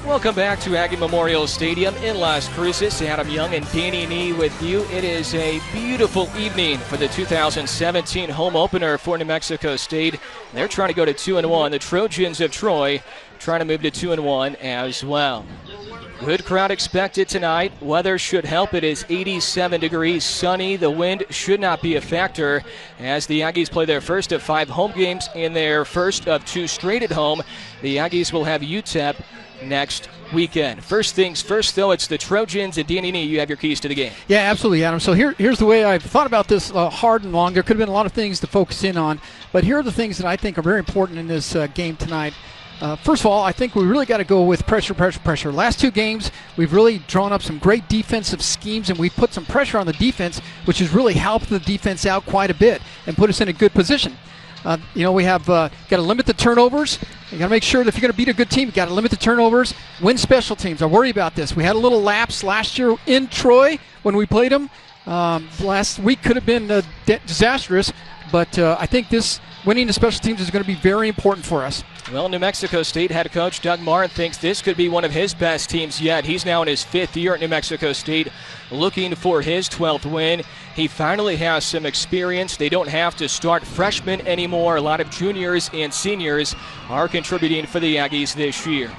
Welcome back to Aggie Memorial Stadium in Las Cruces. Adam Young and Danny Nee with you. It is a beautiful evening for the 2017 home opener for New Mexico State. They're trying to go to 2-1. The Trojans of Troy trying to move to 2-1 as well. Good crowd expected tonight. Weather should help. It is 87 degrees, sunny. The wind should not be a factor as the Aggies play their first of 5 home games and their first of 2 straight at home. The Aggies will have UTEP next weekend. First things first, though, it's the Trojans, and Danny Nee, you have your keys to the game. Yeah, absolutely, Adam. So here's the way I've thought about this hard and long. There could have been a lot of things to focus in on, but here are the things that I think are very important in this game tonight. First of all, I think we really got to go with pressure. Last 2 games, we've really drawn up some great defensive schemes, and we've put some pressure on the defense, which has really helped the defense out quite a bit and put us in a good position. We have got to limit the turnovers. You got to make sure that if you're going to beat a good team, you got to limit the turnovers. Win special teams. I worry about this. We had a little lapse last year in Troy when we played them. Last week could have been disastrous, but I think this winning the special teams is going to be very important for us. Well, New Mexico State head coach Doug Martin thinks this could be one of his best teams yet. He's now in his 5th year at New Mexico State, looking for his 12th win. He finally has some experience. They don't have to start freshmen anymore. A lot of juniors and seniors are contributing for the Aggies this year.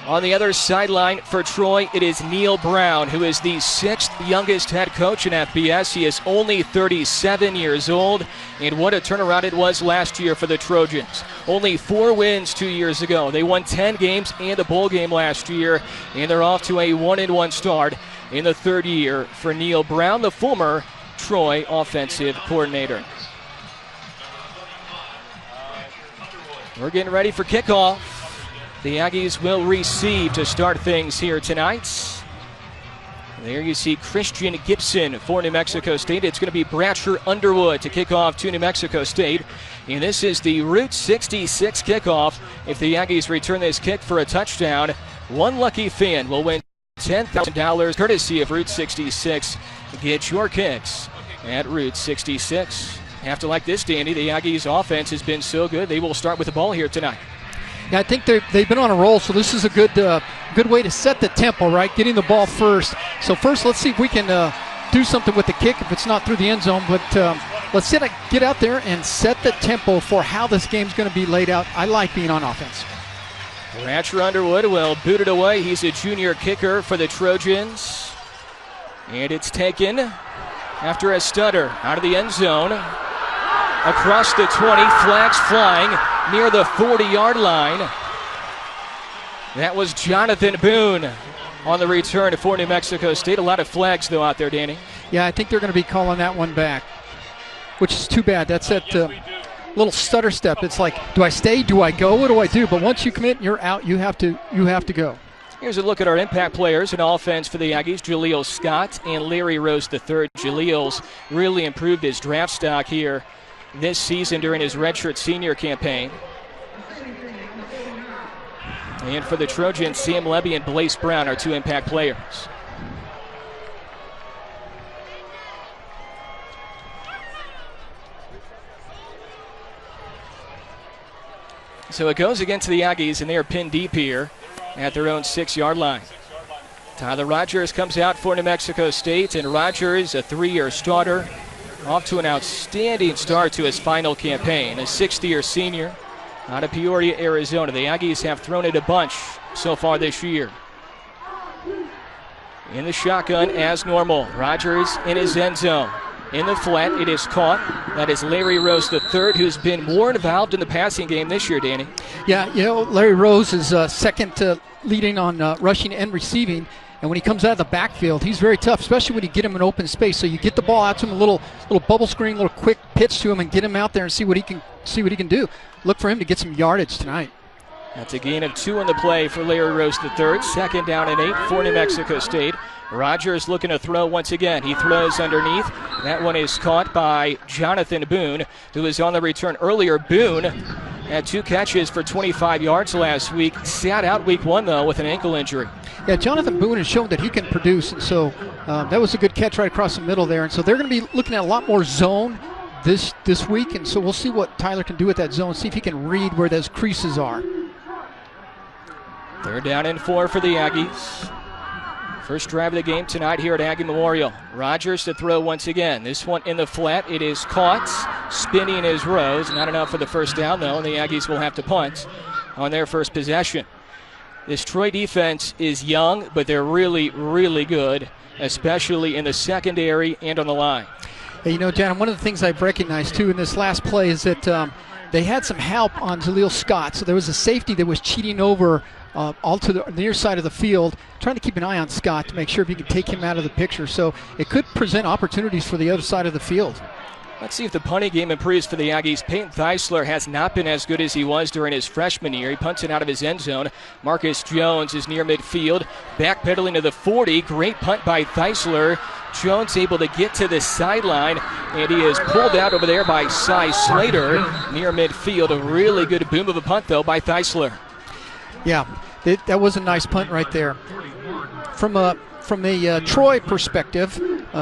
On the other sideline for Troy, it is Neil Brown, who is the 6th youngest head coach in FBS. He is only 37 years old, and what a turnaround it was last year for the Trojans. Only 4 wins 2 years ago. They won 10 games and a bowl game last year, and they're off to a 1-1 start in the 3rd year for Neil Brown, the former Troy offensive coordinator. We're getting ready for kickoff. The Aggies will receive to start things here tonight. There you see Christian Gibson for New Mexico State. It's going to be Bratcher Underwood to kick off to New Mexico State. And this is the Route 66 kickoff. If the Aggies return this kick for a touchdown, one lucky fan will win $10,000 courtesy of Route 66. Get your kicks at Route 66. Have to like this, Danny. The Aggies offense has been so good. They will start with the ball here tonight. Yeah, I think they've been on a roll, so this is a good way to set the tempo, right? Getting the ball first. So first, let's see if we can do something with the kick if it's not through the end zone. But let's get out there and set the tempo for how this game's going to be laid out. I like being on offense. Bratcher Underwood will boot it away. He's a junior kicker for the Trojans. And it's taken after a stutter out of the end zone. Across the 20, flags flying near the 40-yard line. That was Jonathan Boone on the return for New Mexico State. A lot of flags, though, out there, Danny. Yeah, I think they're going to be calling that one back, which is too bad. That's that little stutter step. It's like, do I stay? Do I go? What do I do? But once you commit, you're out. You have to go. Here's a look at our impact players in offense for the Aggies. Jaleel Scott and Larry Rose III. Jaleel's really improved his draft stock here this season during his redshirt senior campaign. And for the Trojans, Sam Levy and Blaise Brown are 2 impact players. So it goes against the Aggies, and they are pinned deep here at their own 6-yard line. Tyler Rogers comes out for New Mexico State, and Rogers, a 3-year starter, off to an outstanding start to his final campaign. A 6th-year senior out of Peoria, Arizona. The Aggies have thrown it a bunch so far this year. In the shotgun as normal. Rogers in his end zone. In the flat, it is caught. That is Larry Rose III, who's been more involved in the passing game this year, Danny. Yeah, Larry Rose is second to leading on rushing and receiving. And when he comes out of the backfield, he's very tough, especially when you get him in open space. So you get the ball out to him, a little bubble screen, little quick pitch to him, and get him out there and see what he can do. Look for him to get some yardage tonight. That's a gain of 2 on the play for Larry Rose III. 2nd down and 8 for New Mexico State. Rogers looking to throw once again. He throws underneath. That one is caught by Jonathan Boone, who was on the return earlier. Boone had 2 catches for 25 yards last week. Sat out week 1, though, with an ankle injury. Yeah, Jonathan Boone has shown that he can produce, and so that was a good catch right across the middle there. And so they're going to be looking at a lot more zone this week, and so we'll see what Tyler can do with that zone, see if he can read where those creases are. Third down and 4 for the Aggies. First drive of the game tonight here at Aggie Memorial. Rogers to throw once again. This one in the flat. It is caught. Spinning is Rose. Not enough for the first down, though, and the Aggies will have to punt on their first possession. This Troy defense is young, but they're really, really good, especially in the secondary and on the line. Hey, John, one of the things I've recognized, too, in this last play is that they had some help on Jaleel Scott. So there was a safety that was cheating over all to the near side of the field, trying to keep an eye on Scott to make sure if you can take him out of the picture. So it could present opportunities for the other side of the field. Let's see if the punting game improves for the Aggies. Peyton Theisler has not been as good as he was during his freshman year. He punts it out of his end zone. Marcus Jones is near midfield, backpedaling to the 40. Great punt by Theisler. Jones able to get to the sideline, and he is pulled out over there by Cy Slater near midfield. A really good boom of a punt, though, by Theisler. Yeah, that was a nice punt right there. From the Troy perspective,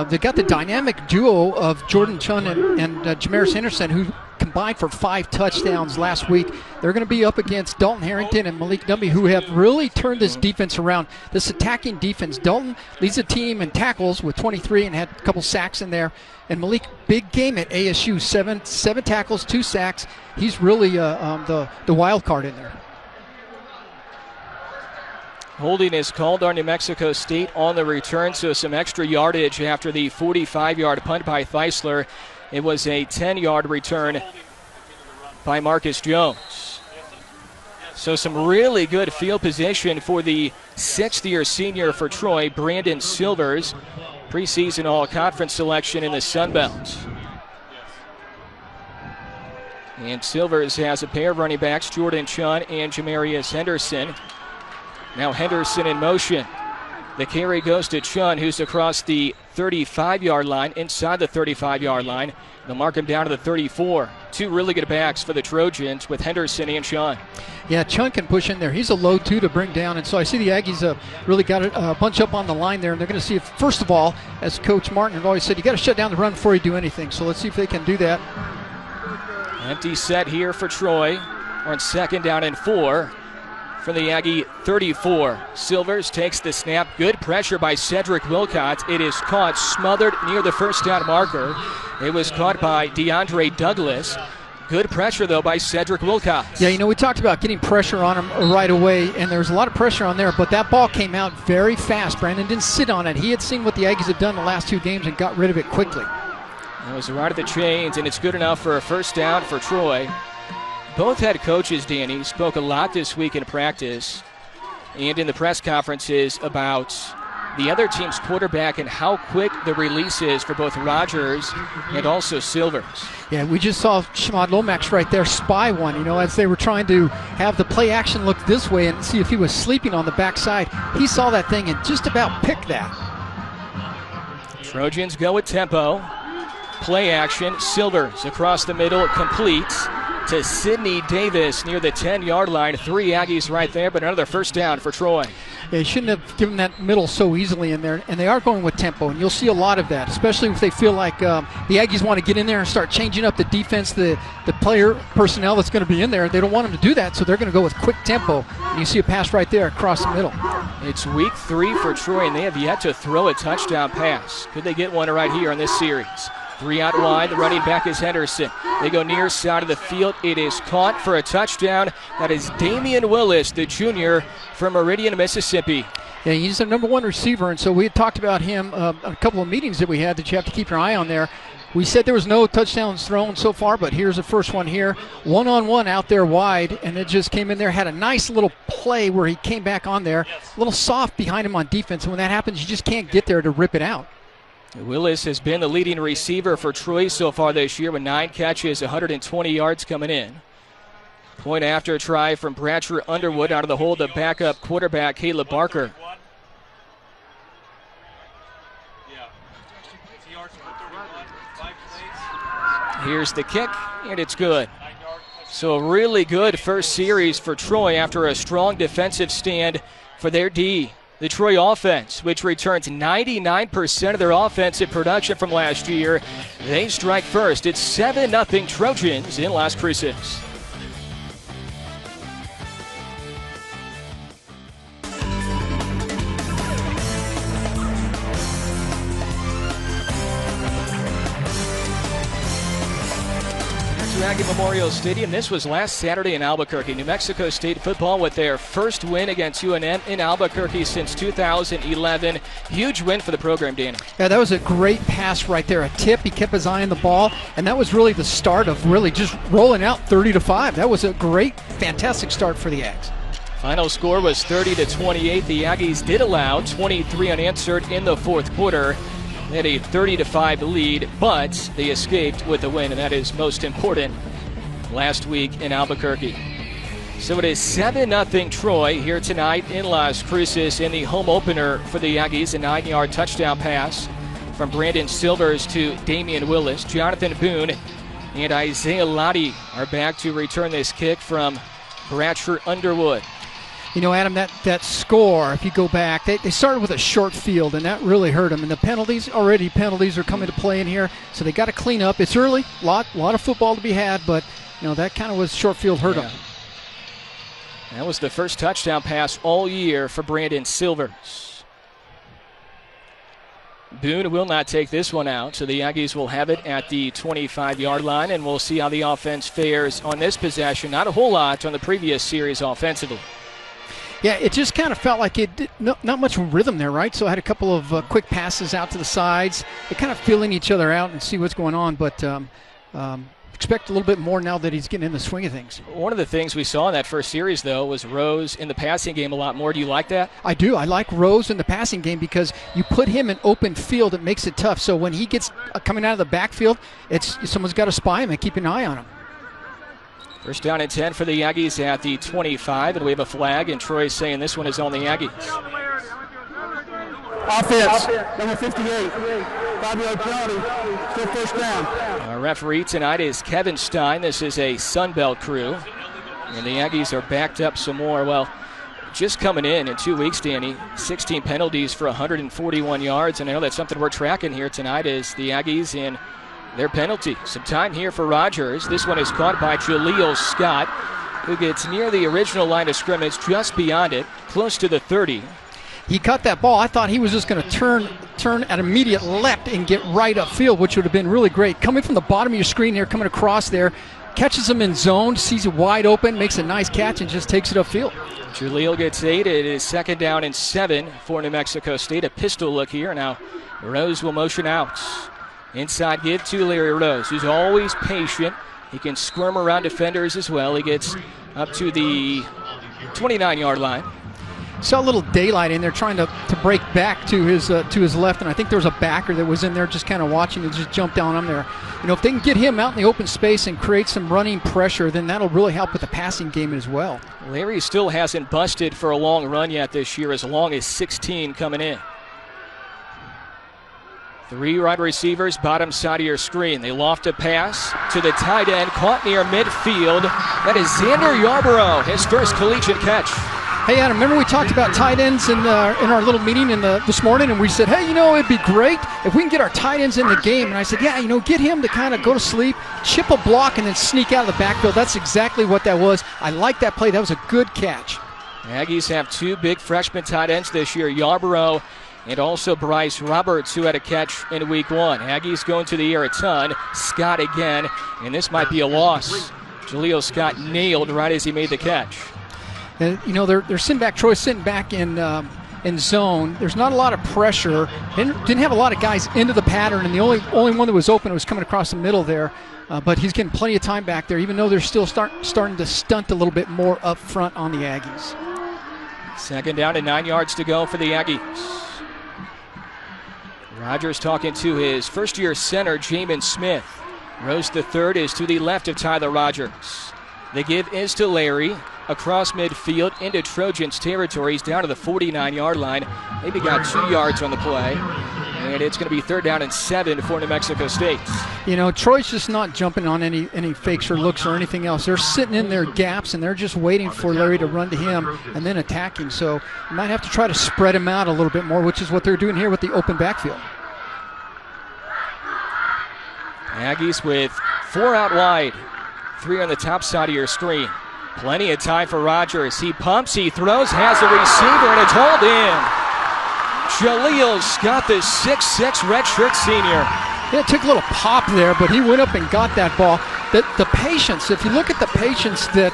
they got the dynamic duo of Jordan Chun and Jamaris Henderson, who combined for 5 touchdowns last week. They're going to be up against Dalton Harrington and Malik Dumby, who have really turned this defense around, this attacking defense. Dalton leads the team in tackles with 23 and had a couple sacks in there. And Malik, big game at ASU, seven tackles, 2 sacks. He's really the wild card in there. Holding is called on New Mexico State on the return, so some extra yardage after the 45-yard punt by Theisler. It was a 10-yard return by Marcus Jones. So some really good field position for the 6th-year senior for Troy, Brandon Silvers, preseason all-conference selection in the Sun Belt. And Silvers has a pair of running backs, Jordan Chun and Jamarius Henderson. Now Henderson in motion. The carry goes to Chun, who's across the 35-yard line, inside the 35-yard line. They'll mark him down to the 34. 2 really good backs for the Trojans with Henderson and Chun. Yeah, Chun can push in there. He's a load, too, to bring down. And so I see the Aggies really got a bunch up on the line there. And they're going to see if, first of all, as Coach Martin has always said, you got to shut down the run before you do anything. So let's see if they can do that. Empty set here for Troy on 2nd down and 4. From the Aggie 34. Silvers takes the snap. Good pressure by Cedric Wilcox. It is caught, smothered near the first down marker. It was caught by DeAndre Douglas. Good pressure, though, by Cedric Wilcox. Yeah, we talked about getting pressure on him right away, and there was a lot of pressure on there, but that ball came out very fast. Brandon didn't sit on it. He had seen what the Aggies had done the last 2 games and got rid of it quickly. It was right at the chains, and it's good enough for a first down for Troy. Both head coaches, Danny, spoke a lot this week in practice and in the press conferences about the other team's quarterback and how quick the release is for both Rogers and also Silvers. Yeah, we just saw Shimad Lomax right there spy one, as they were trying to have the play action look this way and see if he was sleeping on the backside. He saw that thing and just about picked that. Trojans go with tempo. Play action. Silvers across the middle, complete to Sidney Davis near the 10-yard line. 3 Aggies right there, but another first down for Troy. They shouldn't have given that middle so easily in there, and they are going with tempo, and you'll see a lot of that, especially if they feel like the Aggies want to get in there and start changing up the defense, the player personnel that's going to be in there. They don't want them to do that, so they're going to go with quick tempo, and you see a pass right there across the middle. It's week 3 for Troy, and they have yet to throw a touchdown pass. Could they get one right here on this series? 3 out wide, the running back is Henderson. They go near side of the field. It is caught for a touchdown. That is Damian Willis, the junior from Meridian, Mississippi. Yeah, he's the number 1 receiver, and so we had talked about him a couple of meetings that we had that you have to keep your eye on there. We said there was no touchdowns thrown so far, but here's the first one here. 1-on-1 out there wide, and it just came in there. Had a nice little play where he came back on there. A little soft behind him on defense, and when that happens, you just can't get there to rip it out. Willis has been the leading receiver for Troy so far this year with 9 catches, 120 yards coming in. Point after try from Bratcher Underwood out of the hole, the backup quarterback, Caleb Barker. Here's the kick, and it's good. So a really good first series for Troy after a strong defensive stand for their D. The Troy offense, which returns 99% of their offensive production from last year, they strike first. It's 7-0 Trojans in Las Cruces. Aggie Memorial Stadium. This was last Saturday in Albuquerque. New Mexico State football with their first win against UNM in Albuquerque since 2011. Huge win for the program, Danny. Yeah, that was a great pass right there. A tip, he kept his eye on the ball, and that was really the start of really just rolling out 30-5. That was a great, fantastic start for the Aggies. Final score was 30-28. The Aggies did allow 23 unanswered in the fourth quarter. They had a 30-5 lead, but they escaped with a win, and that is most important last week in Albuquerque. So it is 7-0 Troy here tonight in Las Cruces in the home opener for the Aggies. A 9-yard touchdown pass from Brandon Silvers to Damian Willis. Jonathan Boone and Isaiah Lottie are back to return this kick from Bratcher Underwood. You know, Adam, that score, if you go back, they started with a short field, and that really hurt them. And the penalties are coming to play in here, so they got to clean up. It's early, lot of football to be had, but, you know, that kind of was short field hurt them. That was the first touchdown pass all year for Brandon Silvers. Boone will not take this one out, so the Aggies will have it at the 25-yard line, and we'll see how the offense fares on this possession. Not a whole lot on the previous series offensively. Yeah, it just kind of felt like it did not much rhythm there, right? So I had a couple of quick passes out to the sides. They're kind of feeling each other out and see what's going on, but expect a little bit more now that he's getting in the swing of things. One of the things we saw in that first series, though, was Rose in the passing game a lot more. Do you like that? I do. I like Rose in the passing game because you put him in open field, it makes it tough. So when he gets coming out of the backfield, someone's got to spy him and keep an eye on him. First down and 10 for the Aggies at the 25, and we have a flag, and Troy's saying this one is on the Aggies. Offense, number 58, 5-yard penalty, still first down. Our referee tonight is Kevin Stein. This is a Sunbelt crew, and the Aggies are backed up some more. Well, just coming in 2 weeks, Danny, 16 penalties for 141 yards, and I know that's something we're tracking here tonight is the Aggies in their penalty. Some time here for Rogers. This one is caught by Jaleel Scott, who gets near the original line of scrimmage, just beyond it, close to the 30. He caught that ball. I thought he was just going to turn at immediate left and get right upfield, which would have been really great. Coming from the bottom of your screen here, coming across there, catches him in zone, sees it wide open, makes a nice catch, and just takes it upfield. Jaleel gets 8. It is 2nd down and 7 for New Mexico State. A pistol look here. Now Rose will motion out. Inside give to Larry Rose, who's always patient. He can squirm around defenders as well. He gets up to the 29-yard line. Saw a little daylight in there trying to break back to his left, and I think there was a backer that was in there just kind of watching and just jumped down on there. You know, if they can get him out in the open space and create some running pressure, then that'll really help with the passing game as well. Larry still hasn't busted for a long run yet this year, as long as 16 coming in. 3 wide receivers, bottom side of your screen. They loft a pass to the tight end, caught near midfield. That is Xander Yarborough, his first collegiate catch. Hey, Adam, remember we talked about tight ends in our little meeting this morning, and we said, hey, you know, it'd be great if we can get our tight ends in the game. And I said, yeah, you know, get him to kind of go to sleep, chip a block, and then sneak out of the backfield. That's exactly what that was. I like that play. That was a good catch. Aggies have 2 big freshman tight ends this year, Yarborough and also Bryce Roberts, who had a catch in week 1. Aggies going to the air a ton. Scott again, and this might be a loss. Jaleel Scott nailed right as he made the catch. And, you know, they're sitting back. Troy's sitting back in zone. There's not a lot of pressure. Didn't have a lot of guys into the pattern, and the only one that was open was coming across the middle there. But he's getting plenty of time back there, even though they're still starting to stunt a little bit more up front on the Aggies. 2nd down and 9 yards to go for the Aggies. Rogers talking to his first-year center, Jamin Smith. Rose the third is to the left of Tyler Rogers. The give is to Larry. Across midfield into Trojans territory. He's down to the 49-yard line. Maybe got 2 yards on the play. And it's going to be 3rd down and 7 for New Mexico State. You know, Troy's just not jumping on any fakes or looks or anything else. They're sitting in their gaps, and they're just waiting for Larry to run to him and then attacking. So you might have to try to spread him out a little bit more, which is what they're doing here with the open backfield. Aggies with 4 out wide, 3 on the top side of your screen. Plenty of time for Rogers. He pumps, he throws, has a receiver, and it's hauled in. Jaleel Scott, the 6'6" redshirt senior. Yeah, it took a little pop there, but he went up and got that ball. the patience, if you look at the patience that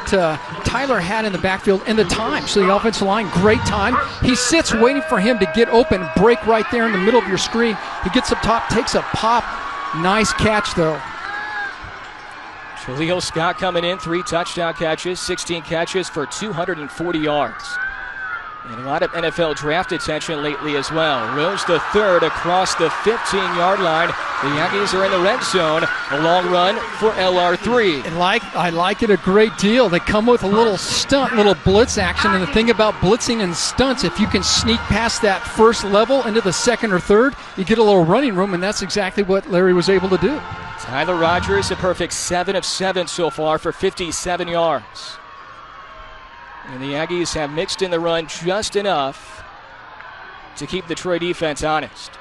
Tyler had in the backfield and the time, so the offensive line, great time. He sits waiting for him to get open, break right there in the middle of your screen. He gets up top, takes a pop. Nice catch, though. Jaleel Scott coming in, 3 touchdown catches, 16 catches for 240 yards. And a lot of NFL draft attention lately as well. Rose the third across the 15-yard line. The Aggies are in the red zone. A long run for LR3. And I like it a great deal. They come with a little stunt, little blitz action. And the thing about blitzing and stunts, if you can sneak past that first level into the second or third, you get a little running room, and that's exactly what Larry was able to do. Tyler Rogers, a perfect 7 of 7 so far for 57 yards. And the Aggies have mixed in the run just enough to keep the Troy defense honest.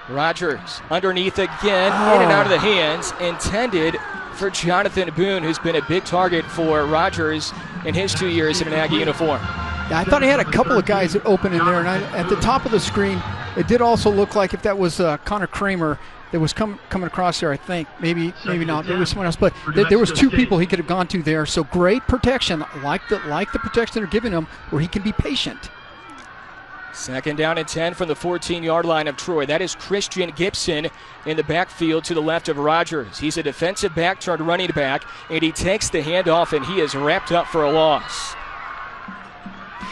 Rogers underneath again, in and out of the hands, intended for Jonathan Boone, who's been a big target for Rogers in his 2 years in an Aggie uniform. Yeah, I thought he had a couple of guys that open in there, and at the top of the screen, it did also look like if that was Connor Kramer that was coming across there, I think. Maybe not. Maybe it was someone else. But there was 2 people he could have gone to there. So great protection, like the protection they're giving him, where he can be patient. Second down and 10 from the 14-yard line of Troy. That is Christian Gibson in the backfield to the left of Rogers. He's a defensive back turned running back, and he takes the handoff, and he is wrapped up for a loss.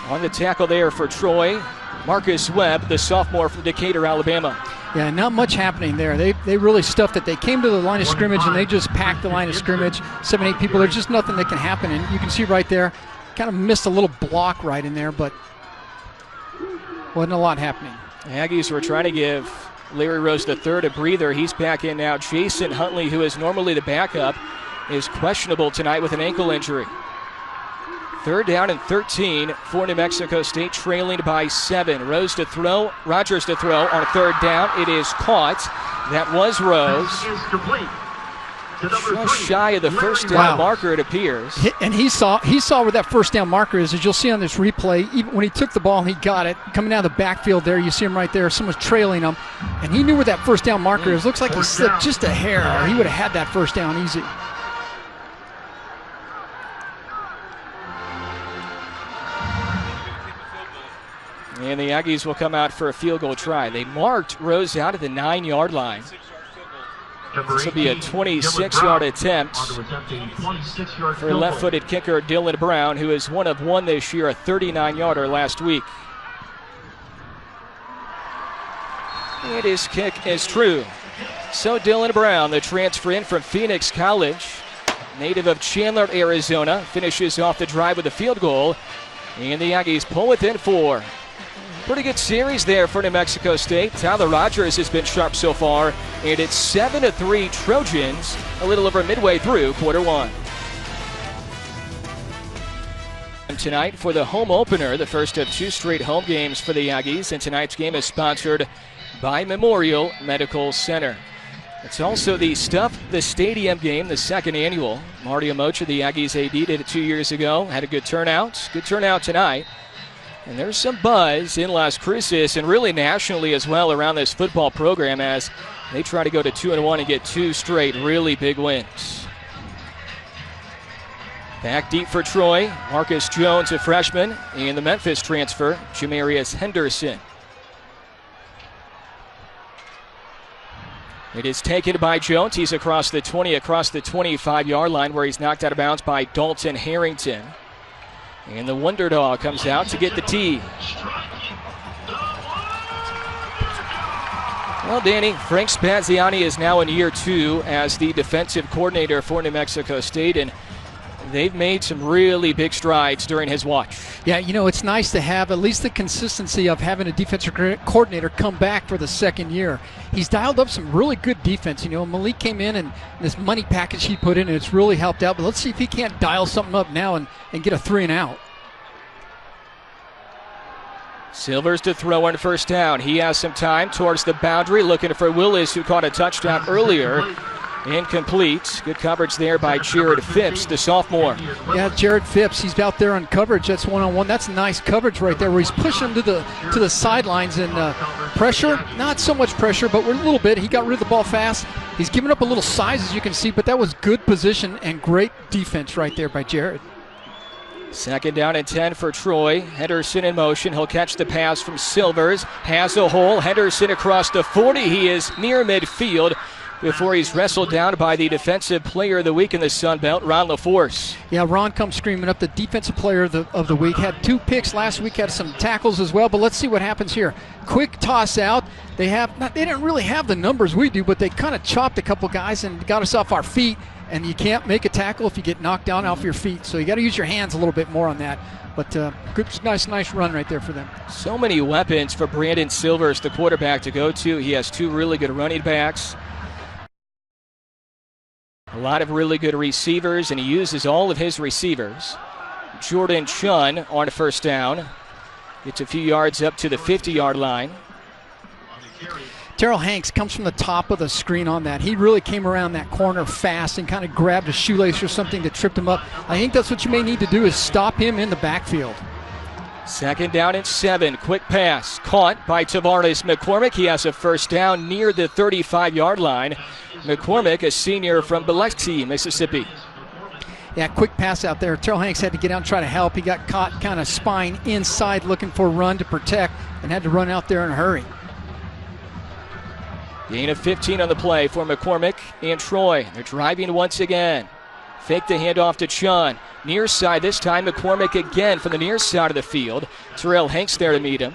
On the tackle there for Troy, Marcus Webb, the sophomore from Decatur, Alabama. Yeah, not much happening there. They really stuffed it. They came to the line of scrimmage, and they just packed the line of scrimmage. 7, 8 people. There's just nothing that can happen. And you can see right there, kind of missed a little block right in there, but wasn't a lot happening. The Aggies were trying to give Larry Rose III a breather. He's back in now. Jason Huntley, who is normally the backup, is questionable tonight with an ankle injury. 3rd down and 13 for New Mexico State, trailing by 7. Rogers to throw on 3rd down. It is caught. That was Rose. Just shy of the first down marker, it appears. And he saw where that first down marker is. As you'll see on this replay, even when he took the ball and he got it, coming out of the backfield there, you see him right there. Someone's trailing him. And he knew where that first down marker is. Looks like he slipped just a hair, or he would have had that first down easy. And the Aggies will come out for a field goal try. They marked Rose out at the 9-yard line. This will be a 26-yard attempt for left-footed kicker Dylan Brown, who is 1 of 1 this year, a 39-yarder last week. And his kick is true. So Dylan Brown, the transfer in from Phoenix College, native of Chandler, Arizona, finishes off the drive with a field goal. And the Aggies pull within 4. Pretty good series there for New Mexico State. Tyler Rogers has been sharp so far, and it's 7-3 Trojans a little over midway through quarter 1. And tonight for the home opener, the first of 2 straight home games for the Aggies, and tonight's game is sponsored by Memorial Medical Center. It's also the Stuff the Stadium game, the 2nd annual. Marty Amocha, the Aggies AD, did it 2 years ago. Had a good turnout. Good turnout tonight. And there's some buzz in Las Cruces and really nationally as well around this football program as they try to go to 2-1 and get 2 straight really big wins. Back deep for Troy, Marcus Jones, a freshman, and the Memphis transfer, Jamarius Henderson. It is taken by Jones. He's across the 20, across the 25-yard line where he's knocked out of bounds by Dalton Harrington. And the Wonder Dog comes out to get the tee. Well, Danny, Frank Spaziani is now in year 2 as the defensive coordinator for New Mexico State, and they've made some really big strides during his watch. Yeah, you know, it's nice to have at least the consistency of having a defensive coordinator come back for the 2nd year. He's dialed up some really good defense. You know, Malik came in and this money package he put in, and it's really helped out. But let's see if he can't dial something up now and get a 3 and out. Silvers to throw on 1st down. He has some time towards the boundary, looking for Willis, who caught a touchdown earlier. Incomplete. Good coverage there by Jared Phipps, the sophomore. Yeah, Jared Phipps, he's out there on coverage. That's one-on-one. That's nice coverage right there where he's pushing to the sidelines and pressure. Not so much pressure, but we're a little bit. He got rid of the ball fast. He's given up a little size, as you can see, but that was good position and great defense right there by Jared. 2nd down and 10 for Troy. Henderson in motion. He'll catch the pass from Silvers. Has a hole. Henderson across the 40. He is near midfield before he's wrestled down by the Defensive Player of the Week in the Sun Belt, Ron LaForce. Yeah, Ron comes screaming up, the Defensive Player of the Week. Had 2 picks last week, had some tackles as well, but let's see what happens here. Quick toss out. They didn't really have the numbers we do, but they kind of chopped a couple guys and got us off our feet, and you can't make a tackle if you get knocked down off your feet, so you got to use your hands a little bit more on that. But good, nice run right there for them. So many weapons for Brandon Silvers, the quarterback, to go to. He has 2 really good running backs. A lot of really good receivers, and he uses all of his receivers. Jordan Chun on 1st down. Gets a few yards up to the 50-yard line. Terrell Hanks comes from the top of the screen on that. He really came around that corner fast and kind of grabbed a shoelace or something that tripped him up. I think that's what you may need to do, is stop him in the backfield. 2nd down and 7. Quick pass caught by Tavares McCormick. He has a 1st down near the 35-yard line. McCormick, a senior from Biloxi, Mississippi. Yeah, quick pass out there. Terrell Hanks had to get out and try to help. He got caught kind of spine inside looking for a run to protect and had to run out there in a hurry. Gain of 15 on the play for McCormick and Troy. They're driving once again. Fake the handoff to Chun. Near side this time. McCormick again from the near side of the field. Terrell Hanks there to meet him.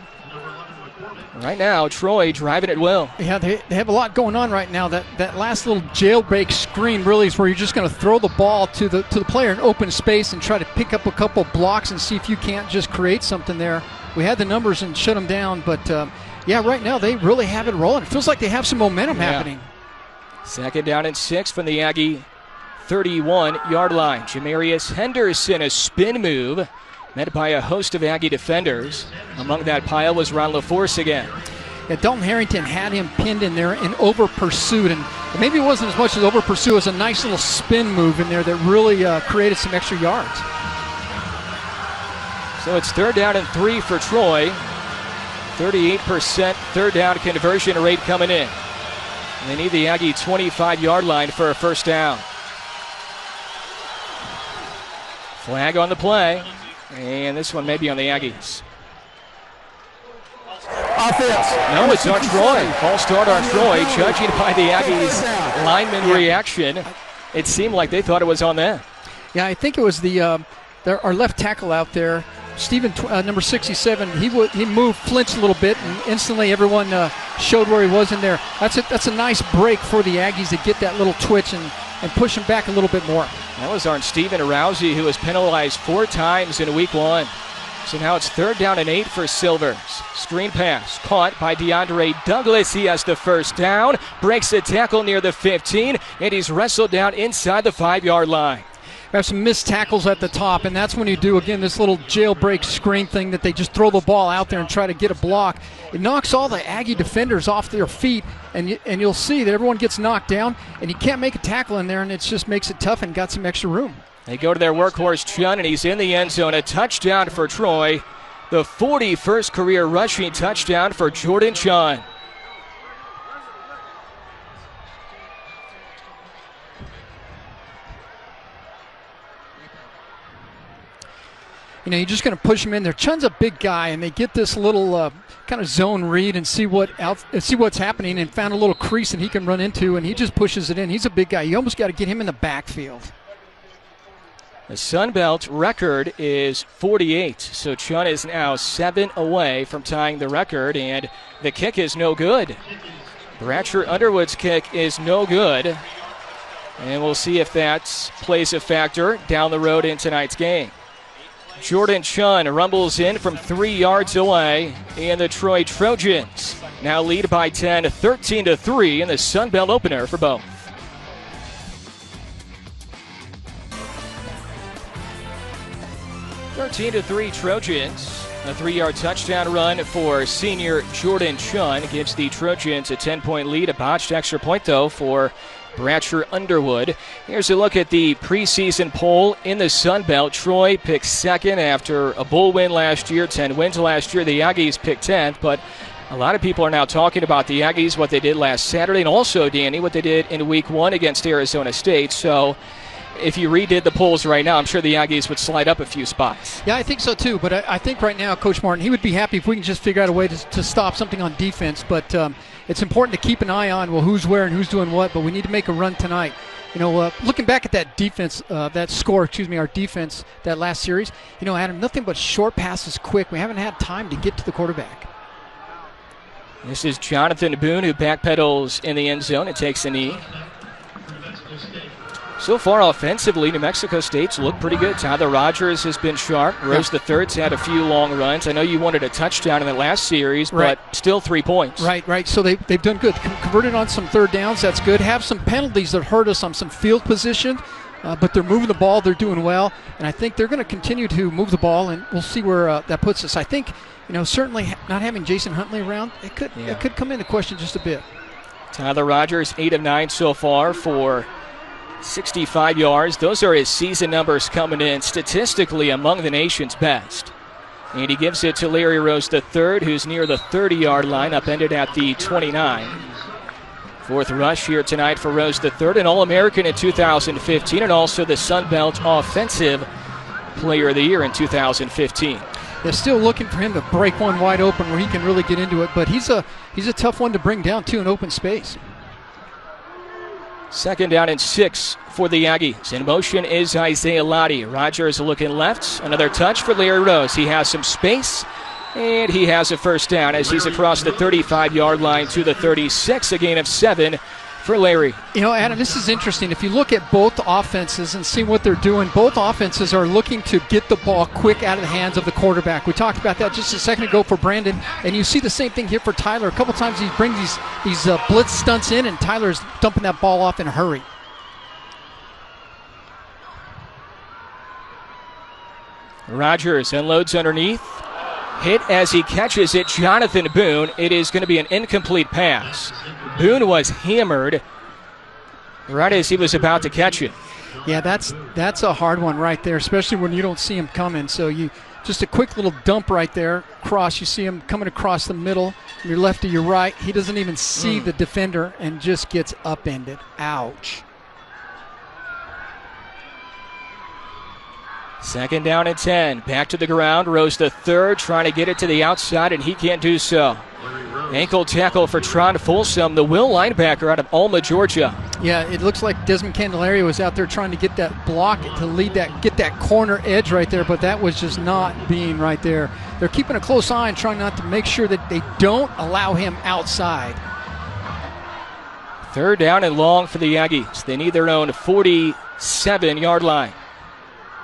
Right now, Troy driving it well. Yeah, they have a lot going on right now. That last little jailbreak screen really is where you're just going to throw the ball to the player in open space and try to pick up a couple blocks and see if you can't just create something there. We had the numbers and shut them down, but yeah, right now they really have it rolling. It feels like they have some momentum happening. 2nd down and 6 from the Aggie 31-yard line. Jamarius Henderson, a spin move, met by a host of Aggie defenders. Among that pile was Ron LaForce again. Yeah, Dalton Harrington had him pinned in there and over pursued, and maybe it wasn't as much as over pursue as a nice little spin move in there that really created some extra yards. So it's 3rd down and 3 for Troy. 38% 3rd down conversion rate coming in. And they need the Aggie 25-yard line for a 1st down. Flag on the play. And this one may be on the Aggies. Offense. No, it's on Troy. False start on Troy. Judging by the Aggies' lineman reaction, it seemed like they thought it was on them. Yeah, I think it was our left tackle out there, Stephen, number 67. He moved, flinched a little bit, and instantly everyone showed where he was in there. That's a nice break for the Aggies to get that little twitch and push him back a little bit more. That was our Stephen Rousey, who was penalized 4 times in week 1. So now it's 3rd down and 8 for Silvers. Screen pass caught by DeAndre Douglas. He has the 1st down, breaks a tackle near the 15, and he's wrestled down inside the 5-yard line. We have some missed tackles at the top, and that's when you do, again, this little jailbreak screen thing that they just throw the ball out there and try to get a block. It knocks all the Aggie defenders off their feet, and you'll see that everyone gets knocked down, and you can't make a tackle in there, and it just makes it tough and got some extra room. They go to their workhorse, Chun, and he's in the end zone. A touchdown for Troy. The 41st career rushing touchdown for Jordan Chun. You know, you're just going to push him in there. Chun's a big guy, and they get this little kind of zone read and see what's happening, and found a little crease that he can run into, and he just pushes it in. He's a big guy. You almost got to get him in the backfield. The Sun Belt record is 48, so Chun is now 7 away from tying the record, and the kick is no good. Bratcher Underwood's kick is no good, and we'll see if that plays a factor down the road in tonight's game. Jordan Chun rumbles in from 3 yards away, and the Troy Trojans now lead by 10, 13-3 in the Sun Belt opener for both. 13-3 Trojans. A 3-yard touchdown run for senior Jordan Chun gives the Trojans a 10-point lead. A botched extra point, though, for Bratcher Underwood. Here's a look at the preseason poll in the Sun Belt. Troy picked 2nd after a bowl win last year, 10 wins last year. The Aggies picked 10th, but A lot of people are now talking about the Aggies, what they did last Saturday, and also, Danny, what they did in Week 1 against Arizona State. So if you redid the polls right now, I'm sure the Aggies would slide up a few spots. Yeah, I think so too. But I think right now, Coach Martin, he would be happy if we can just figure out a way to stop something on defense. But it's important to keep an eye on, well, who's where and who's doing what. But we need to make a run tonight. You know, looking back at that defense, our defense, that last series, you know, Adam, nothing but short passes quick. We haven't had time to get to the quarterback. This is Jonathan Boone, who backpedals in the end zone and takes a knee. So far, offensively, New Mexico State's looked pretty good. Tyler Rogers has been sharp. Rose the Third's had a few long runs. I know you wanted a touchdown in the last series, but still 3 points. Right. So they've done good. Converted on some third downs. That's good. Have some penalties that hurt us on some field position, but they're moving the ball. They're doing well, and I think they're going to continue to move the ball, and we'll see where that puts us. I think, you know, certainly not having Jason Huntley around, it could come into question just a bit. Tyler Rogers, 8 of 9 so far for 65 yards. Those are his season numbers coming in statistically among the nation's best. And he gives it to Larry Rose III, who's near the 30-yard line, upended at the 29. Fourth rush here tonight for Rose III, an All-American in 2015, and also the Sun Belt Offensive Player of the Year in 2015. They're still looking for him to break one wide open where he can really get into it, but he's a tough one to bring down to an open space. 2nd down and 6 for the Aggies. In motion is Isaiah Lottie. Rogers looking left. Another touch for Larry Rose. He has some space, and he has a first down as he's across the 35-yard line to the 36, a gain of 7 for Larry. You know, Adam, this is interesting. If you look at both offenses and see what they're doing, both offenses are looking to get the ball quick out of the hands of the quarterback. We talked about that just a second ago for Brandon, and you see the same thing here for Tyler. A couple times he brings these blitz stunts in, and Tyler's dumping that ball off in a hurry. Rogers unloads underneath. Hit as he catches it, Jonathan Boone. It is going to be an incomplete pass. Boone was hammered right as he was about to catch it. Yeah, that's a hard one right there, especially when you don't see him coming. So you just a quick little dump right there, cross. You see him coming across the middle, your left to your right. He doesn't even see the defender and just gets upended. Ouch. 2nd down and 10. Back to the ground. Rose the third trying to get it to the outside, and he can't do so. Ankle tackle for Tron Folsom, the Will linebacker out of Alma, Georgia. Yeah, it looks like Desmond Candelaria was out there trying to get that block to get that corner edge right there, but that was just not being right there. They're keeping a close eye and trying not to make sure that they don't allow him outside. 3rd down and long for the Aggies. They need their own 47-yard line.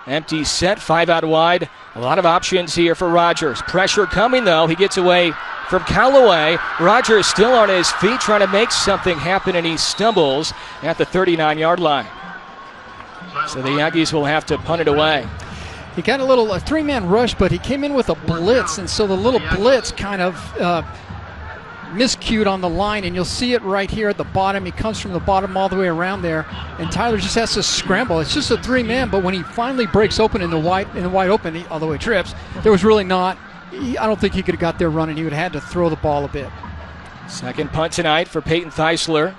Empty set, 5 out wide. A lot of options here for Rogers. Pressure coming, though. He gets away from Callaway. Rogers still on his feet trying to make something happen, and he stumbles at the 39-yard line. So the Aggies will have to punt it away. He got a three-man rush, but he came in with a blitz, and so the little blitz kind of miscued on the line, and you'll see it right here at the bottom. He comes from the bottom all the way around there, and Tyler just has to scramble. It's just a 3-man, but when he finally breaks open in the wide open, although he trips, there was really not. I don't think he could have got there running. He would have had to throw the ball a bit. 2nd punt tonight for Peyton Theisler,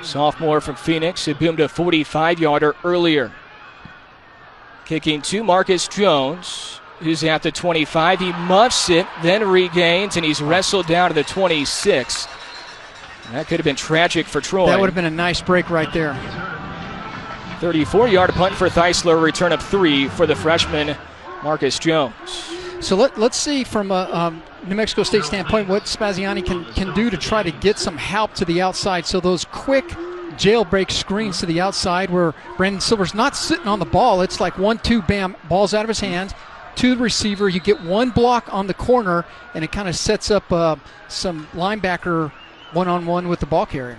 sophomore from Phoenix, who boomed a 45-yarder earlier. Kicking to Marcus Jones, who's at the 25. He muffs it, then regains, and he's wrestled down to the 26. That could have been tragic for Troy. That would have been a nice break right there. 34-yard punt for Theisler, return of 3 for the freshman Marcus Jones. So let's see from a New Mexico State standpoint what Spaziani can do to try to get some help to the outside. So those quick jailbreak screens to the outside where Brandon Silver's not sitting on the ball. It's like 1-2, bam, ball's out of his hands to the receiver. You get one block on the corner, and it kind of sets up some linebacker one-on-one with the ball carrier.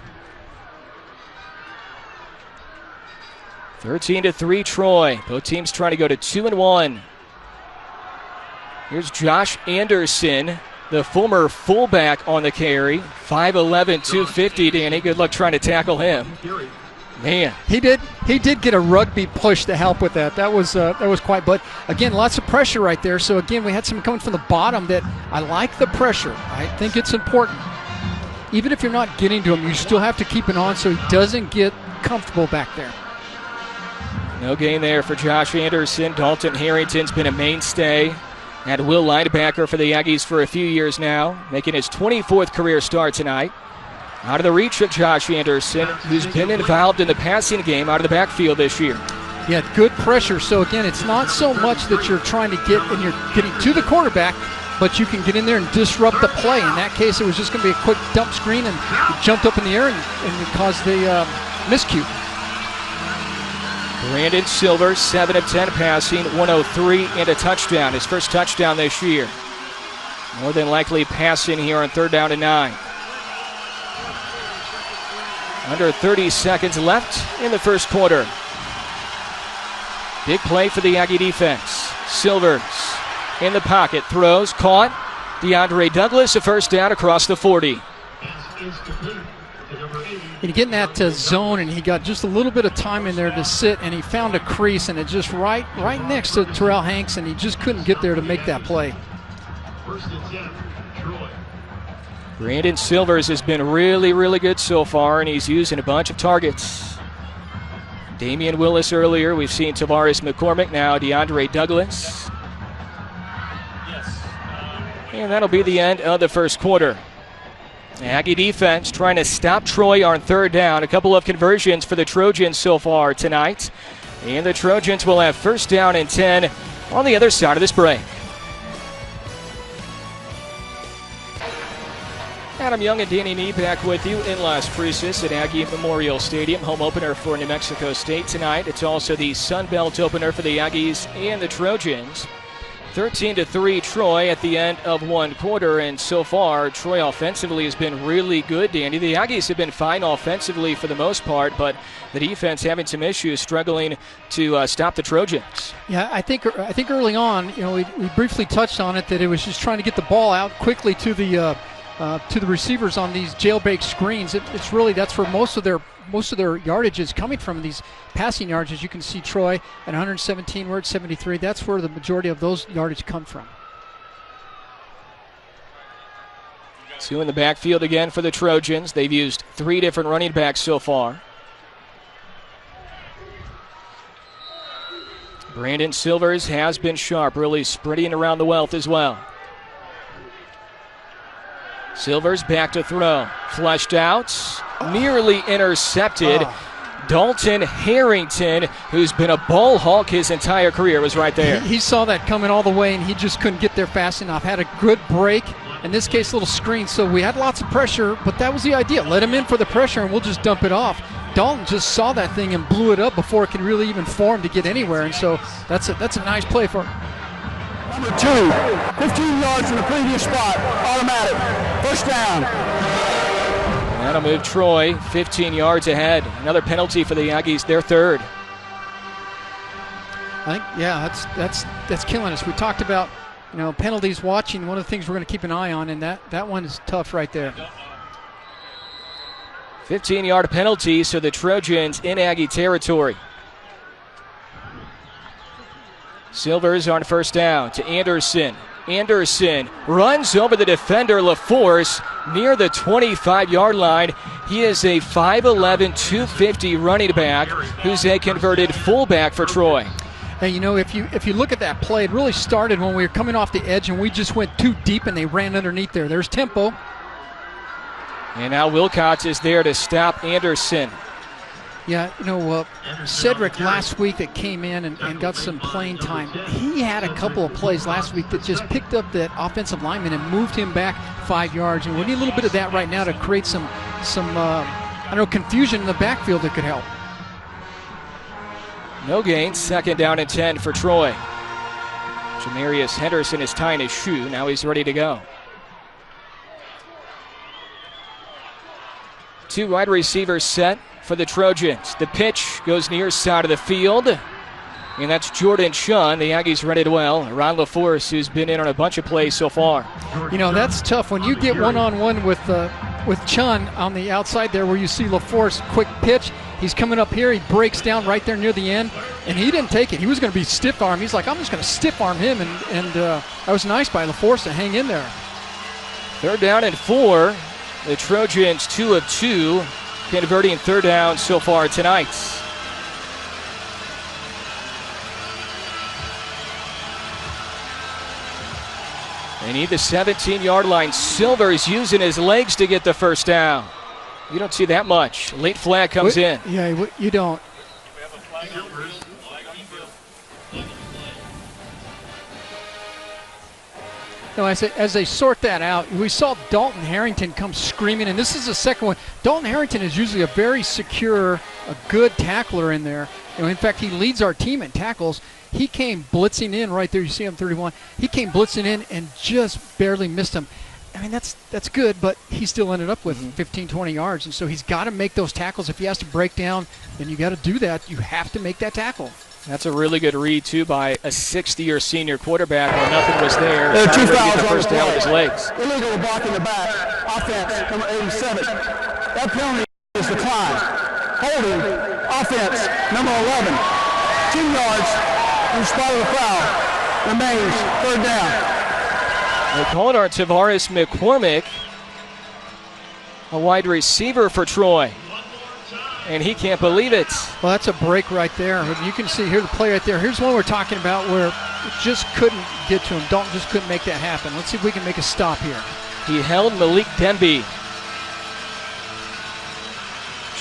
13-3 Troy. Both teams trying to go to 2-1. Here's Josh Anderson, the former fullback on the carry. 5'11", 250, Danny. Good luck trying to tackle him. Man. He did get a rugby push to help with that. That was quite. But again, lots of pressure right there. So again, we had some coming from the bottom. That I like the pressure. I think it's important. Even if you're not getting to him, you still have to keep it on so he doesn't get comfortable back there. No gain there for Josh Anderson. Dalton Harrington's been a mainstay at will linebacker for the Aggies for a few years now, making his 24th career start tonight. Out of the reach of Josh Anderson, who's been involved in the passing game out of the backfield this year. Yeah, good pressure. So again, it's not so much that you're trying to get and you're getting to the quarterback, but you can get in there and disrupt the play. In that case, it was just going to be a quick dump screen, and he jumped up in the air and it caused the miscue. Brandon Silver, 7 of 10 passing, 103 and a touchdown. His first touchdown this year. More than likely passing here on 3rd down and 9. Under 30 seconds left in the first quarter. Big play for the Aggie defense. Silvers in the pocket, throws, caught. DeAndre Douglas, a first down across the 40. And getting that zone, and he got just a little bit of time in there to sit, and he found a crease, and it just right next to Terrell Hanks, and he just couldn't get there to make that play. Brandon Silvers has been really, really good so far, and he's using a bunch of targets. Damian Willis earlier. We've seen Tavares McCormick now. DeAndre Douglas. And that'll be the end of the first quarter. Aggie defense trying to stop Troy on 3rd down. A couple of conversions for the Trojans so far tonight. And the Trojans will have 1st down and 10 on the other side of this break. Adam Young and Danny Nee back with you in Las Cruces at Aggie Memorial Stadium. Home opener for New Mexico State tonight. It's also the Sun Belt opener for the Aggies and the Trojans. 13-3 Troy at the end of one quarter, and so far Troy offensively has been really good, Danny. The Aggies have been fine offensively for the most part, but the defense having some issues struggling to stop the Trojans. Yeah, I think early on, we briefly touched on it, that it was just trying to get the ball out quickly to the receivers on these jailbreak screens. It's really, that's where most of their yardage is coming from, these passing yards. As you can see, Troy at 117, we're at 73. That's where the majority of those yardage come from. 2 in the backfield again for the Trojans. They've used 3 different running backs so far. Brandon Silvers has been sharp, really spreading around the wealth as well. Silvers back to throw. Flushed out. Nearly intercepted. Dalton Harrington, who's been a ball hawk his entire career, was right there. He saw that coming all the way, and he just couldn't get there fast enough. Had a good break. In this case, a little screen. So we had lots of pressure, but that was the idea. Let him in for the pressure, and we'll just dump it off. Dalton just saw that thing and blew it up before it could really even form to get anywhere. And so that's a nice play for him. Number 2, 15 yards from the previous spot, automatic, 1st down. That'll move Troy 15 yards ahead. Another penalty for the Aggies, their 3rd. I think, yeah, that's killing us. We talked about, penalties watching. One of the things we're going to keep an eye on, and that one is tough right there. 15-yard penalty, so the Trojans in Aggie territory. Silvers on 1st down to Anderson. Anderson runs over the defender, LaForce, near the 25-yard line. He is a 5'11", 250 running back who's a converted fullback for Troy. And if you look at that play, it really started when we were coming off the edge and we just went too deep and they ran underneath there. There's tempo. And now Wilcox is there to stop Anderson. Yeah, Cedric last week that came in and got some playing time, he had a couple of plays last week that just picked up that offensive lineman and moved him back 5 yards. And we need a little bit of that right now to create some confusion in the backfield that could help. No gain, 2nd down and 10 for Troy. Jamarius Henderson is tying his shoe. Now he's ready to go. 2 wide receivers set for the Trojans. The pitch goes near side of the field, and that's Jordan Shun. The Aggies read it well. Ron LaForce, who's been in on a bunch of plays so far. That's tough when you get one-on-one with with Chun on the outside there where you see LaForce quick pitch. He's coming up here. He breaks down right there near the end, and he didn't take it. He was going to be stiff arm. He's like, I'm just going to stiff arm him, and that was nice by LaForce to hang in there. 3rd down and 4. The Trojans 2 of 2, converting 3rd down so far tonight. They need the 17-yard line. Silver's using his legs to get the 1st down. You don't see that much. Late flag comes in. Yeah, you don't. No, as they sort that out, we saw Dalton Harrington come screaming, and this is the second one. Dalton Harrington is usually a very secure, a good tackler in there. In fact, he leads our team in tackles. He came blitzing in right there. You see him 31. He came blitzing in and just barely missed him. I mean, that's good, but he still ended up with 15, 20 yards. And so he's got to make those tackles. If he has to break down, then you got to do that. You have to make that tackle. That's a really good read, too, by a 60-year senior quarterback when nothing was there. There are 2 Trying to fouls get the on first the down play. with his legs. Illegal block in the back. Offense, number 87. That penalty is declined. Holding, offense, number 11. 10 yards in spite of the foul. Remains 3rd down. They call it our Tavares McCormick, a wide receiver for Troy. And he can't believe it. Well, that's a break right there. You can see here the play right there. Here's one we're talking about where it just couldn't get to him. Dalton just couldn't make that happen. Let's see if we can make a stop here. He held Malik Denby.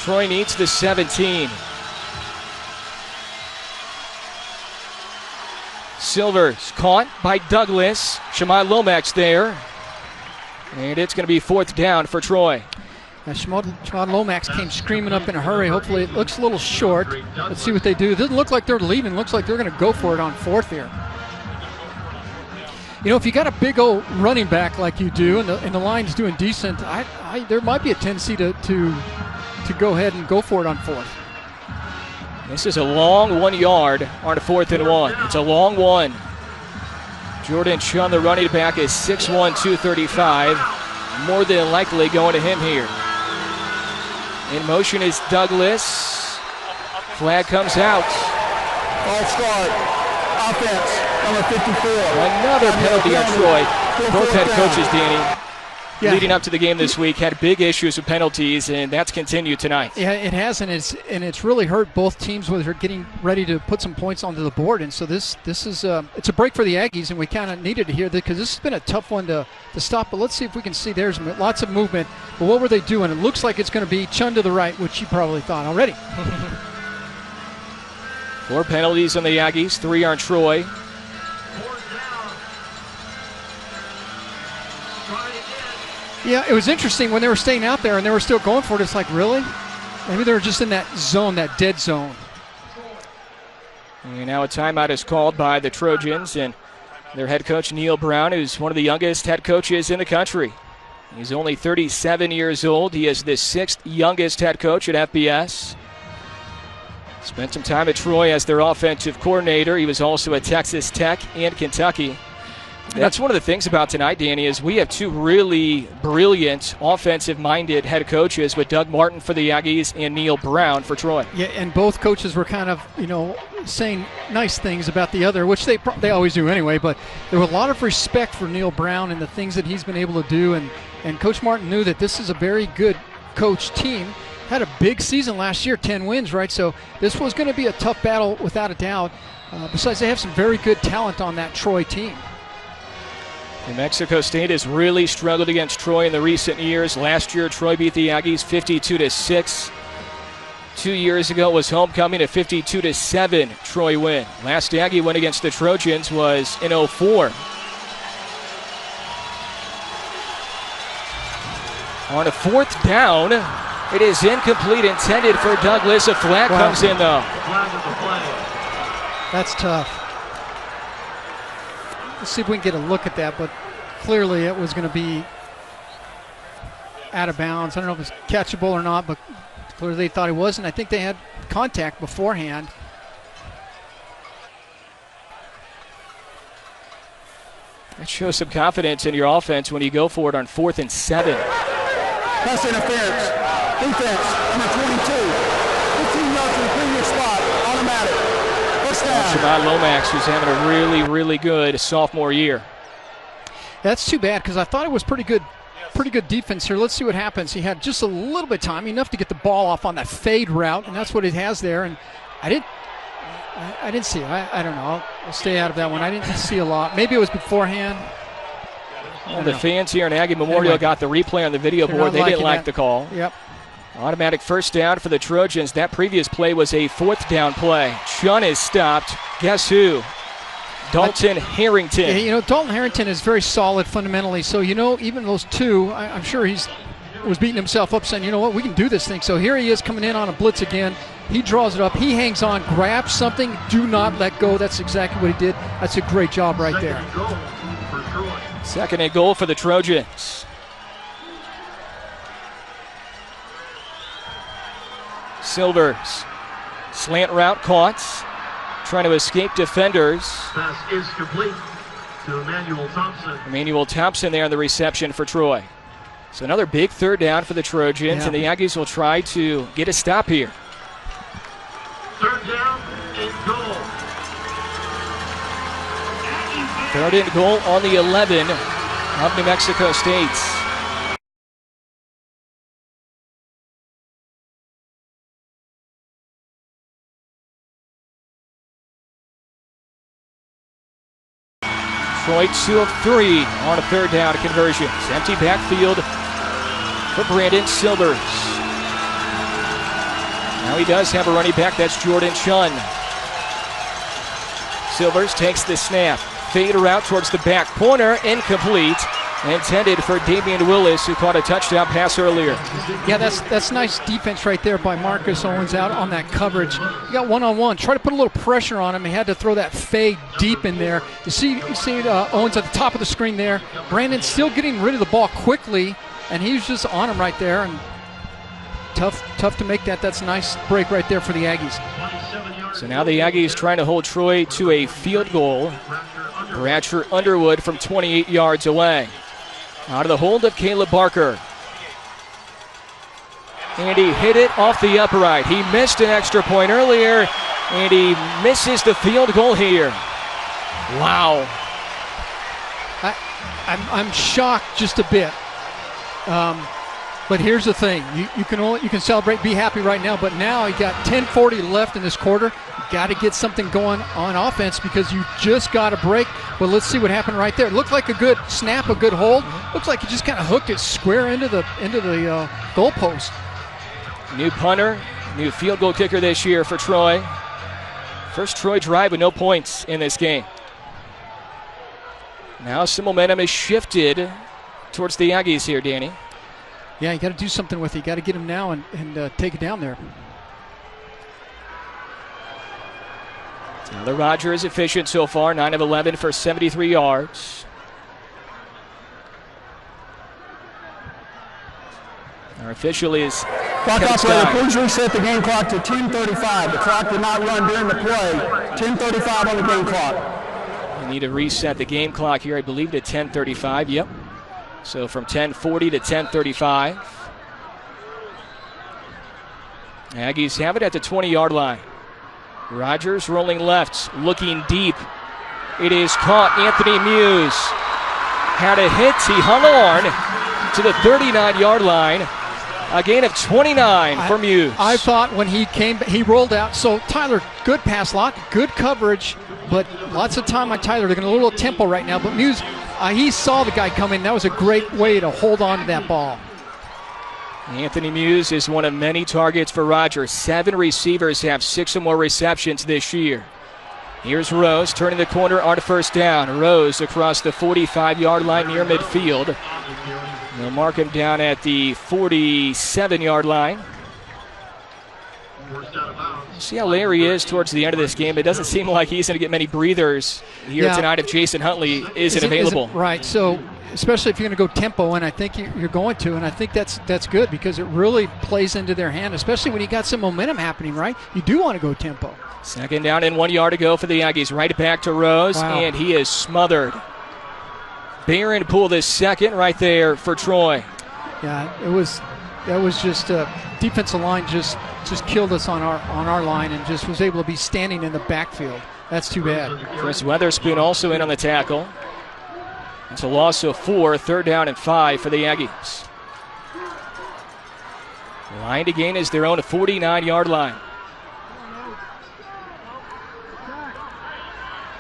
Troy needs the 17. Silvers caught by Douglas. Shimon Lomax there. And it's going to be 4th down for Troy. Shimon Lomax came screaming up in a hurry. Hopefully it looks a little short. Let's see what they do. It doesn't look like they're leaving. It looks like they're going to go for it on 4th here. You know, if you got a big old running back like you do and the line's doing decent, there might be a tendency to go ahead and go for it on 4th. This is a long 1 yard on 4th and 1. It's a long one. Jordan Chun, the running back, is 6'1", 235. More than likely going to him here. In motion is Douglas. Flag comes out. False start. Offense, number 54. Another penalty on Troy. Both head coaches, Danny, leading up to the game this week, had big issues with penalties, and that's continued tonight. Yeah, it has, and it's really hurt both teams when they're getting ready to put some points onto the board. And so this is it's a break for the Aggies, and we kind of needed to hear that because this has been a tough one to stop. But let's see if we can see. There's lots of movement. But what were they doing? It looks like it's going to be Chun to the right, which you probably thought already. 4 penalties on the Aggies, 3 on Troy. Yeah, it was interesting when they were staying out there and they were still going for it. It's like, really? Maybe they were just in that zone, that dead zone. And now a timeout is called by the Trojans and their head coach, Neil Brown, who's one of the youngest head coaches in the country. He's only 37 years old. He is the 6th youngest head coach at FBS. Spent some time at Troy as their offensive coordinator. He was also at Texas Tech and Kentucky. That's one of the things about tonight, Danny, is we have 2 really brilliant offensive-minded head coaches with Doug Martin for the Aggies and Neil Brown for Troy. Yeah, and both coaches were kind of, saying nice things about the other, which they always do anyway, but there was a lot of respect for Neil Brown and the things that he's been able to do, and Coach Martin knew that this is a very good coach team. Had a big season last year, 10 wins, right? So this was going to be a tough battle without a doubt. Besides, they have some very good talent on that Troy team. New Mexico State has really struggled against Troy in the recent years. Last year, Troy beat the Aggies 52-6. 2 years ago was homecoming, a 52-7 Troy win. Last Aggie win against the Trojans was in 2004. On a 4th down, it is incomplete, intended for Douglas. A flag comes in, though. That's tough. Let's see if we can get a look at that, but clearly it was going to be out of bounds. I don't know if it's catchable or not, but clearly they thought it was, and I think they had contact beforehand. That shows some confidence in your offense when you go for it on 4th and 7. Pass interference. Defense, number 22. 15 yards from the previous spot. Automatic. First down. Shabbat Lomax, who's having a really, really good sophomore year. That's too bad because I thought it was pretty good defense here. Let's see what happens. He had just a little bit of time, enough to get the ball off on that fade route, and that's what it has there. And I didn't see it. I don't know. I'll stay out of that one. I didn't see a lot. Maybe it was beforehand. Well, the fans here in Aggie Memorial got the replay on the video board. They didn't like the call. Yep. Automatic first down for the Trojans. That previous play was a fourth down play. Chun is stopped. Guess who? Dalton Harrington. Yeah, you know, Dalton Harrington is very solid fundamentally. So, you know, even those two, I'm sure he's was beating himself up saying, you know what, we can do this thing. So here he is coming in on a blitz again. He draws it up. He hangs on, grabs something. Do not let go. That's exactly what he did. That's a great job right there. Second and goal for the Trojans. Silvers. Slant route caught. Trying to escape defenders. Pass is complete to Emmanuel Thompson. Emmanuel Thompson there on the reception for Troy. So another big third down for the Trojans, and the Aggies will try to get a stop here. Third down and goal. Third and goal on the 11 of New Mexico State. Troy 2 of 3 on a third down conversions. Empty backfield for Brandon Silvers. Now he does have a running back. That's Jordan Chun. Silvers takes the snap. Fade route towards the back corner. Incomplete. Intended for Damian Willis, who caught a touchdown pass earlier. Yeah, that's nice defense right there by Marcus Owens out on that coverage. You got one-on-one. Try to put a little pressure on him. He had to throw that fade deep in there. You see Owens at the top of the screen there. Brandon still getting rid of the ball quickly, and he was just on him right there. And tough to make that. That's a nice break right there for the Aggies. So now the Aggies trying to hold Troy to a field goal. Bratcher Underwood from 28 yards away. Out of the hold of Caleb Barker. And he hit it off the upright. He missed an extra point earlier, and he misses the field goal here. Wow. I'm shocked just a bit. But here's the thing: you can celebrate, be happy right now. But now you got 10:40 left in this quarter. You got to get something going on offense because you just got a break. But let's see what happened right there. It looked like a good snap, a good hold. Looks like he just kind of hooked it square into the goalpost. New punter, new field goal kicker this year for Troy. First Troy drive with no points in this game. Now some momentum is shifted towards the Aggies here, Danny. Yeah, you got to do something with it. You got to get him now and take it down there. Tyler Rogers efficient so far, 9 of 11 for 73 yards. Our official is Clock operator, please reset the game clock to 10:35. The clock did not run during the play. 10:35 on the game clock. We need to reset the game clock here, I believe, to 10:35. Yep. So from 10:40 to 10:35. Aggies have it at the 20-yard line. Rogers rolling left, looking deep. It is caught. Anthony Muse had a hit. He hung on to the 39-yard line. A gain of 29 for Muse. I thought when he came, he rolled out. So Tyler, good pass lock, good coverage, but lots of time on Tyler. They're going to a little tempo right now. But Muse, he saw the guy coming. That was a great way to hold on to that ball. Anthony Muse is one of many targets for Rogers. 7 receivers have 6 or more receptions this year. Here's Rose turning the corner on first down. Rose across the 45-yard line near midfield. They'll mark him down at the 47-yard line. See how Larry is towards the end of this game. It doesn't seem like he's going to get many breathers here tonight if Jason Huntley isn't available. Right, so especially if you're going to go tempo, and I think you're going to, and I think that's good because it really plays into their hand, especially when you got some momentum happening, right? You do want to go tempo. Second down and 1 yard to go for the Aggies. Right back to Rose, and he is smothered. Barron pulled his second right there for Troy. Yeah, it was That was just defensive line just killed us on our line and just was able to be standing in the backfield. That's too bad. Chris Weatherspoon also in on the tackle. It's a loss of 4, 3rd down and 5 for the Aggies. Line to gain is their own 49-yard line.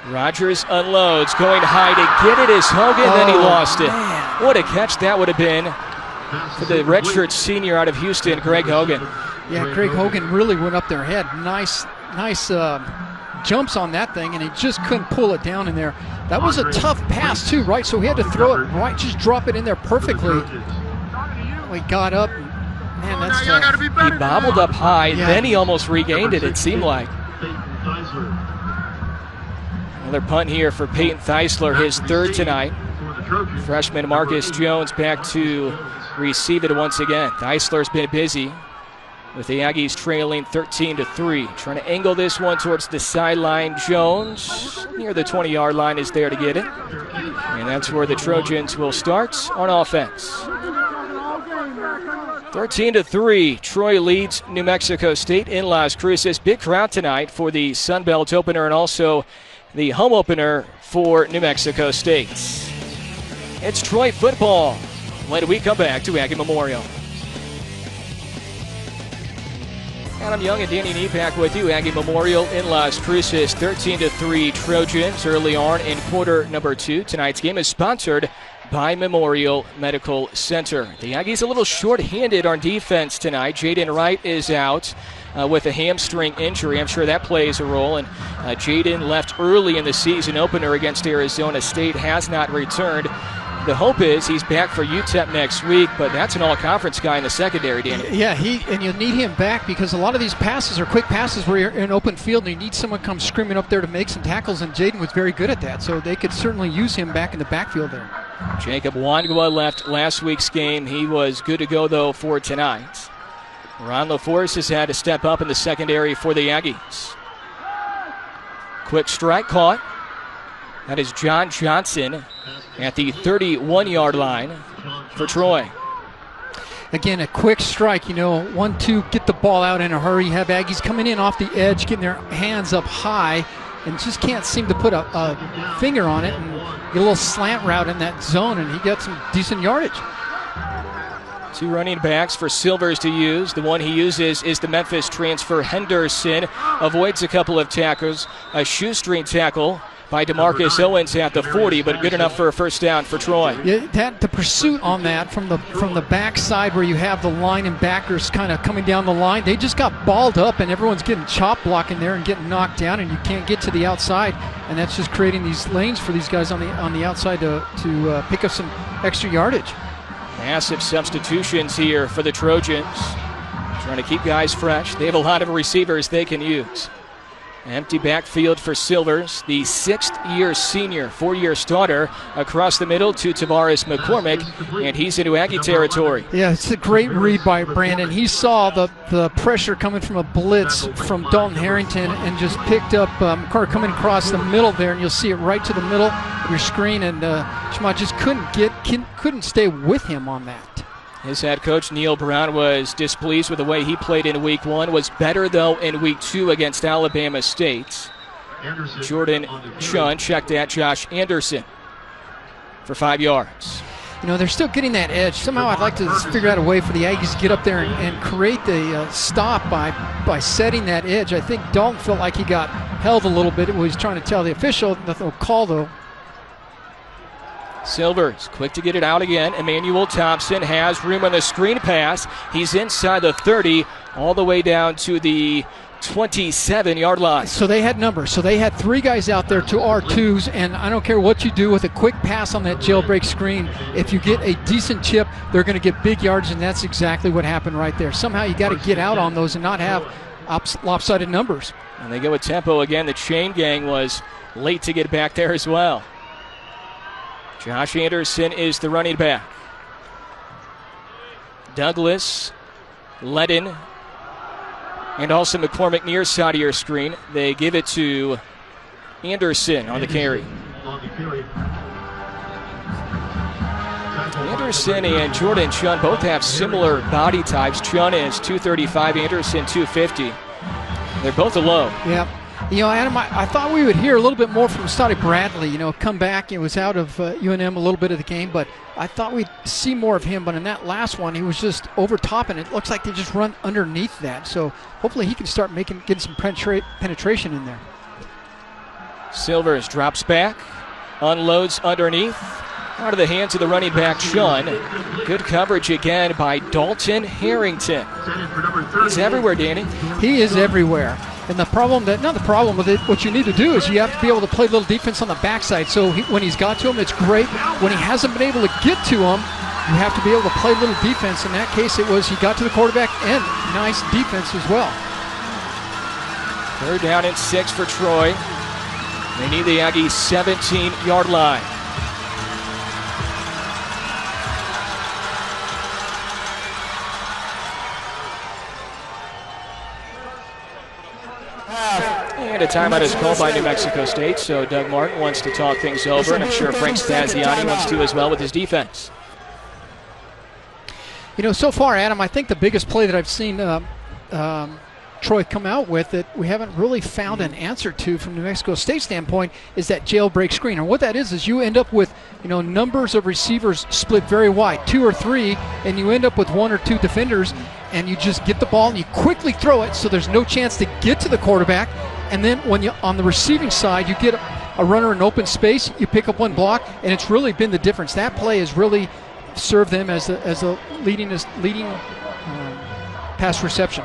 Rogers unloads, going high to get it is Hogan, then he lost it. Man. What a catch that would have been for the redshirt senior out of Houston, Greg Hogan. Yeah, Greg Hogan really went up their head. Nice jumps on that thing, and he just couldn't pull it down in there. That was a tough pass too, right? So he had to throw it right, just drop it in there perfectly. He got up, and, man, that's tough. He bobbled up high, then he almost regained it seemed like. Another punt here for Peyton Theisler, his 3rd tonight. Freshman Marcus Jones back to receive it once again. Theisler's been busy with the Aggies trailing 13-3. Trying to angle this one towards the sideline. Jones near the 20-yard line is there to get it. And that's where the Trojans will start on offense. 13-3, Troy leads New Mexico State in Las Cruces. Big crowd tonight for the Sun Belt opener and also the home opener for New Mexico State. It's Troy football when we come back to Aggie Memorial. Adam Young and Danny Neepak with you. Aggie Memorial in Las Cruces, 13-3 Trojans early on in quarter number 2. Tonight's game is sponsored by Memorial Medical Center. The Aggies a little short-handed on defense tonight. Jaden Wright is out with a hamstring injury. I'm sure that plays a role. And Jaden left early in the season opener against Arizona State, has not returned. The hope is he's back for UTEP next week, but that's an all-conference guy in the secondary, Danny. Yeah, and you need him back because a lot of these passes are quick passes where you're in open field and you need someone to come screaming up there to make some tackles, and Jaden was very good at that, so they could certainly use him back in the backfield there. Jacob Wangwa left last week's game. He was good to go, though, for tonight. Ron LaForce has had to step up in the secondary for the Aggies. Quick strike caught. That is John Johnson at the 31-yard line for Troy. Again, a quick strike, 1-2, get the ball out in a hurry. You have Aggies coming in off the edge, getting their hands up high, and just can't seem to put a finger on it and get a little slant route in that zone, and he got some decent yardage. 2 running backs for Silvers to use. The one he uses is the Memphis transfer Henderson. Avoids a couple of tackles. A shoestring tackle by DeMarcus Owens at the 40, but good enough for a first down for Troy. Yeah, the pursuit on that from the backside where you have the line and backers kind of coming down the line, they just got balled up and everyone's getting chop blocking there and getting knocked down, and you can't get to the outside, and that's just creating these lanes for these guys on the outside to pick up some extra yardage. Massive substitutions here for the Trojans. Trying to keep guys fresh. They have a lot of receivers they can use. Empty backfield for Silvers, the 6th-year senior, 4-year starter across the middle to Tavares McCormick, and he's into Aggie territory. Yeah, it's a great read by Brandon. He saw the pressure coming from a blitz from Dalton Harrington and just picked up McCormick coming across the middle there, and you'll see it right to the middle of your screen, and Shema just couldn't stay with him on that. His head coach, Neil Brown, was displeased with the way he played in Week 1. Was better, though, in Week 2 against Alabama State. Jordan Chun checked at Josh Anderson for 5 yards. They're still getting that edge. Somehow I'd like to figure out a way for the Aggies to get up there and create the stop by setting that edge. I think Dalton felt like he got held a little bit. He was trying to tell the official. Nothing will call, though. Silvers, quick to get it out again. Emmanuel Thompson has room on the screen pass. He's inside the 30, all the way down to the 27-yard line. So they had numbers. So they had 3 guys out there to R2s, and I don't care what you do with a quick pass on that jailbreak screen. If you get a decent chip, they're going to get big yards, and that's exactly what happened right there. Somehow you got to get out on those and not have lopsided numbers. And they go with tempo again. The chain gang was late to get back there as well. Josh Anderson is the running back. Douglas, Ledden, and also McCormick near side of your screen. They give it to Anderson on the carry. Anderson and Jordan Chun both have similar body types. Chun is 235, Anderson 250. They're both a low. Yeah. You know, Adam, I thought we would hear a little bit more from Scotty Bradley. You know, come back. He was out of UNM a little bit of the game, but I thought we'd see more of him. But in that last one, he was just over top, and it looks like they just run underneath that. So hopefully he can start getting some penetration in there. Silvers drops back, unloads underneath. Out of the hands of the running back, Chun. Good coverage again by Dalton Harrington. He's everywhere, Danny. He is everywhere. And the problem with it, what you need to do is you have to be able to play a little defense on the backside. So when he's got to him, it's great. When he hasn't been able to get to him, you have to be able to play a little defense. In that case, it was he got to the quarterback and nice defense as well. 3rd down and 6 for Troy. They need the Aggies 17-yard line. And a timeout is called by New Mexico State, so Doug Martin wants to talk things over, and I'm sure Frank Staziani wants to as well with his defense. You know, so far, Adam, I think the biggest play that I've seen Troy come out with that we haven't really found an answer to from New Mexico State standpoint is that jailbreak screen. And what that is you end up with, you know, numbers of receivers split very wide, 2 or 3, and you end up with 1 or 2 defenders, and you just get the ball and you quickly throw it so there's no chance to get to the quarterback. And then when you on the receiving side, you get a runner in open space, you pick up 1 block, and it's really been the difference. That play has really served them as a leading pass reception.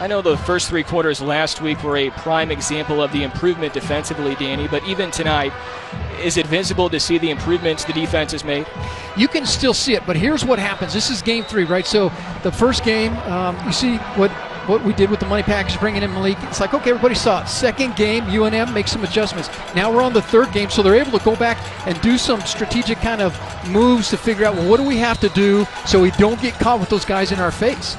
I know the first 3 quarters last week were a prime example of the improvement defensively, Danny, but even tonight, is it visible to see the improvements the defense has made? You can still see it, but here's what happens. This is game 3, right? So the first game, you see what we did with the money package, bringing in Malik. It's like, okay, everybody saw it. Second game, UNM makes some adjustments. Now we're on the 3rd game, so they're able to go back and do some strategic kind of moves to figure out, well, what do we have to do so we don't get caught with those guys in our face?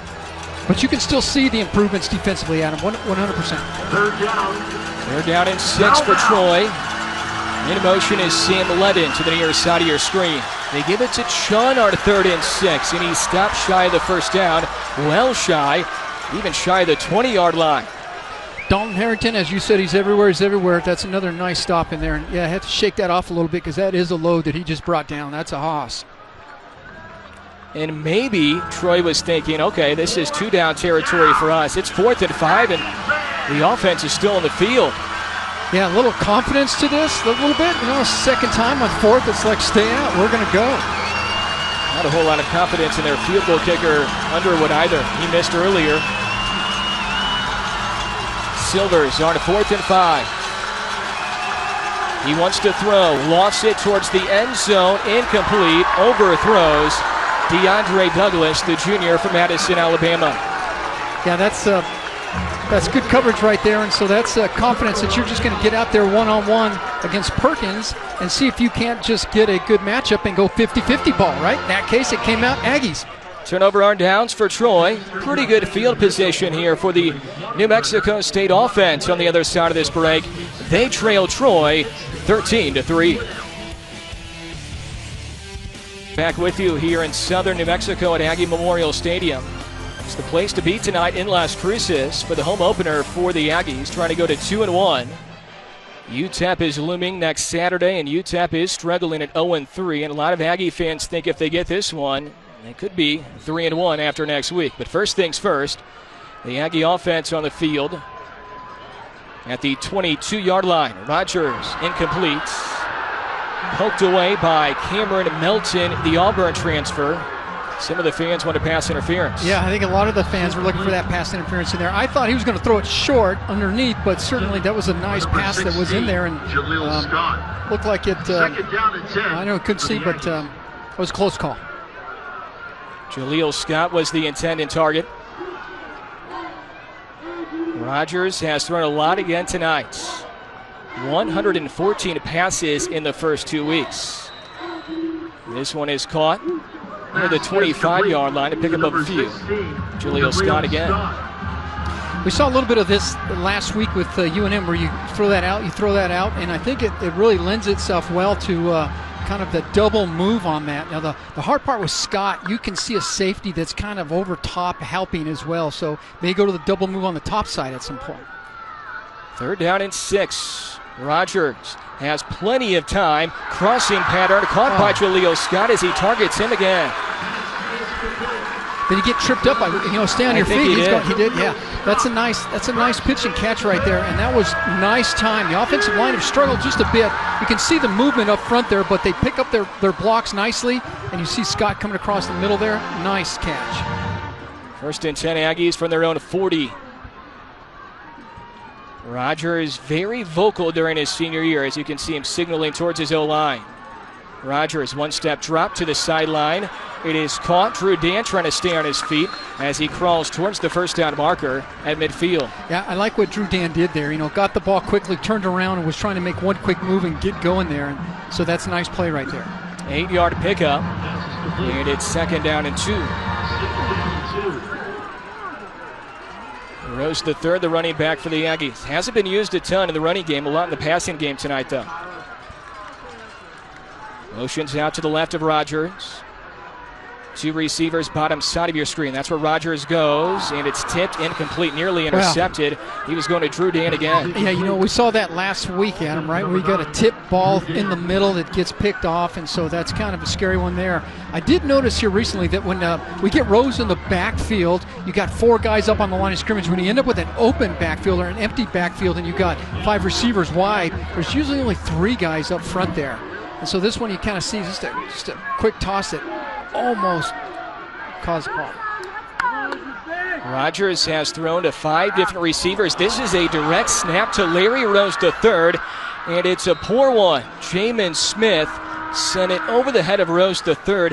But you can still see the improvements defensively, Adam, 100%. 3rd down and 6 for Troy. In motion is Sam Ledden to the near side of your screen. They give it to Chun on 3rd and 6, and he stopped shy of the 1st down, well shy, even shy of the 20-yard line. Dalton Harrington, as you said, he's everywhere. That's another nice stop in there. And yeah, I have to shake that off a little bit because that is a load that he just brought down. That's a hoss. And maybe Troy was thinking, okay, this is 2-down territory for us. It's 4th and 5, and the offense is still in the field. Yeah, a little confidence to this, a little bit. You know, 2nd time on 4th, it's like, stay out, we're going to go. Not a whole lot of confidence in their field goal kicker, Underwood, either. He missed earlier. Silvers on 4th and 5. He wants to throw, lofts it towards the end zone, incomplete, overthrows DeAndre Douglas, the junior from Madison, Alabama. Yeah, that's good coverage right there, and so that's confidence that you're just going to get out there one-on-one against Perkins and see if you can't just get a good matchup and go 50-50 ball, right? In that case, it came out Aggies. Turnover on downs for Troy. Pretty good field position here for the New Mexico State offense on the other side of this break. They trail Troy 13-3. Back with you here in southern New Mexico at Aggie Memorial Stadium. It's the place to be tonight in Las Cruces for the home opener for the Aggies, trying to go to 2-1. UTEP is looming next Saturday, and UTEP is struggling at 0-3. And a lot of Aggie fans think if they get this one, they could be 3-1 after next week. But first things first, the Aggie offense on the field at the 22-yard line. Rogers incomplete. Poked away by Cameron Melton, the Auburn transfer. Some of the fans want to pass interference. Yeah, I think a lot of the fans were looking for that pass interference in there. I thought he was going to throw it short underneath, but certainly that was a nice pass that was in there, and looked like it. I know it couldn't see, but it was a close call. Jaleel Scott was the intended target. Rogers has thrown a lot again tonight. 114 passes in the first 2 weeks. This one is caught near the 25-yard line to pick up a few. Jaleel Scott again. We saw a little bit of this last week with UNM, where you throw that out, and I think it really lends itself well to kind of the double move on that. Now the hard part with Scott, you can see a safety that's kind of over top helping as well. So they go to the double move on the top side at some point. 3rd down and 6. Rogers has plenty of time. Crossing pattern caught by Jaleel Scott as he targets him again. Did he get tripped up? Stay on your feet. He did, yeah. That's a nice pitch and catch right there, and that was nice time. The offensive line have struggled just a bit. You can see the movement up front there, but they pick up their blocks nicely, and you see Scott coming across the middle there. Nice catch. 1st and 10 Aggies from their own 40. Rogers very vocal during his senior year, as you can see him signaling towards his O-line. Rogers, 1-step drop to the sideline. It is caught. Drew Dan trying to stay on his feet as he crawls towards the 1st down marker at midfield. Yeah, I like what Drew Dan did there. Got the ball quickly, turned around, and was trying to make one quick move and get going there. And so that's a nice play right there. 8-yard pickup, and it's 2nd down and 2. Rose the third, the running back for the Aggies. Hasn't been used a ton in the running game, a lot in the passing game tonight, though. Motions out to the left of Rogers. 2 receivers, bottom side of your screen. That's where Rogers goes, and it's tipped, incomplete, nearly intercepted. Wow. He was going to Drew Dan again. Yeah, we saw that last week, Adam, right? We got a tip ball in the middle that gets picked off, and so that's kind of a scary one there. I did notice here recently that when we get Rose in the backfield, you got 4 guys up on the line of scrimmage. When you end up with an open backfield or an empty backfield and you got 5 receivers wide, there's usually only 3 guys up front there. And so this one you kind of see just a quick toss that almost caused a problem. Rogers has thrown to 5 different receivers. This is a direct snap to Larry Rose III, and it's a poor one. Jamin Smith sent it over the head of Rose III.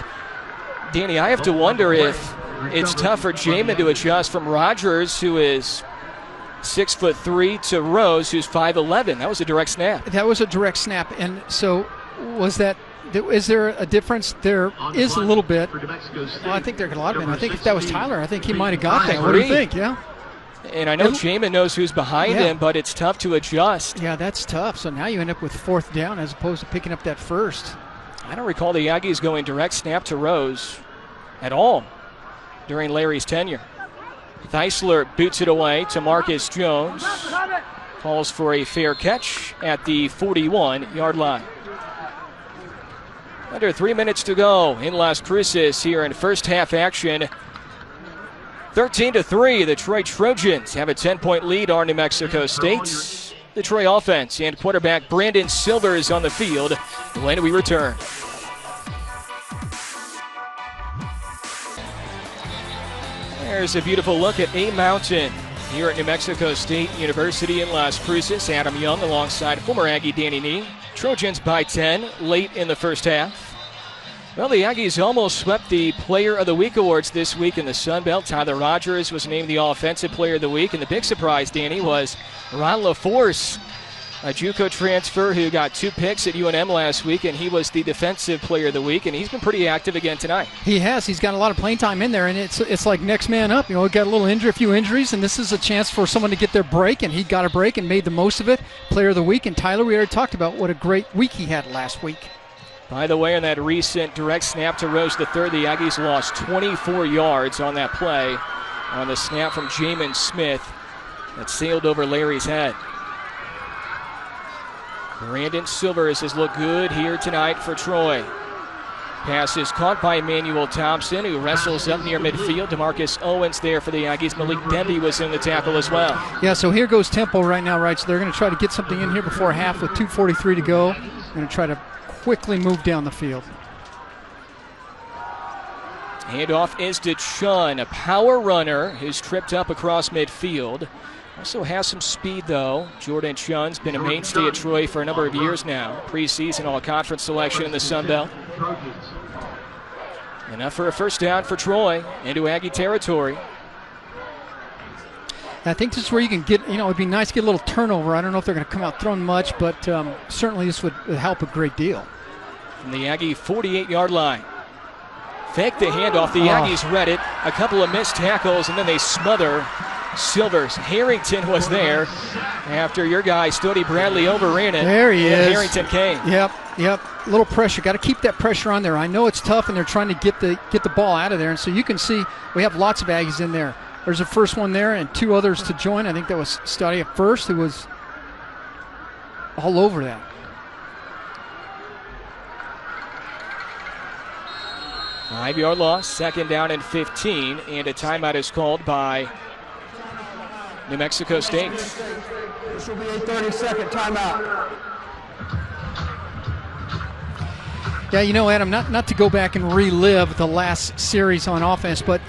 Danny, I have to wonder if it's tough for Jamin to adjust from Rogers, who is 6'3", to Rose, who's 5'11". That was a direct snap. That was a direct snap, and so is there a difference? There is a little bit. Well, I think there could a lot of been. I think if that was Tyler, I think he might have got that. What do you think? Yeah. And I know Jamin knows who's behind him, but it's tough to adjust. Yeah, that's tough. So now you end up with 4th down as opposed to picking up that 1st. I don't recall the Aggies going direct snap to Rose at all during Larry's tenure. Theisler boots it away to Marcus Jones. Calls for a fair catch at the 41-yard line. Under 3 minutes to go in Las Cruces here in first half action. 13-3, the Troy Trojans have a 10-point lead on New Mexico State. The Troy offense and quarterback Brandon Silver is on the field when we return. There's a beautiful look at A Mountain here at New Mexico State University in Las Cruces. Adam Young alongside former Aggie Danny Nee. Trojans by 10 late in the first half. Well, the Aggies almost swept the Player of the Week awards this week in the Sun Belt. Tyler Rogers was named the Offensive Player of the Week, and the big surprise, Danny, was Ron LaForce, a JUCO transfer who got 2 picks at UNM last week, and he was the Defensive Player of the Week, and he's been pretty active again tonight. He has. He's got a lot of playing time in there, and it's like next man up. He got a few injuries, and this is a chance for someone to get their break, and he got a break and made the most of it. Player of the Week, and Tyler, we already talked about what a great week he had last week. By the way, on that recent direct snap to Rose III, the Aggies lost 24 yards on that play on the snap from Jamin Smith that sailed over Larry's head. Brandon Silver has looked good here tonight for Troy. Pass is caught by Emmanuel Thompson, who wrestles up near midfield. DeMarcus Owens there for the Aggies. Malik Demby was in the tackle as well. Yeah, so here goes tempo right now, right? So they're going to try to get something in here before half with 2:43 to go. They're going to try to quickly move down the field. Handoff is to Chun, a power runner who's tripped up across midfield. Also has some speed, though. Jordan Chun's been a mainstay at Troy for a number of years now. Preseason all-conference selection in the Sun Belt. Enough for a first down for Troy into Aggie territory. I think this is where you can get, it'd be nice to get a little turnover. I don't know if they're going to come out throwing much, but certainly this would help a great deal. From the Aggie 48-yard line. Fake the handoff. The Aggies read it. A couple of missed tackles, and then they smother Silvers. Harrington was there after your guy, Stody Bradley, overran it. There he is. Harrington came. Yep. Yep, a little pressure. Got to keep that pressure on there. I know it's tough, and they're trying to get the ball out of there. And so you can see we have lots of Aggies in there. There's a first one there and 2 others to join. I think that was Stoddy at first, who was all over that. Five-yard loss, 2nd down and 15, and a timeout is called by New Mexico State. This will be a 30-second timeout. Yeah, you know, Adam, not to go back and relive the last series on offense, but,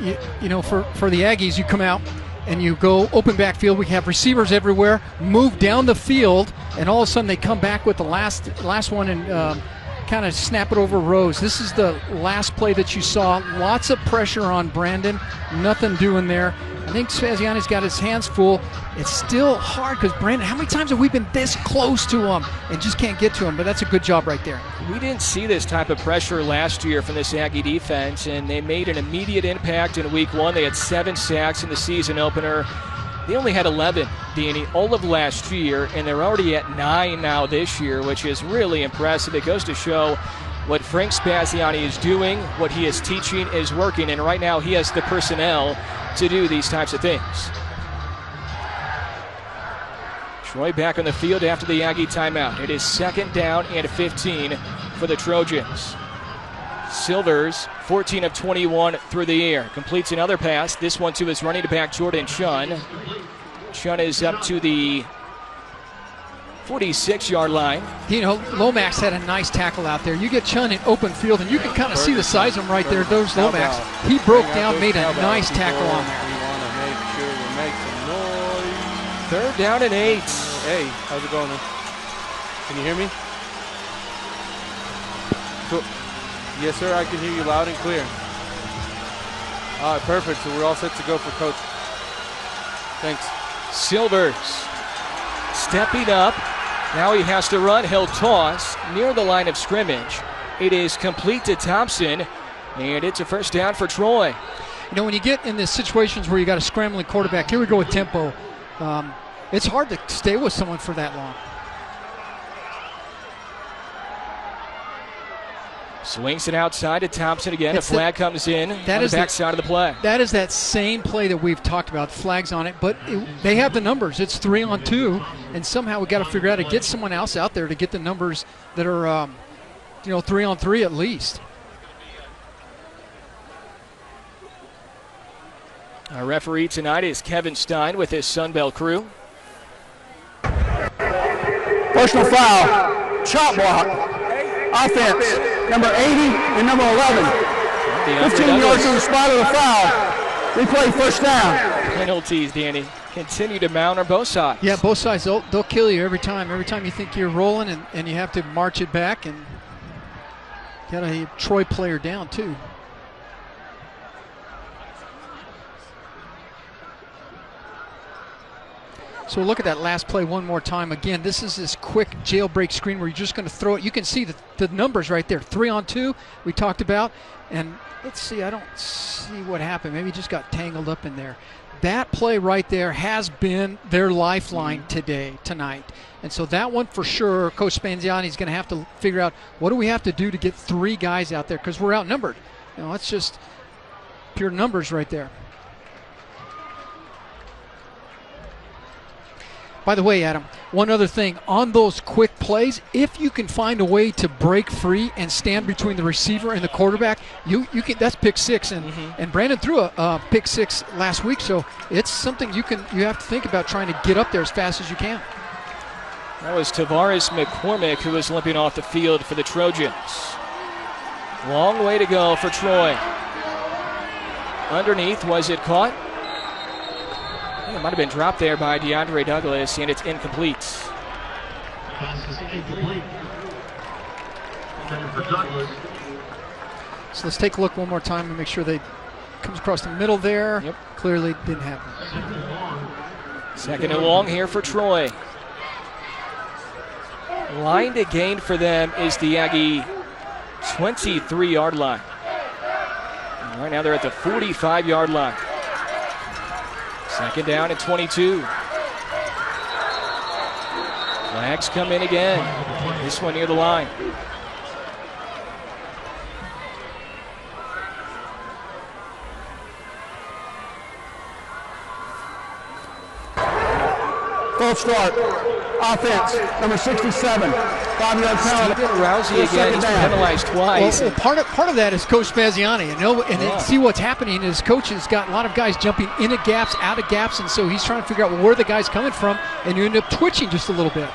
you know, for the Aggies, you come out and you go open backfield. We have receivers everywhere, move down the field, and all of a sudden they come back with the last one and kind of snap it over Rose. This is the last play that you saw. Lots of pressure on Brandon. Nothing doing there. I think Spaziani's got his hands full. It's still hard because Brandon, how many times have we been this close to him and just can't get to him? But that's a good job right there. We didn't see this type of pressure last year from this Aggie defense, and they made an immediate impact in week 1. They had 7 sacks in the season opener. They only had 11, Danny, all of last year, and they're already at 9 now this year, which is really impressive. It goes to show what Frank Spaziani is doing, what he is teaching is working, and right now he has the personnel to do these types of things. Troy back on the field after the Aggie timeout. It is 2nd down and 15 for the Trojans. Silvers, 14 of 21 through the air. Completes another pass. This one to his running back, Jordan Chun. Chun is up to the 46-yard line. You know, Lomax had a nice tackle out there. You get Chun in open field, and you can kind of see the size of him right there. Those Lomax. He broke down, made a nice tackle on there. We want to make sure we make some noise. 3rd down and 8. Hey, how's it going, man? Can you hear me? Cool. Yes, sir, I can hear you loud and clear. All right, perfect. So we're all set to go for Coach. Thanks. Silvers stepping up. Now he has to run. He'll toss near the line of scrimmage. It is complete to Thompson, and it's a 1st down for Troy. You know, when you get in the situations where you got a scrambling quarterback, here we go with tempo. It's hard to stay with someone for that long. Swings it outside to Thompson again. A flag comes in on the backside of the play. That is that same play that we've talked about. Flags on it, but they have the numbers. It's 3-on-2, and somehow we got to figure out how to get someone else out there to get the numbers that are, 3-on-3 at least. Our referee tonight is Kevin Stein with his Sunbelt crew. Personal foul, chop block, offense, number 80 and number 11. 15 yards on the spot of the foul. Replay 1st down. Penalties, Danny, continue to mount on both sides. Yeah, both sides, they'll kill you every time. Every time you think you're rolling and you have to march it back, and got a Troy player down too. So look at that last play one more time. Again, this is this quick jailbreak screen where you're just going to throw it. You can see the numbers right there. 3-on-2 we talked about. And let's see, I don't see what happened. Maybe he just got tangled up in there. That play right there has been their lifeline tonight. And so that one for sure, Coach Spaziani is going to have to figure out what do we have to do to get 3 guys out there because we're outnumbered. You know, it's just pure numbers right there. By the way, Adam, one other thing. On those quick plays, if you can find a way to break free and stand between the receiver and the quarterback, you can. That's pick 6, and Brandon threw a pick 6 last week, so it's something you have to think about trying to get up there as fast as you can. That was Tavares McCormick who was limping off the field for the Trojans. Long way to go for Troy. Underneath, was it caught? It might have been dropped there by DeAndre Douglas, and it's incomplete. Pass is incomplete. Intended for Douglas. So let's take a look one more time and make sure they comes across the middle there. Yep. Clearly didn't happen. 2nd and long here for Troy. Line to gain for them is the Aggie 23-yard line. And right now they're at the 45-yard line. 2nd down and 22. Flags come in again. This one near the line. False start. Offense, number 67, 5-yard penalty. Stephen Rousey again, he's penalized twice. Well, part of that is Coach Spaziani. And see what's happening is Coach has got a lot of guys jumping into gaps, out of gaps, and so he's trying to figure out where the guy's coming from, and you end up twitching just a little bit.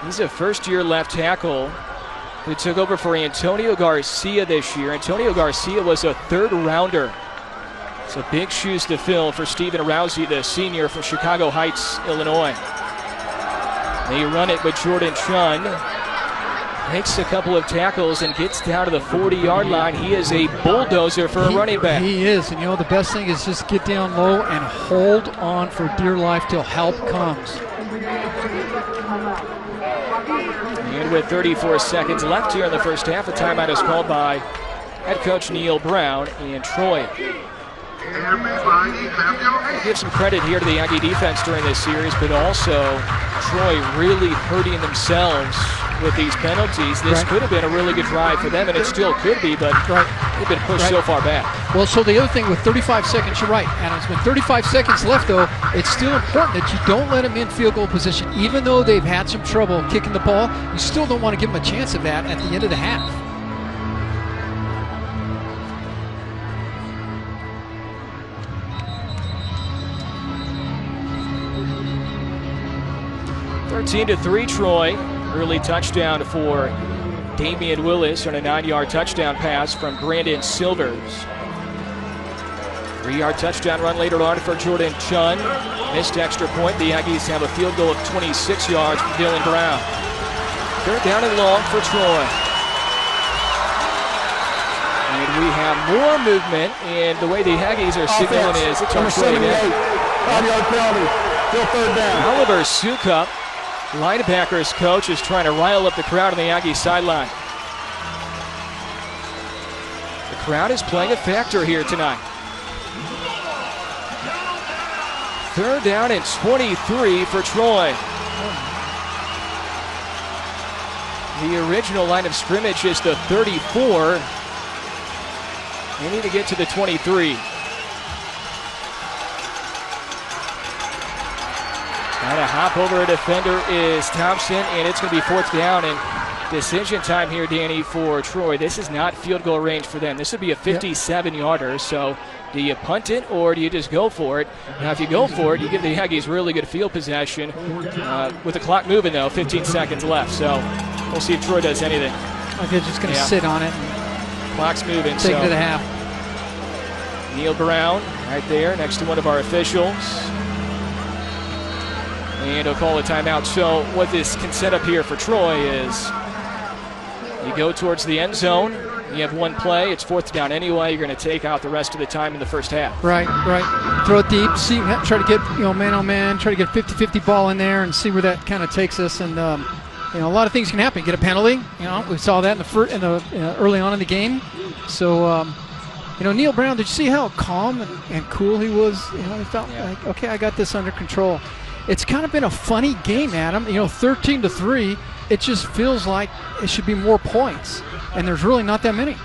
He's a first-year left tackle who took over for Antonio Garcia this year. Antonio Garcia was a third-rounder. So big shoes to fill for Stephen Rousey, the senior from Chicago Heights, Illinois. They run it with Jordan Chun. Makes a couple of tackles and gets down to the 40-yard line. He is a bulldozer for a running back. He is, and the best thing is just get down low and hold on for dear life till help comes. And with 34 seconds left here in the first half, a timeout is called by head coach Neil Brown in Troy. I'll give some credit here to the Aggie defense during this series, but also Troy really hurting themselves with these penalties. This could have been a really good drive for them, and it still could be, but they've been pushed so far back. Well, so the other thing with 35 seconds, you're right, Adams. With 35 seconds left, though, it's still important that you don't let them in field goal position. Even though they've had some trouble kicking the ball, you still don't want to give them a chance of that at the end of the half. 13-3 Troy. Early touchdown for Damian Willis on a 9-yard touchdown pass from Brandon Silvers. 3-yard touchdown run later on for Jordan Chun. Missed extra point. The Aggies have a field goal of 26 yards from Dylan Brown. Third down and long for Troy. And we have more movement, and the way the Aggies are signaling is it's on Troy again. 5-yard penalty. Still third down. Oliver Sukup, linebackers coach, is trying to rile up the crowd on the Aggie sideline. The crowd is playing a factor here tonight. Third down and 23 for Troy. The original line of scrimmage is the 34. They need to get to the 23. Trying to hop over a defender is Thompson, and it's going to be fourth down. And decision time here, Danny, for Troy. This is not field goal range for them. This would be a 57-yarder. So do you punt it or do you just go for it? Now, if you go for it, you give the Aggies really good field possession. With the clock moving, though, 15 seconds left. So we'll see if Troy does anything. I think they're just going to sit on it. Clock's moving. Take it to the half. Neil Brown right there next to one of our officials. And he'll call a timeout. So what this can set up here for Troy is you go towards the end zone. You have one play. It's fourth down anyway. You're going to take out the rest of the time in the first half. Right. Throw it deep. Try to get man-on-man. Try to get a 50-50 ball in there and see where that kind of takes us. And a lot of things can happen. You get a penalty. We saw that in the early on in the game. So Neil Brown. Did you see how calm and cool he was? He felt like, okay, I got this under control. It's kind of been a funny game, Adam. 13-3. It just feels like it should be more points, and there's really not that many.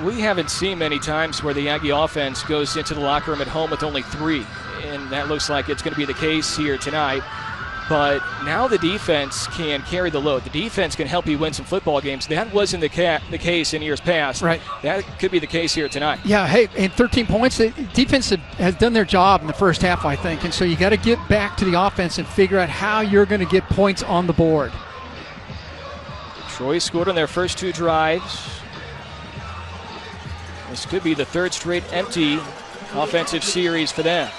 We haven't seen many times where the Aggie offense goes into the locker room at home with only 3, and that looks like it's going to be the case here tonight. But now the defense can carry the load. The defense can help you win some football games. That wasn't the case in years past. Right. That could be the case here tonight. Yeah, hey, and 13 points. The defense has done their job in the first half, I think. And so you got to get back to the offense and figure out how you're going to get points on the board. Troy scored on their first 2 drives. This could be the third straight empty offensive series for them.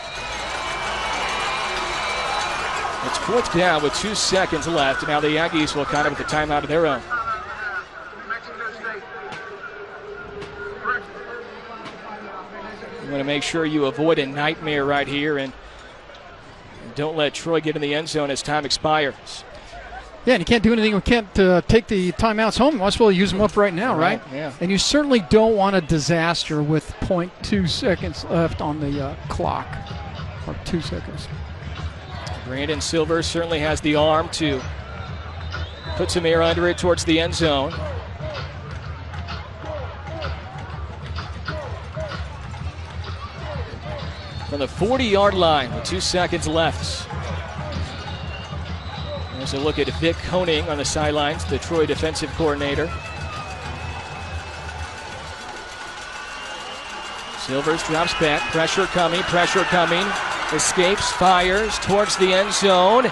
It's fourth down with 2 seconds left. Now the Aggies will kind of with the timeout of their own. You want to make sure you avoid a nightmare right here and don't let Troy get in the end zone as time expires. Yeah, and you can't do anything. We can't take the timeouts home. You might as well use them up right now, right? Yeah. And you certainly don't want a disaster with 0.2 seconds left on the clock, or 2 seconds. Brandon Silver certainly has the arm to put some air under it towards the end zone. From the 40-yard line with 2 seconds left. Here's a look at Vic Koenig on the sidelines, the Troy defensive coordinator. Silvers drops back, pressure coming, escapes, fires towards the end zone,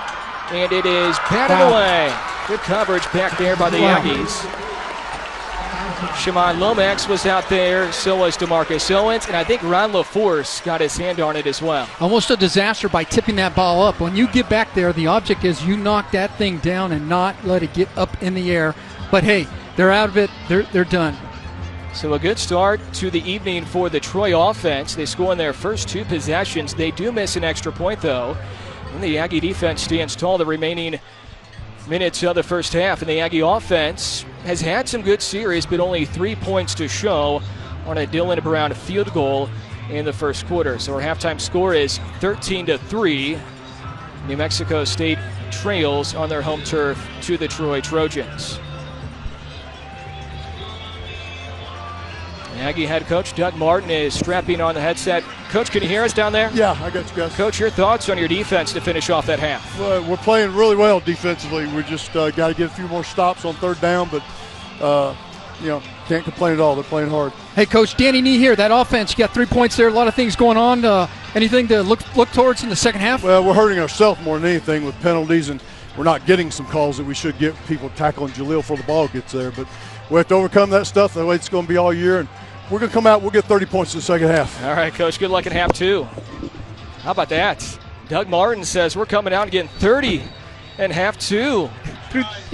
and it is batted away. Good coverage back there by the Aggies. Shimon Lomax was out there, so was DeMarcus Owens, and I think Ron LaForce got his hand on it as well. Almost a disaster by tipping that ball up. When you get back there, the object is you knock that thing down and not let it get up in the air. But hey, they're out of it. They're done. So a good start to the evening for the Troy offense. They score in their first 2 possessions. They do miss an extra point, though. And the Aggie defense stands tall the remaining minutes of the first half. And the Aggie offense has had some good series, but only 3 points to show on a Dylan Brown field goal in the first quarter. So our halftime score is 13-3. New Mexico State trails on their home turf to the Troy Trojans. Aggie head coach Doug Martin is strapping on the headset. Coach, can you hear us down there? Yeah, I got you guys. Coach, your thoughts on your defense to finish off that half? Well, we're playing really well defensively. We just got to get a few more stops on third down, but can't complain at all. They're playing hard. Hey, Coach, Danny Nee here. That offense, you got 3 points there. A lot of things going on. Anything to look towards in the second half? Well, we're hurting ourselves more than anything with penalties, and we're not getting some calls that we should get. People tackling Jaleel before the ball gets there, but we have to overcome that stuff. The way it's going to be all year, and we're going to come out, we'll get 30 points in the second half. All right, Coach, good luck in half 2. How about that? Doug Martin says we're coming out and getting 30 in half 2.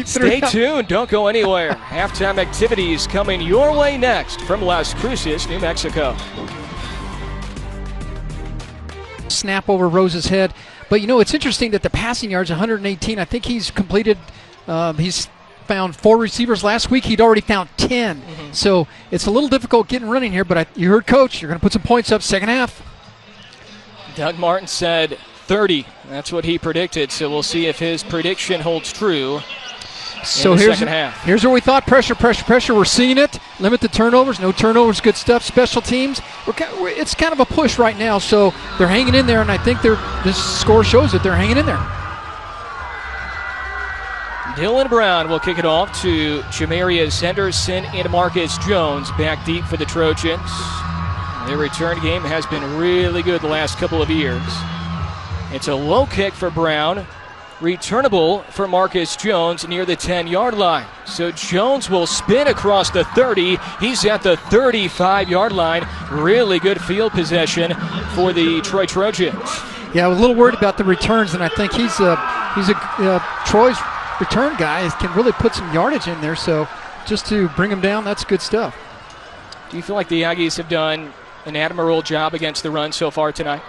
Stay tuned. Don't go anywhere. Halftime activities coming your way next from Las Cruces, New Mexico. Snap over Rose's head. But, it's interesting that the passing yards, 118. I think he's completed, he's found 4 receivers last week. He'd already found 10. So it's a little difficult getting running here, but you heard Coach. You're going to put some points up second half. Doug Martin said 30. That's what he predicted, so we'll see if his prediction holds true in the second half. Here's where we thought pressure. We're seeing it. Limit the turnovers. No turnovers, good stuff. Special teams. It's kind of a push right now, so they're hanging in there, and I think this score shows that they're hanging in there. Dylan Brown will kick it off to Jamarius Henderson and Marcus Jones back deep for the Trojans. Their return game has been really good the last couple of years. It's a low kick for Brown, returnable for Marcus Jones near the 10-yard line. So Jones will spin across the 30. He's at the 35-yard line. Really good field possession for the Troy Trojans. Yeah, I was a little worried about the returns, and I think he's Troy's return guy can really put some yardage in there. So just to bring him down, that's good stuff. Do you feel like the Aggies have done an admirable job against the run so far tonight?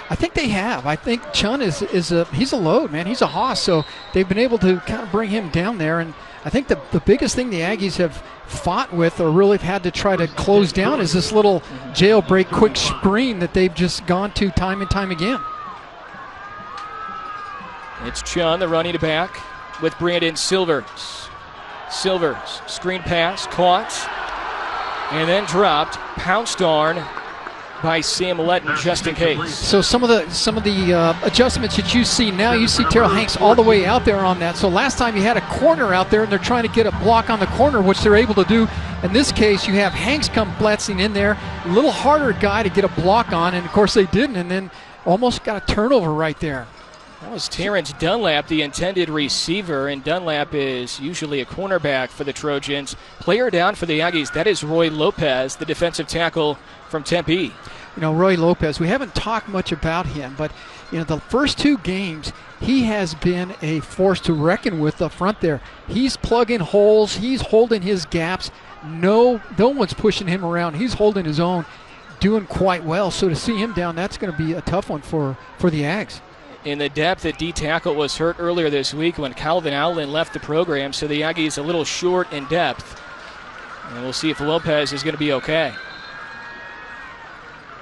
I think they have. I think Chun he's a load, man. He's a hoss, so they've been able to kind of bring him down there. And I think the biggest thing the Aggies have fought with or really had to try to close down is this little jailbreak quick screen that they've just gone to time and time again. It's Chun, the running back, with Brandon Silvers. Silvers, screen pass, caught, and then dropped, pounced on by Sam Letton just in case. So some of the adjustments that you see now, you see Terrell Hanks all the way out there on that. So last time you had a corner out there and they're trying to get a block on the corner, which they're able to do. In this case, you have Hanks come blitzing in there, a little harder guy to get a block on, and of course they didn't, and then almost got a turnover right there. That was Terrence Dunlap, the intended receiver, and Dunlap is usually a cornerback for the Trojans. Player down for the Aggies, that is Roy Lopez, the defensive tackle from Tempe. Roy Lopez, we haven't talked much about him, but the first 2 games, he has been a force to reckon with up front there. He's plugging holes, he's holding his gaps. No one's pushing him around. He's holding his own, doing quite well. So to see him down, that's going to be a tough one for the Ags. In the depth at D-tackle was hurt earlier this week when Calvin Allen left the program, so the Aggies a little short in depth. And we'll see if Lopez is going to be okay.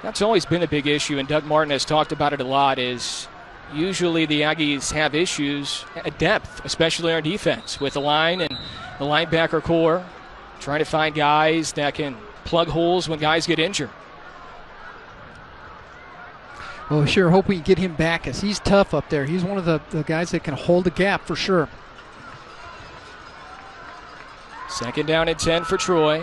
That's always been a big issue, and Doug Martin has talked about it a lot, is usually the Aggies have issues at depth, especially on defense, with the line and the linebacker core, trying to find guys that can plug holes when guys get injured. Well, we sure hope we can get him back, as he's tough up there. He's one of the guys that can hold the gap for sure. Second down and 10 for Troy.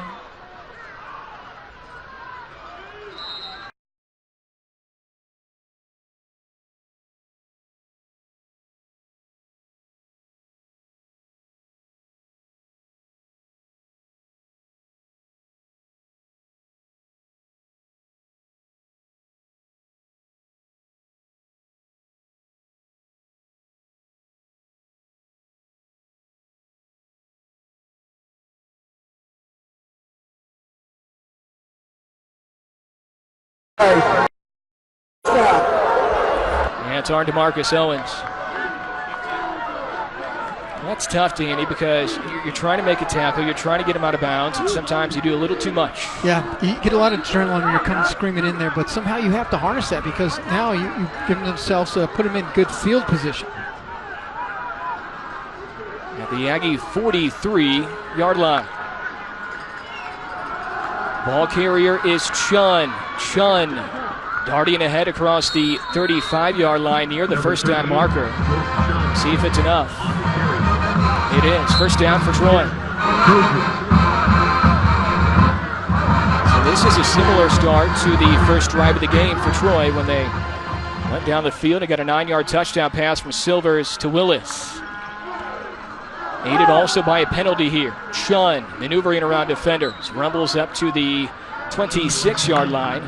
And it's on to Marcus Owens. That's tough, Danny, because you're trying to make a tackle, you're trying to get him out of bounds, and sometimes you do a little too much. Yeah, you get a lot of adrenaline when you're kind of screaming in there, but somehow you have to harness that because now you give themselves, put them in good field position. At the Aggie 43-yard line. Ball carrier is Chun. Chun darting ahead across the 35-yard line near the first down marker. See if it's enough. It is. First down for Troy. So this is a similar start to the first drive of the game for Troy when they went down the field and got a 9-yard touchdown pass from Silvers to Willis. Aided also by a penalty here. Chun maneuvering around defenders. Rumbles up to the 26-yard line.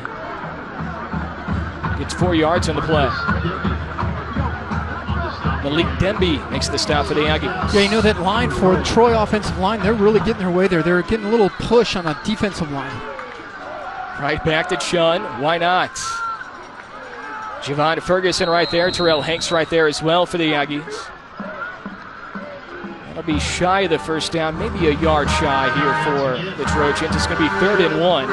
Gets 4 yards on the play. Malik Demby makes the stop for the Aggies. Yeah, you know that line for the Troy offensive line, they're really getting their way there. They're getting a little push on a defensive line. Right back to Chun. Why not? Javon Ferguson right there. Terrell Hanks right there as well for the Aggies. That'll be shy of the first down, maybe a yard shy here for the Trojans. It's going to be 3rd and 1.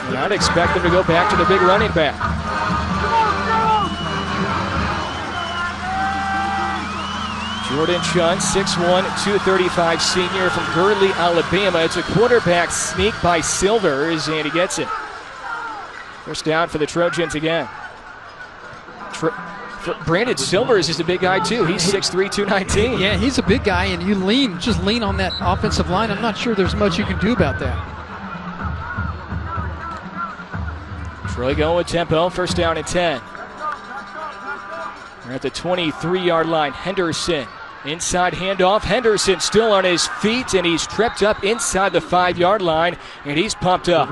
And I'd expect them to go back to the big running back. Jordan Chun, 6'1", 235 senior from Gurley, Alabama. It's a quarterback sneak by Silvers, and he gets it. First down for the Trojans again. Brandon Silvers is a big guy too. He's 6'3", 219. Yeah, he's a big guy, and you just lean on that offensive line. I'm not sure there's much you can do about that. Troy going with tempo. First down and 10. We're at the 23-yard line. Henderson. Inside handoff. Henderson still on his feet, and he's tripped up inside the 5-yard line, and he's pumped up.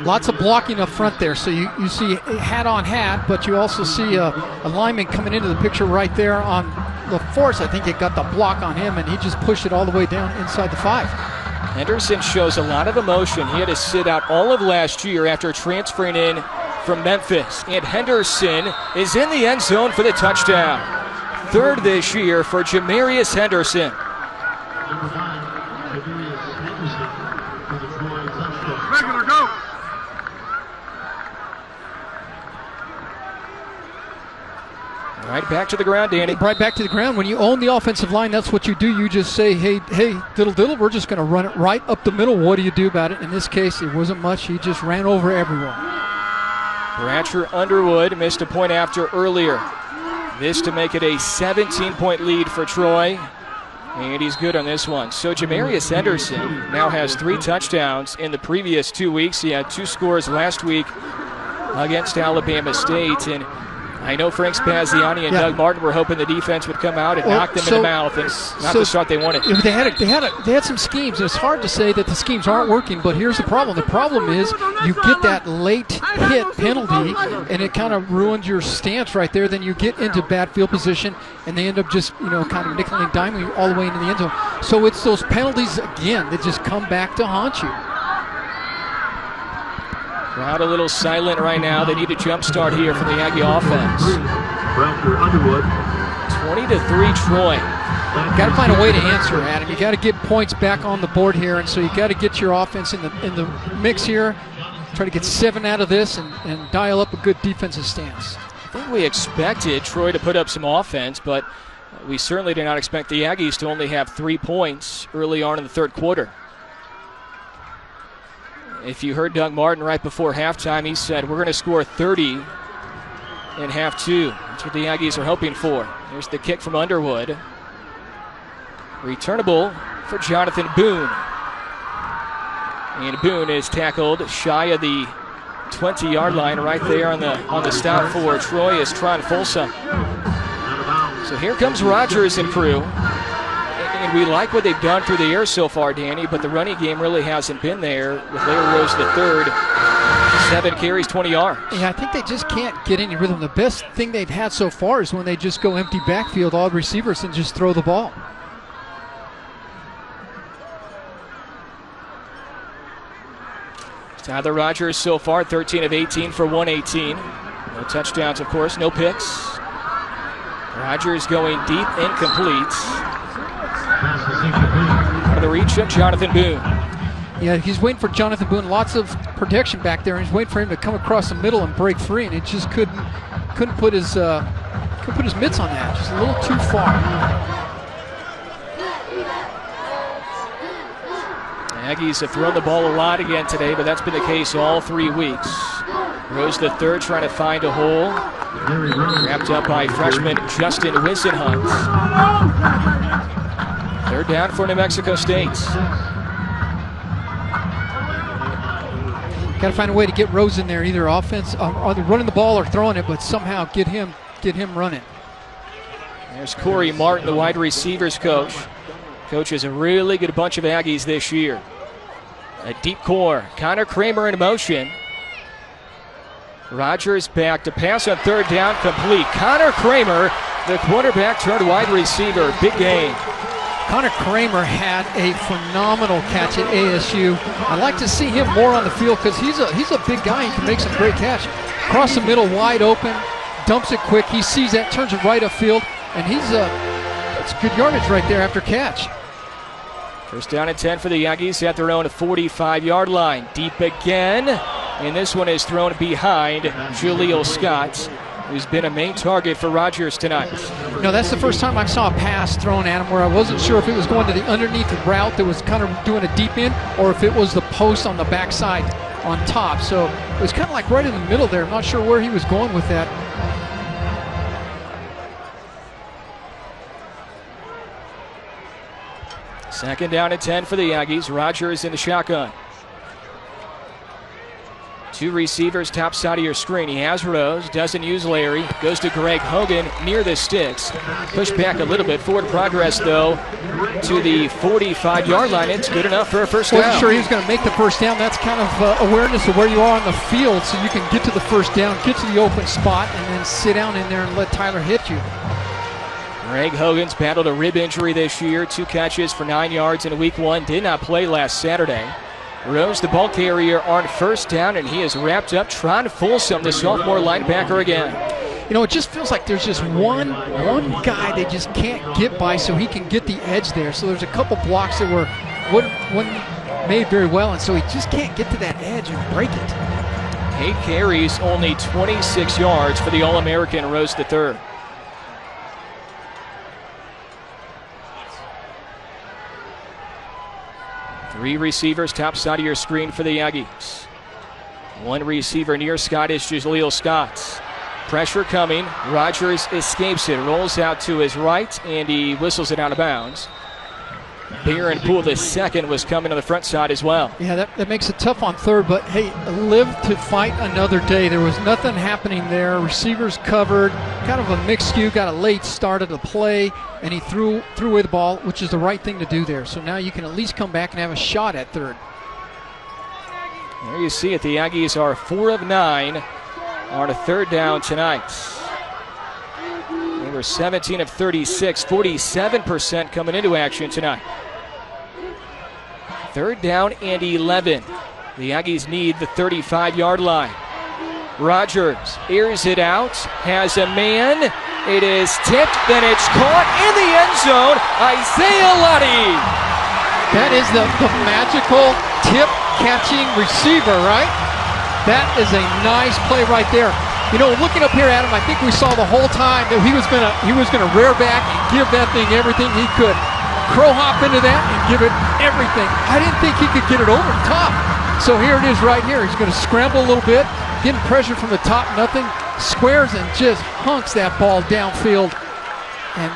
Lots of blocking up front there. So you see hat on hat, but you also see a lineman coming into the picture right there on LaForce. I think it got the block on him, and he just pushed it all the way down inside the 5. Henderson shows a lot of emotion. He had to sit out all of last year after transferring in from Memphis. And Henderson is in the end zone for the touchdown. 3rd this year for Jamarius Henderson. Regular, go! Right back to the ground, Danny. Right back to the ground. When you own the offensive line, that's what you do. You just say, hey, diddle, we're just going to run it right up the middle. What do you do about it? In this case, it wasn't much. He just ran over everyone. Brancher Underwood missed a point after earlier. This to make it a 17-point lead for Troy. And he's good on this one. So Jamarius Henderson now has 3 touchdowns in the previous 2 weeks. He had 2 scores last week against Alabama State. And I know Frank Spaziani and Doug Martin were hoping the defense would come out and knock them in the mouth, and not the start they wanted. They had some schemes, and it's hard to say that the schemes aren't working, but here's the problem. The problem is you get that late hit penalty, and it kind of ruins your stance right there. Then you get into bad field position, and they end up just, kind of nickel and diming you all the way into the end zone. So it's those penalties, again, that just come back to haunt you. Crowd a little silent right now. They need a jump start here from the Aggie offense. 20-3 Troy. Got to find a way to answer, Adam. You got to get points back on the board here, and so you got to get your offense in the mix here. Try to get 7 out of this and dial up a good defensive stance. I think we expected Troy to put up some offense, but we certainly did not expect the Aggies to only have 3 points early on in the 3rd quarter. If you heard Doug Martin right before halftime, he said, we're going to score 30 in half 2. That's what the Aggies are hoping for. There's the kick from Underwood. Returnable for Jonathan Boone. And Boone is tackled shy of the 20-yard line right there on the stop for Troy is Tron Folsom. So here comes Rogers and crew. And we like what they've done through the air so far, Danny, but the running game really hasn't been there with Larry Rose III. 7 carries, 20 yards. Yeah, I think they just can't get any rhythm. The best thing they've had so far is when they just go empty backfield, all receivers, and just throw the ball. Tyler Rogers so far, 13 of 18 for 118. No touchdowns, of course, no picks. Rogers going deep, incomplete. Out of the reach of Jonathan Boone. Yeah, he's waiting for Jonathan Boone. Lots of protection back there, and he's waiting for him to come across the middle and break free, and it just couldn't put his mitts on that. Just a little too far. Aggies have thrown the ball a lot again today, but that's been the case all 3 weeks. Rose the third trying to find a hole. Wrapped up by freshman Justin Wisenhunt. Third down for New Mexico State. Got to find a way to get Rose in there, either offense, either running the ball or throwing it, but somehow get him running. There's Corey Martin, the wide receivers coach. Coach is a really good bunch of Aggies this year. A deep core. Connor Kramer in motion. Rogers back to pass on third down, complete. Connor Kramer, the quarterback turned wide receiver. Big game. Connor Kramer had a phenomenal catch at ASU. I'd like to see him more on the field because he's a big guy. He can make some great catch. Across the middle, wide open, dumps it quick. He sees that, turns it right upfield, and that's good yardage right there after catch. First down and 10 for the Aggies at their own 45-yard line. Deep again, and this one is thrown behind Jaleel Scott, who's been a main target for Rogers tonight. No, that's the first time I saw a pass thrown at him where I wasn't sure if it was going to the underneath route that was kind of doing a deep in or if it was the post on the backside on top. So it was kind of like right in the middle there. I'm not sure where he was going with that. Second down and 10 for the Aggies. Rogers in the shotgun. 2 receivers top side of your screen. He has Rose, doesn't use Larry. Goes to Greg Hogan near the sticks. Pushed back a little bit. Forward progress, though, to the 45-yard line. It's good enough for a first down. Wasn't sure he was going to make the first down. That's kind of awareness of where you are on the field so you can get to the first down, get to the open spot, and then sit down in there and let Tyler hit you. Greg Hogan's battled a rib injury this year. 2 catches for 9 yards in week 1. Did not play last Saturday. Rose, the ball carrier, on first down, and he is wrapped up. Tron Folsom, the sophomore linebacker again. You know, it just feels like there's just one guy they just can't get by so he can get the edge there. So there's a couple blocks that were made very well, and so he just can't get to that edge and break it. 8 carries, only 26 yards for the All-American Rose III. Three receivers top side of your screen for the Aggies. 1 receiver near Scott is Jaleel Scott. Pressure coming. Rogers escapes it. Rolls out to his right, and he whistles it out of bounds. Baron Poole, the second, was coming on the front side as well. Yeah, that makes it tough on third, but hey, live to fight another day. There was nothing happening there. Receivers covered, kind of a mixed skew, got a late start of the play, and he threw away the ball, which is the right thing to do there. So now you can at least come back and have a shot at third. There you see it. The Aggies are 4 of 9 on a third down tonight. They were 17 of 36, 47% coming into action tonight. Third down and 11. The Aggies need the 35-yard line. Rogers airs it out, has a man. It is tipped, then it's caught in the end zone. Isaiah Lottie. That is the magical tip-catching receiver, right? That is a nice play right there. You know, looking up here at him, I think we saw the whole time that he was gonna rear back and give that thing everything he could. Crow hop into that and give it everything. I didn't think he could get it over the top. So here it is right here. He's gonna scramble a little bit, getting pressure from the top, nothing. Squares and just hunks that ball downfield. And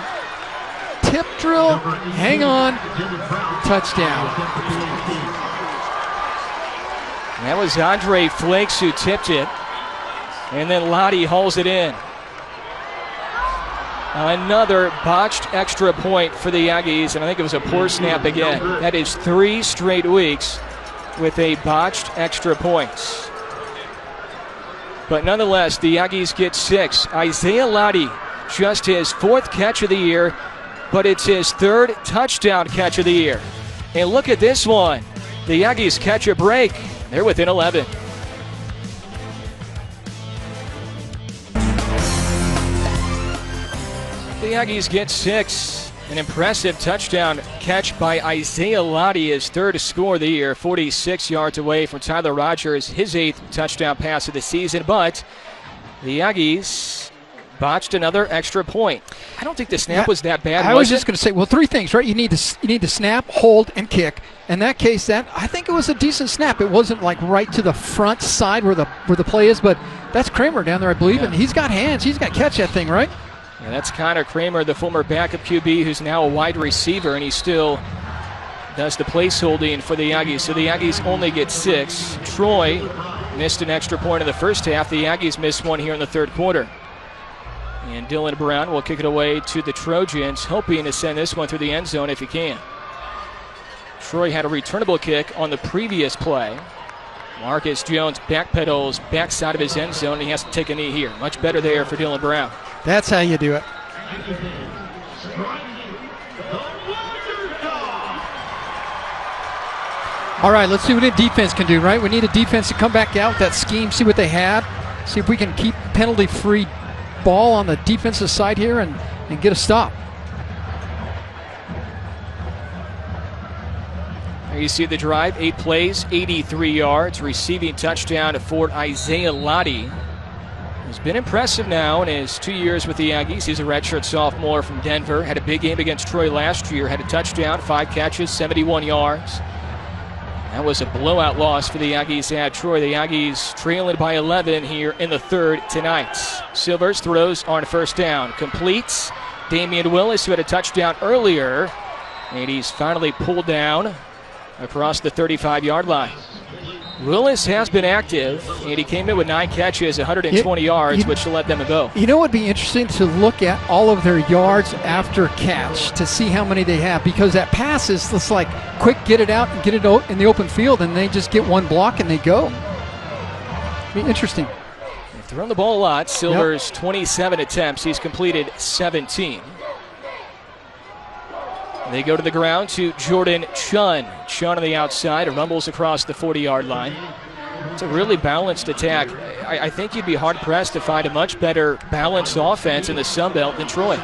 tip drill. Hang on. Touchdown. That was Andre Flakes who tipped it. And then Lottie hauls it in. Another botched extra point for the Aggies, and I think it was a poor snap again. That is 3 straight weeks with a botched extra points. But nonetheless, the Aggies get 6. Isaiah Lottie, just his 4th catch of the year, but it's his 3rd touchdown catch of the year. And look at this one. The Aggies catch a break. They're within 11. The Aggies get 6. An impressive touchdown catch by Isaiah Lottie, his 3rd score of the year, 46 yards away from Tyler Rogers, his 8th touchdown pass of the season. But the Aggies botched another extra point. I don't think the snap was that bad. I was just going to say, well, 3 things, right? You need to snap, hold, and kick. In that case, I think it was a decent snap. It wasn't like right to the front side where the play is, but that's Kramer down there, I believe, and he's got hands. He's got to catch that thing, right? Yeah, that's Connor Kramer, the former backup QB, who's now a wide receiver, and he still does the place holding for the Aggies. So the Aggies only get 6. Troy missed an extra point in the first half. The Aggies missed one here in the 3rd quarter. And Dylan Brown will kick it away to the Trojans, hoping to send this one through the end zone if he can. Troy had a returnable kick on the previous play. Marcus Jones backpedals backside of his end zone, and he has to take a knee here. Much better there for Dylan Brown. That's how you do it. All right, let's see what the defense can do, right? We need a defense to come back out with that scheme, see what they had, see if we can keep penalty-free ball on the defensive side here and get a stop. There you see the drive, 8 plays, 83 yards, receiving touchdown for Isaiah Lottie. He's been impressive now in his 2 years with the Aggies. He's a redshirt sophomore from Denver. Had a big game against Troy last year. Had a touchdown, 5 catches, 71 yards. That was a blowout loss for the Aggies at Troy. The Aggies trailing by 11 here in the 3rd tonight. Silvers throws on 1st down. Completes. Damian Willis, who had a touchdown earlier. And he's finally pulled down across the 35-yard line. Willis has been active, and he came in with 9 catches, 120 yards, which let them go. You know what would be interesting to look at all of their yards after catch to see how many they have, because that pass is just like quick, get it out and get it in the open field, and they just get 1 block and they go. Be interesting. They've thrown the ball a lot. Silver's 27 attempts. He's completed 17. They go to the ground to Jordan Chun. Chun on the outside, rumbles across the 40-yard line. It's a really balanced attack. I think you'd be hard-pressed to find a much better balanced offense in the Sun Belt than Troy.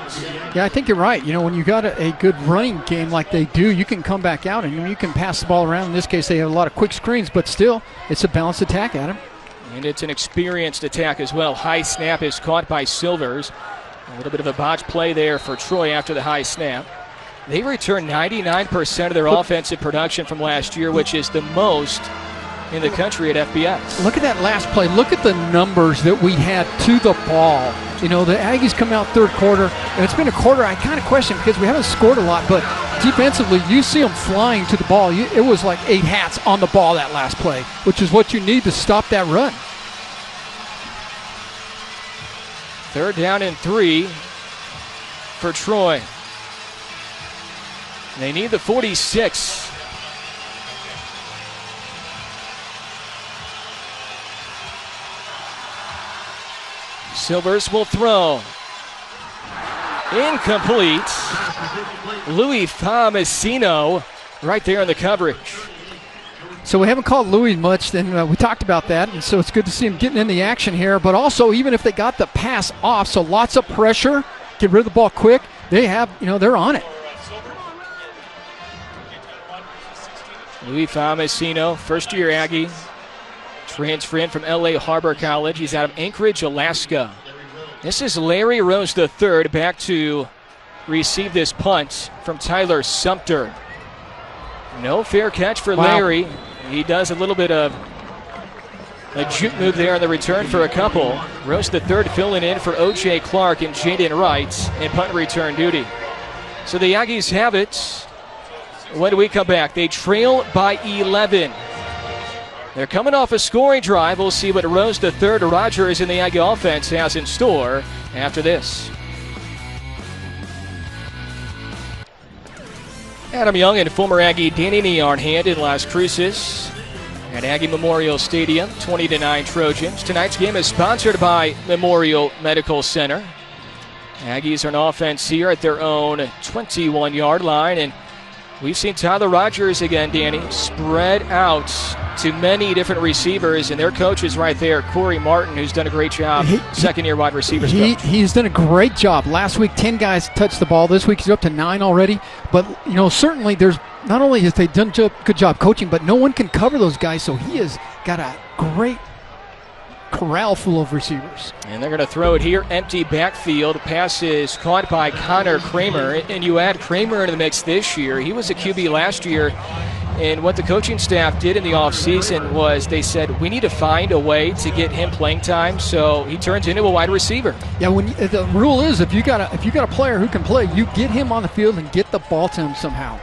Yeah, I think you're right. You know, when you got a good running game like they do, you can come back out and you can pass the ball around. In this case, they have a lot of quick screens, but still, it's a balanced attack, Adam. And it's an experienced attack as well. High snap is caught by Silvers. A little bit of a botch play there for Troy after the high snap. They return 99% of their offensive production from last year, which is the most in the country at FBS. Look at that last play. Look at the numbers that we had to the ball. You know, the Aggies come out 3rd quarter, and it's been a quarter I kind of question because we haven't scored a lot, but defensively, you see them flying to the ball. It was like 8 hats on the ball that last play, which is what you need to stop that run. 3rd down and 3 for Troy. They need the 46. Silvers will throw. Incomplete. Louis Tomasino right there in the coverage. So we haven't called Louis much, and we talked about that, and so it's good to see him getting in the action here. But also, even if they got the pass off, so lots of pressure, get rid of the ball quick, they have, they're on it. Louis Tomasino, first-year Aggie, transferring from L.A. Harbor College. He's out of Anchorage, Alaska. This is Larry Rose III back to receive this punt from Tyler Sumter. No fair catch for Larry. He does a little bit of a juke move there on the return for a couple. Rose III filling in for O.J. Clark and Jaden Wright in punt return duty. So the Aggies have it. When do we come back? They trail by 11. They're coming off a scoring drive. We'll see what Rose the third Rogers and the Aggie offense has in store after this. Adam Young and former Aggie Danny Nee are in hand in Las Cruces at Aggie Memorial Stadium, 20-9 Trojans. Tonight's game is sponsored by Memorial Medical Center. Aggies are on offense here at their own 21-yard line, and we've seen Tyler Rogers again, Danny, spread out to many different receivers, and their coach is right there, Corey Martin, who's done a great job, second-year wide receivers coach. He's done a great job. Last week, 10 guys touched the ball. This week, he's up to 9 already. But, certainly there's not only has they done a good job coaching, but no one can cover those guys, so he has got a great corral full of receivers. And they're going to throw it here, empty backfield. Pass is caught by Connor Kramer, and you add Kramer into the mix this year. He was a QB last year, and what the coaching staff did in the offseason was they said, we need to find a way to get him playing time, so he turns into a wide receiver. Yeah, the rule is if you got a player who can play, you get him on the field and get the ball to him somehow.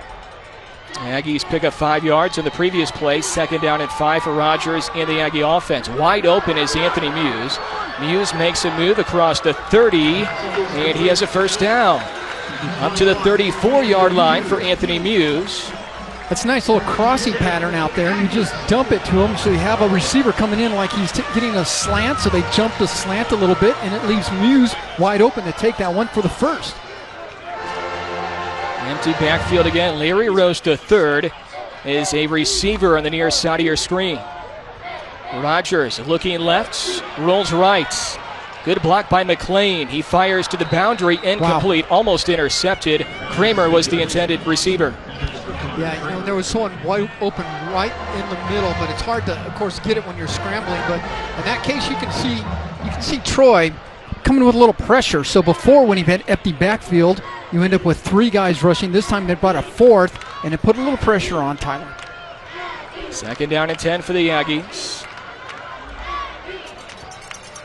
Aggies pick up 5 yards in the previous play. 2nd down and 5 for Rogers and the Aggie offense. Wide open is Anthony Muse. Muse makes a move across the 30, and he has a first down. Up to the 34-yard line for Anthony Muse. That's a nice little crossing pattern out there, and you just dump it to him, so you have a receiver coming in like he's getting a slant, so they jump the slant a little bit, and it leaves Muse wide open to take that one for the first. Empty backfield again. Larry Rose to third is a receiver on the near side of your screen. Rogers looking left, rolls right. Good block by McLean. He fires to the boundary, incomplete, almost intercepted. Kramer was the intended receiver. Yeah, there was someone wide open right in the middle, but it's hard to, of course, get it when you're scrambling. But in that case, you can see Troy coming with a little pressure. So before, when he had empty backfield, you end up with 3 guys rushing. This time they brought a 4th, and it put a little pressure on Tyler. 2nd down and 10 for the Aggies.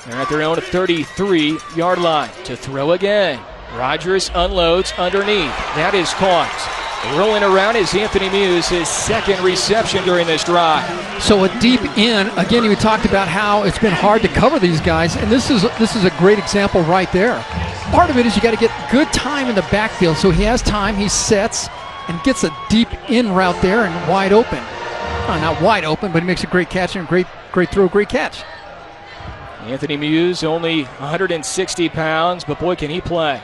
They're at their own 33-yard line to throw again. Rogers unloads underneath. That is caught. Rolling around is Anthony Muse, his 2nd reception during this drive. So a deep in. Again, you talked about how it's been hard to cover these guys, and this is a great example right there. Part of it is you got to get good time in the backfield. So he has time, he sets, and gets a deep in route there and wide open. Not wide open, but he makes a great catch and great throw, great catch. Anthony Muse, only 160 pounds, but boy, can he play.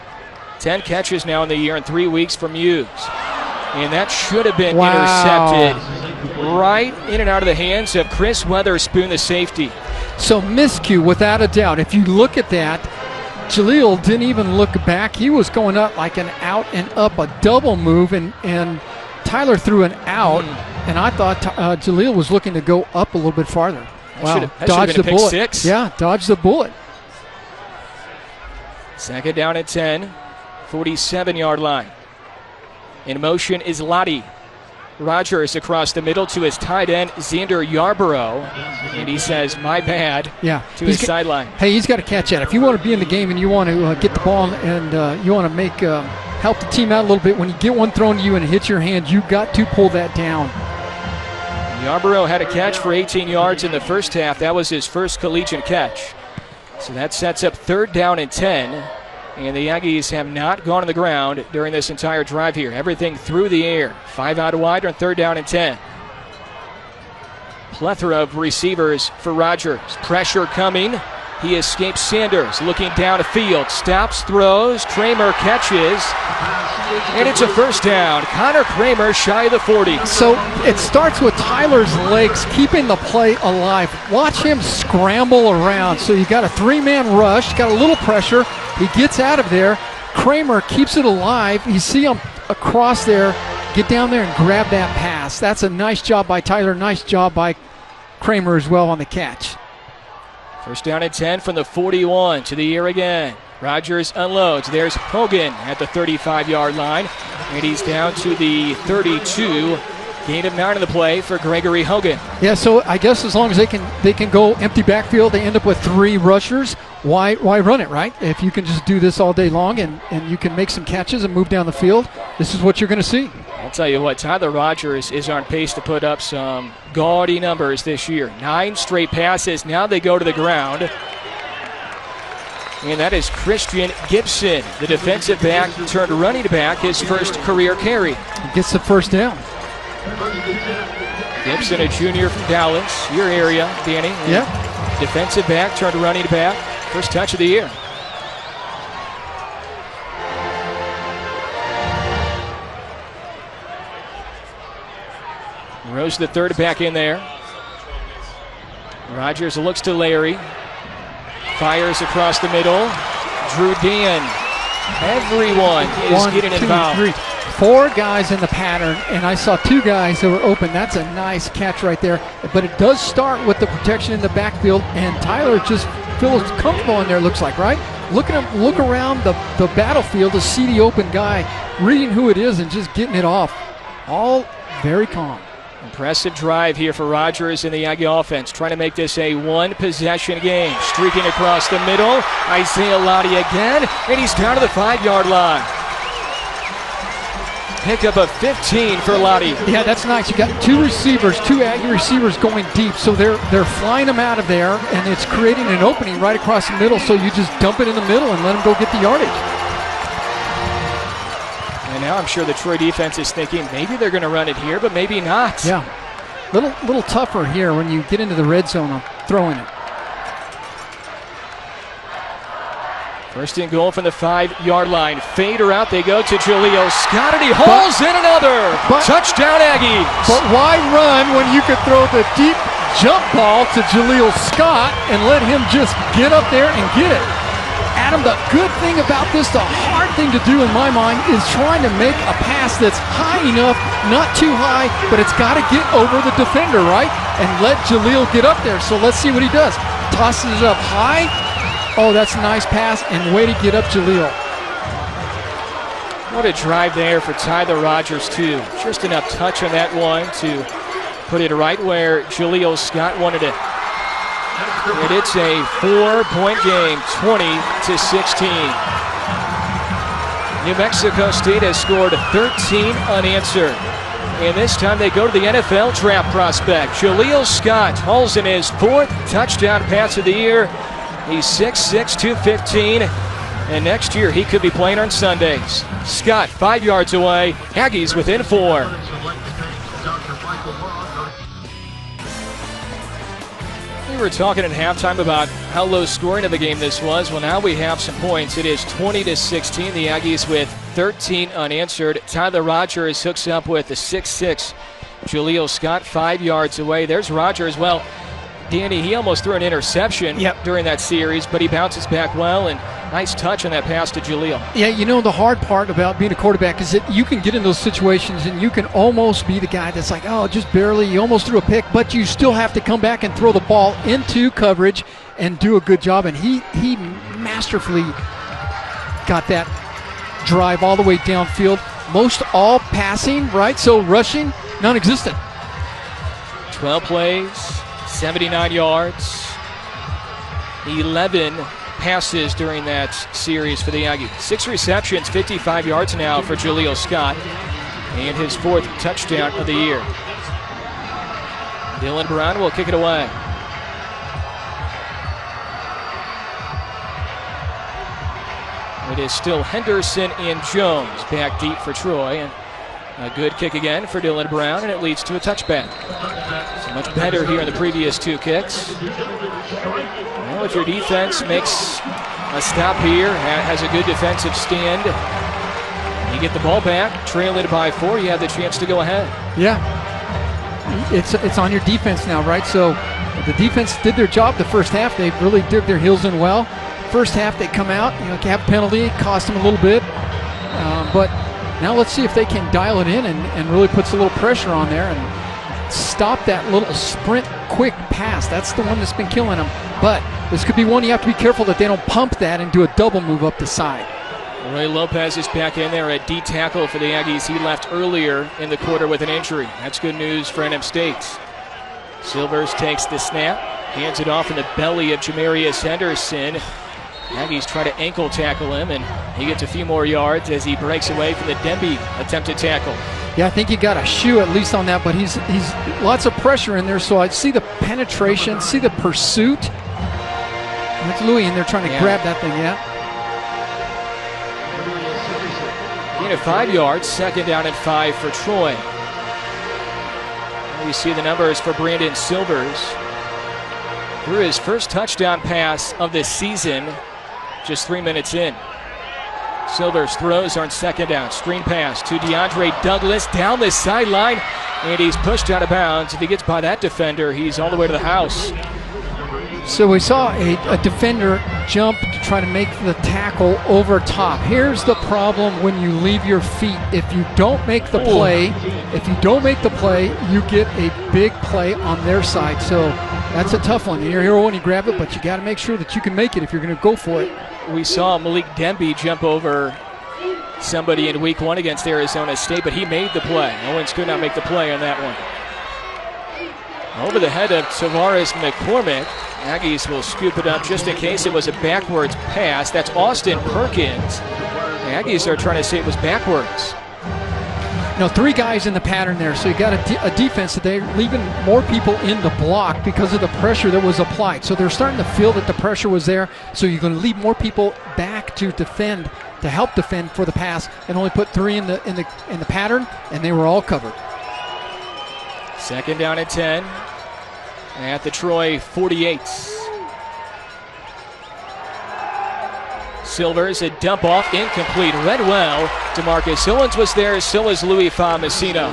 10 catches now in the year in 3 weeks for Muse. And that should have been intercepted right in and out of the hands of Chris Weatherspoon, the safety. So miscue, without a doubt. If you look at that, Jaleel didn't even look back. He was going up like an out and up, a double move, and Tyler threw an out, and I thought Jaleel was looking to go up a little bit farther. Wow, dodged the bullet. 6. Yeah, dodged the bullet. 2nd down and 10, 47-yard line. In motion is Lottie. Rogers across the middle to his tight end, Xander Yarborough. And he says, my bad, to his sideline. Hey, he's got to catch that. If you want to be in the game and you want to get the ball and you want to help the team out a little bit, when you get one thrown to you and it hits your hand, you got to pull that down. Yarborough had a catch for 18 yards in the first half. That was his first collegiate catch. So that sets up 3rd down and 10. And the Aggies have not gone on the ground during this entire drive here. Everything through the air. 5 out wide on 3rd down and 10. Plethora of receivers for Rogers. Pressure coming. He escapes Sanders. Looking down the field. Stops, throws. Kramer catches. And it's a first down. Connor Kramer shy of the 40. So it starts with Tyler's legs keeping the play alive. Watch him scramble around. So you got a 3-man rush. Got a little pressure. He gets out of there. Kramer keeps it alive. You see him across there. Get down there and grab that pass. That's a nice job by Tyler. Nice job by Kramer as well on the catch. First down and 10 from the 41 to the air again. Rogers unloads. There's Hogan at the 35-yard line. And he's down to the 32 Gain of 9 in the play for Gregory Hogan. Yeah, so I guess as long as they can go empty backfield, they end up with 3 rushers. Why run it, right? If you can just do this all day long and you can make some catches and move down the field, this is what you're going to see. I'll tell you what, Tyler Rogers is on pace to put up some gaudy numbers this year. 9 straight passes. Now they go to the ground. And that is Christian Gibson, the defensive back turned running back, his first career carry. He gets the first down. Gibson, a junior from Dallas, your area, Danny. Yeah. Defensive back turned running back, first touch of the year. Rose, the third back in there. Rogers looks to Larry. Fires across the middle. Drew Dan. Everyone is getting involved. 3, 4 guys in the pattern, and I saw 2 guys that were open. That's a nice catch right there. But it does start with the protection in the backfield, and Tyler just feels comfortable in there, looks like, right? Look at him, look around the battlefield to see the open guy, reading who it is and just getting it off. All very calm. Impressive drive here for Rogers in the Aggie offense, trying to make this a 1-possession game. Streaking across the middle, Isaiah Lottie again, and he's down to the 5-yard line. Pick up a 15 for Lottie. Yeah, that's nice. You got 2 receivers, 2 Aggie receivers going deep, so they're flying them out of there, and it's creating an opening right across the middle, so you just dump it in the middle and let them go get the yardage. And now I'm sure the Troy defense is thinking maybe they're going to run it here, but maybe not. Yeah, little tougher here when you get into the red zone on throwing it. First and goal from the 5-yard line. Fader out, they go to Jaleel Scott, and he hauls in another. Touchdown Aggies. But why run when you could throw the deep jump ball to Jaleel Scott and let him just get up there and get it? Adam, the good thing about this, the hard thing to do in my mind, is trying to make a pass that's high enough, not too high, but it's got to get over the defender, right? And let Jaleel get up there. So let's see what he does. Tosses it up high. Oh, that's a nice pass, and way to get up Jaleel. What a drive there for Tyler Rogers, too. Just enough touch on that one to put it right where Jaleel Scott wanted it. And it's a 4-point game, 20-16. New Mexico State has scored 13 unanswered. And this time they go to the NFL draft prospect. Jaleel Scott hauls in his 4th touchdown pass of the year. He's 6'6", 215. And next year he could be playing on Sundays. Scott 5 yards away. Aggies within 4. We were talking at halftime about how low scoring of a game this was. Well, now we have some points. It is 20-16. The Aggies with 13 unanswered. Tyler Rogers hooks up with the 6'6". Jaleel Scott 5 yards away. There's Rogers. Well, Danny, he almost threw an interception during that series, but he bounces back well, and nice touch on that pass to Jaleel. Yeah, you know, the hard part about being a quarterback is that you can get in those situations and you can almost be the guy that's like, oh, just barely, you almost threw a pick, but you still have to come back and throw the ball into coverage and do a good job. And he masterfully got that drive all the way downfield. Most all passing, right? So rushing, non-existent. 12 plays. 79 yards, 11 passes during that series for the Aggies. 6 receptions, 55 yards now for Jaleel Scott, and his 4th touchdown of the year. Dylan Brown will kick it away. It is still Henderson and Jones back deep for Troy, and a good kick again for Dylan Brown, and it leads to a touchback. So much better here in the previous 2 kicks. Well, if your defense makes a stop here, has a good defensive stand, you get the ball back, trail it by 4, you have the chance to go ahead. Yeah, it's on your defense now, right? So the defense did their job the first half. They really dug their heels in well. First half they come out, cap penalty, cost them a little bit, but now let's see if they can dial it in and really puts a little pressure on there and stop that little sprint quick pass. That's the one that's been killing them. But this could be one you have to be careful that they don't pump that and do a double move up the side. Roy Lopez is back in there at D tackle for the Aggies. He left earlier in the quarter with an injury. That's good news for NM State. Silvers takes the snap, hands it off in the belly of Jamarius Henderson. Aggies try to ankle tackle him, and he gets a few more yards as he breaks away from the Demby attempted tackle. Yeah, I think he got a shoe at least on that, but he's lots of pressure in there, so I see the penetration, see the pursuit. That's Louis in there trying to grab that thing, Gain of 5 yards, second down and 5 for Troy. We see the numbers for Brandon Silvers. Threw his first touchdown pass of this season just 3 minutes in. Silvers throws on second down. Screen pass to DeAndre Douglas down the sideline, and he's pushed out of bounds. If he gets by that defender, he's all the way to the house. So we saw a defender jump to try to make the tackle over top. Here's the problem when you leave your feet. If you don't make the play, you get a big play on their side. So that's a tough one. You're here when you grab it, but you got to make sure that you can make it if you're going to go for it. We saw Malik Demby jump over somebody in week 1 against Arizona State, but he made the play. Owens could not make the play on that one. Over the head of Tavares McCormick. Aggies will scoop it up just in case it was a backwards pass. That's Austin Perkins. The Aggies are trying to say it was backwards. No, 3 guys in the pattern there, so you got a defense that they're leaving more people in the block because of the pressure that was applied. So they're starting to feel that the pressure was there, so you're going to leave more people back to defend, to help defend for the pass, and only put 3 in the pattern, and they were all covered. Second down and 10 at the Troy 48. Silvers, a dump off, incomplete, read well. DeMarcus Owens was there, so was Louis Famasino.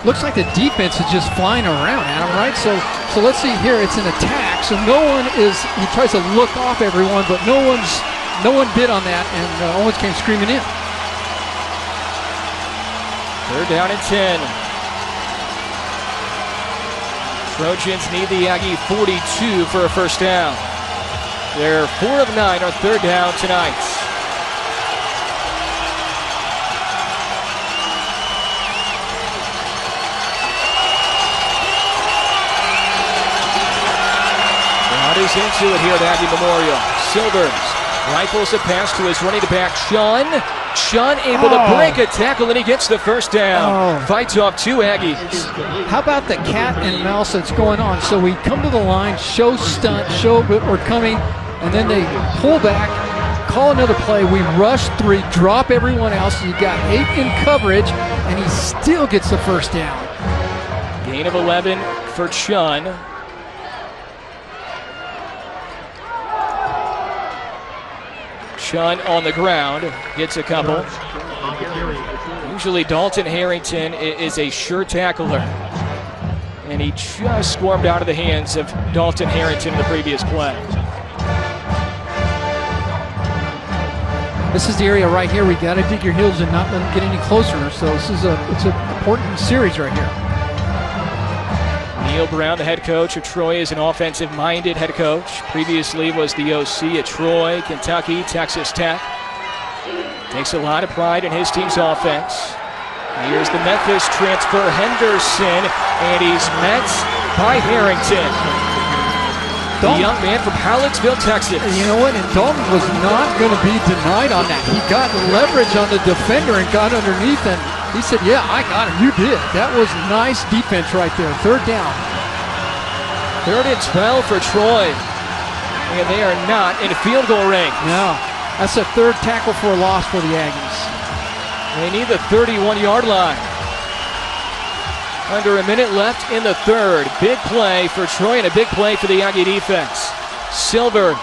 Looks like the defense is just flying around, Adam, right? So let's see here, it's an attack, so he tries to look off everyone, but no one bid on that, and Owens came screaming in. Third down and 10. Trojans need the Aggie 42 for a first down. They're 4 of 9 on third down tonight. Crowd is into it here at Aggie Memorial. Silvers rifles a pass to his running back, Sean. Sean able to break a tackle, and he gets the first down. Fights off 2 Aggies. How about the cat and mouse that's going on? So we come to the line, show stunt, show that we're coming, and then they pull back, call another play. We rush 3, drop everyone else. You got 8 in coverage, and he still gets the first down. Gain of 11 for Chun. Chun on the ground, gets a couple. Usually Dalton Harrington is a sure tackler, and he just squirmed out of the hands of Dalton Harrington in the previous play. This is the area right here. We got to dig your heels and not let them get any closer. So it's an important series right here. Neil Brown, the head coach of Troy, is an offensive-minded head coach. Previously was the OC at Troy, Kentucky, Texas Tech. Takes a lot of pride in his team's offense. Here's the Memphis transfer, Henderson, and he's met by Harrington. The young man from Hallettsville, Texas. And you know what? And Dalton was not going to be denied on that. He got leverage on the defender and got underneath, and he said, yeah, I got him. You did. That was nice defense right there. Third down. 3rd and 12 for Troy. And they are not in field goal range. No. That's a 3rd tackle for a loss for the Aggies. They need the 31-yard line. Under a minute left in the 3rd. Big play for Troy and a big play for the Aggie defense. Silvers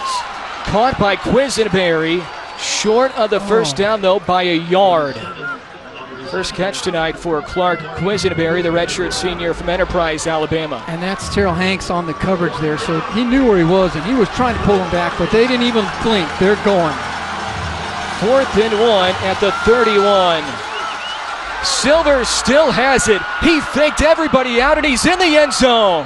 caught by Quisenberry. Short of the first down, though, by a yard. First catch tonight for Clark Quisenberry, the redshirt senior from Enterprise, Alabama. And that's Terrell Hanks on the coverage there. So he knew where he was, and he was trying to pull him back, but they didn't even blink. They're going. 4th and 1 at the 31. Silvers still has it. He faked everybody out, and he's in the end zone.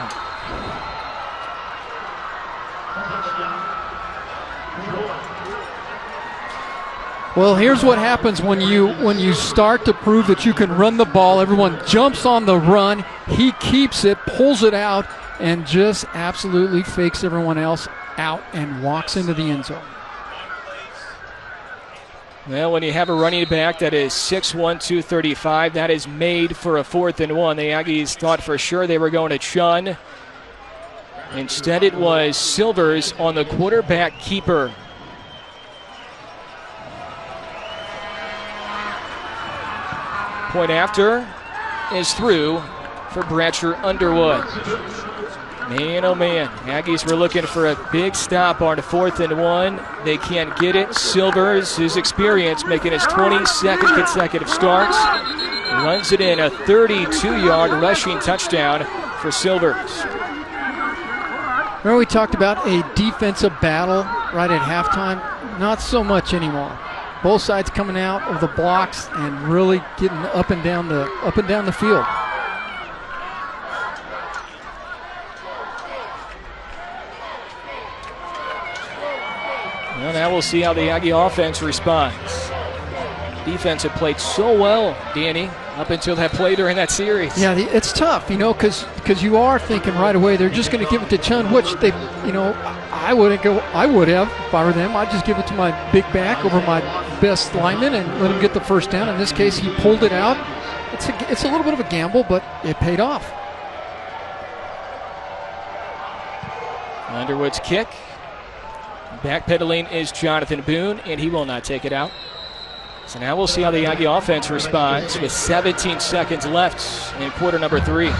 Well, here's what happens when you start to prove that you can run the ball. Everyone jumps on the run. He keeps it, pulls it out, and just absolutely fakes everyone else out and walks into the end zone. Well, when you have a running back that is 6'1", 235, that is made for a 4th and 1. The Aggies thought for sure they were going to Chun. Instead, it was Silvers on the quarterback keeper. Point after is through for Bratcher Underwood. Man, oh man, Aggies were looking for a big stop on 4th and 1. They can't get it. Silvers, his experience, making his 22nd consecutive starts, runs it in, a 32-yard rushing touchdown for Silvers. Remember we talked about a defensive battle right at halftime? Not so much anymore. Both sides coming out of the blocks and really getting up and down the field. Well, now we'll see how the Aggie offense responds. Defense had played so well, Danny, up until that play during that series. Yeah, it's tough, because you are thinking right away they're just going to give it to Chun, which they, I would have if I were them. I'd just give it to my big back over my best lineman and let him get the first down. In this case, he pulled it out. It's a little bit of a gamble, but it paid off. Underwood's kick. Backpedaling is Jonathan Boone, and he will not take it out. So now we'll see how the Aggie offense responds with 17 seconds left in quarter number 3. You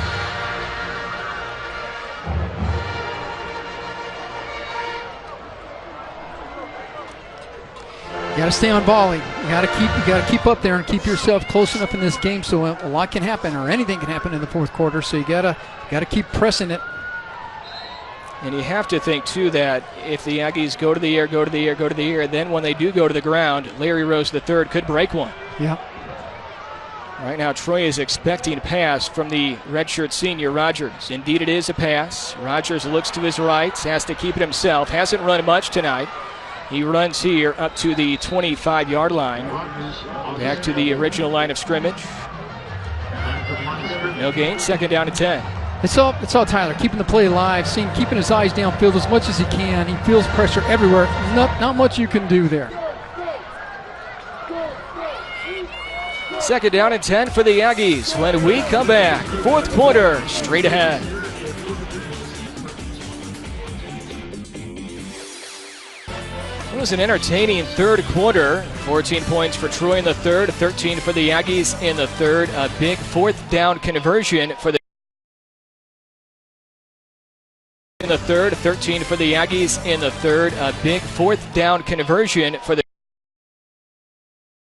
got to stay on volley. You got to keep up there and keep yourself close enough in this game so a lot can happen, or anything can happen in the fourth quarter. So you got to keep pressing it. And you have to think, too, that if the Aggies go to the air, then when they do go to the ground, Larry Rose III could break one. Yeah. Right now, Troy is expecting a pass from the redshirt senior, Rogers. Indeed, it is a pass. Rogers looks to his right, has to keep it himself. Hasn't run much tonight. He runs here up to the 25-yard line. Back to the original line of scrimmage. No gain, 2nd down and 10. It's all Tyler, keeping the play alive, keeping his eyes downfield as much as he can. He feels pressure everywhere. Not much you can do there. 2nd down and 10 for the Aggies when we come back. Fourth quarter, straight ahead. It was an entertaining third quarter. 14 points for Troy in the third, 13 for the Aggies in the third. A big 4th down conversion for the in the third, 13 for the Aggies in the third. A big 4th down conversion for the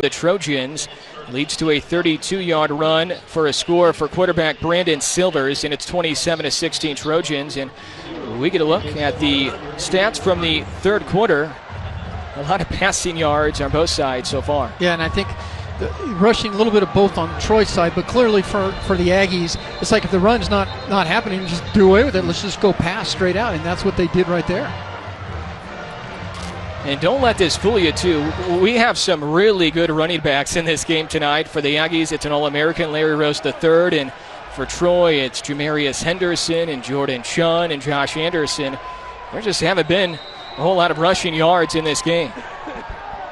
Trojans. Leads to a 32-yard run for a score for quarterback Brandon Silvers, and it's 27-16 Trojans. And we get a look at the stats from the third quarter. A lot of passing yards on both sides so far. Yeah, and I think rushing a little bit of both on Troy's side, but clearly for the Aggies, it's like if the run's not happening, just do away with it. Let's just go pass straight out, and that's what they did right there. And don't let this fool you, too. We have some really good running backs in this game tonight. For the Aggies, it's an All-American, Larry Rose III, and for Troy, it's Jamarius Henderson and Jordan Chun and Josh Anderson. There just haven't been a whole lot of rushing yards in this game.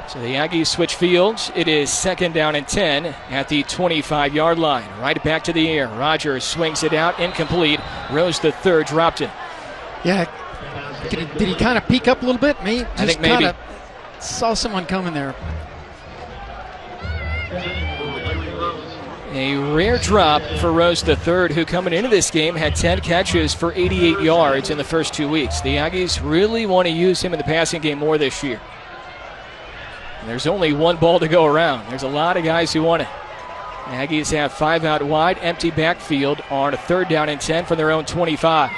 So the Aggies switch fields. It is 2nd down and 10 at the 25-yard line. Right back to the air. Rogers swings it out, incomplete. Rose III dropped it. Yeah. Did he kind of peek up a little bit? I think maybe. Saw someone coming there. A rare drop for Rose III, who coming into this game had 10 catches for 88 yards in the first 2 weeks. The Aggies really want to use him in the passing game more this year. And there's only one ball to go around. There's a lot of guys who want it. The Aggies have 5 out wide, empty backfield on a 3rd down and 10 from their own 25.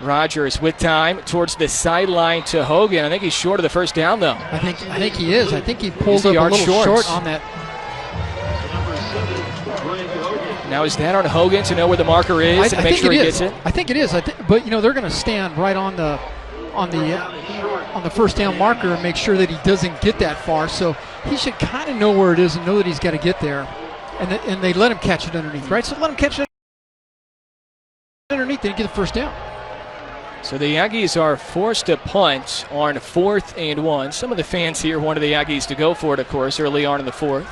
Rogers with time towards the sideline to Hogan. I think he's short of the first down, though. I think he is. I think he pulled up a little short on that. Now is that on Hogan to know where the marker is and make sure he gets it? I think it is. But they're going to stand right on the on the first down marker and make sure that he doesn't get that far. So he should kind of know where it is and know that he's got to get there. And they let him catch it underneath, right? So let him catch it underneath and get the first down. So the Aggies are forced to punt on 4th and 1. Some of the fans here wanted the Aggies to go for it, of course, early on in the 4th.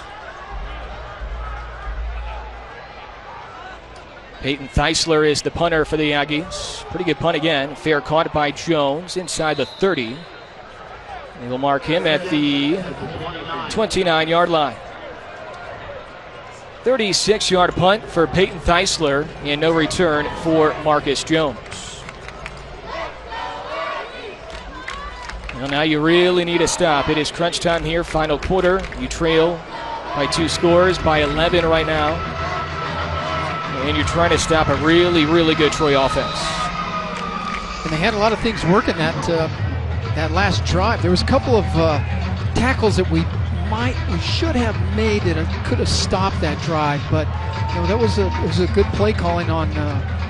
Peyton Theisler is the punter for the Aggies. Pretty good punt again. Fair caught by Jones inside the 30. They will mark him at the 29-yard line. 36-yard punt for Peyton Theisler and no return for Marcus Jones. Well, now you really need a stop. It is crunch time here, final quarter. You trail by 2 scores, by 11 right now. And you're trying to stop a really, really good Troy offense. And they had a lot of things working that last drive. There was a couple of tackles that we should have made that could have stopped that drive, but that was a good play calling on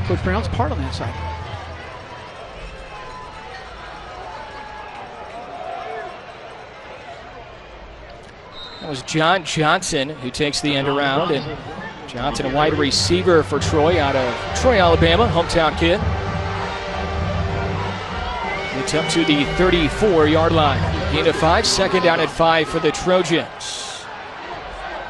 Coach Brown's part on that side. That was John Johnson who takes the end around, and Johnson, a wide receiver for Troy out of Troy, Alabama, hometown kid. It's up to the 34-yard line. Gain of 5, second down at 5 for the Trojans.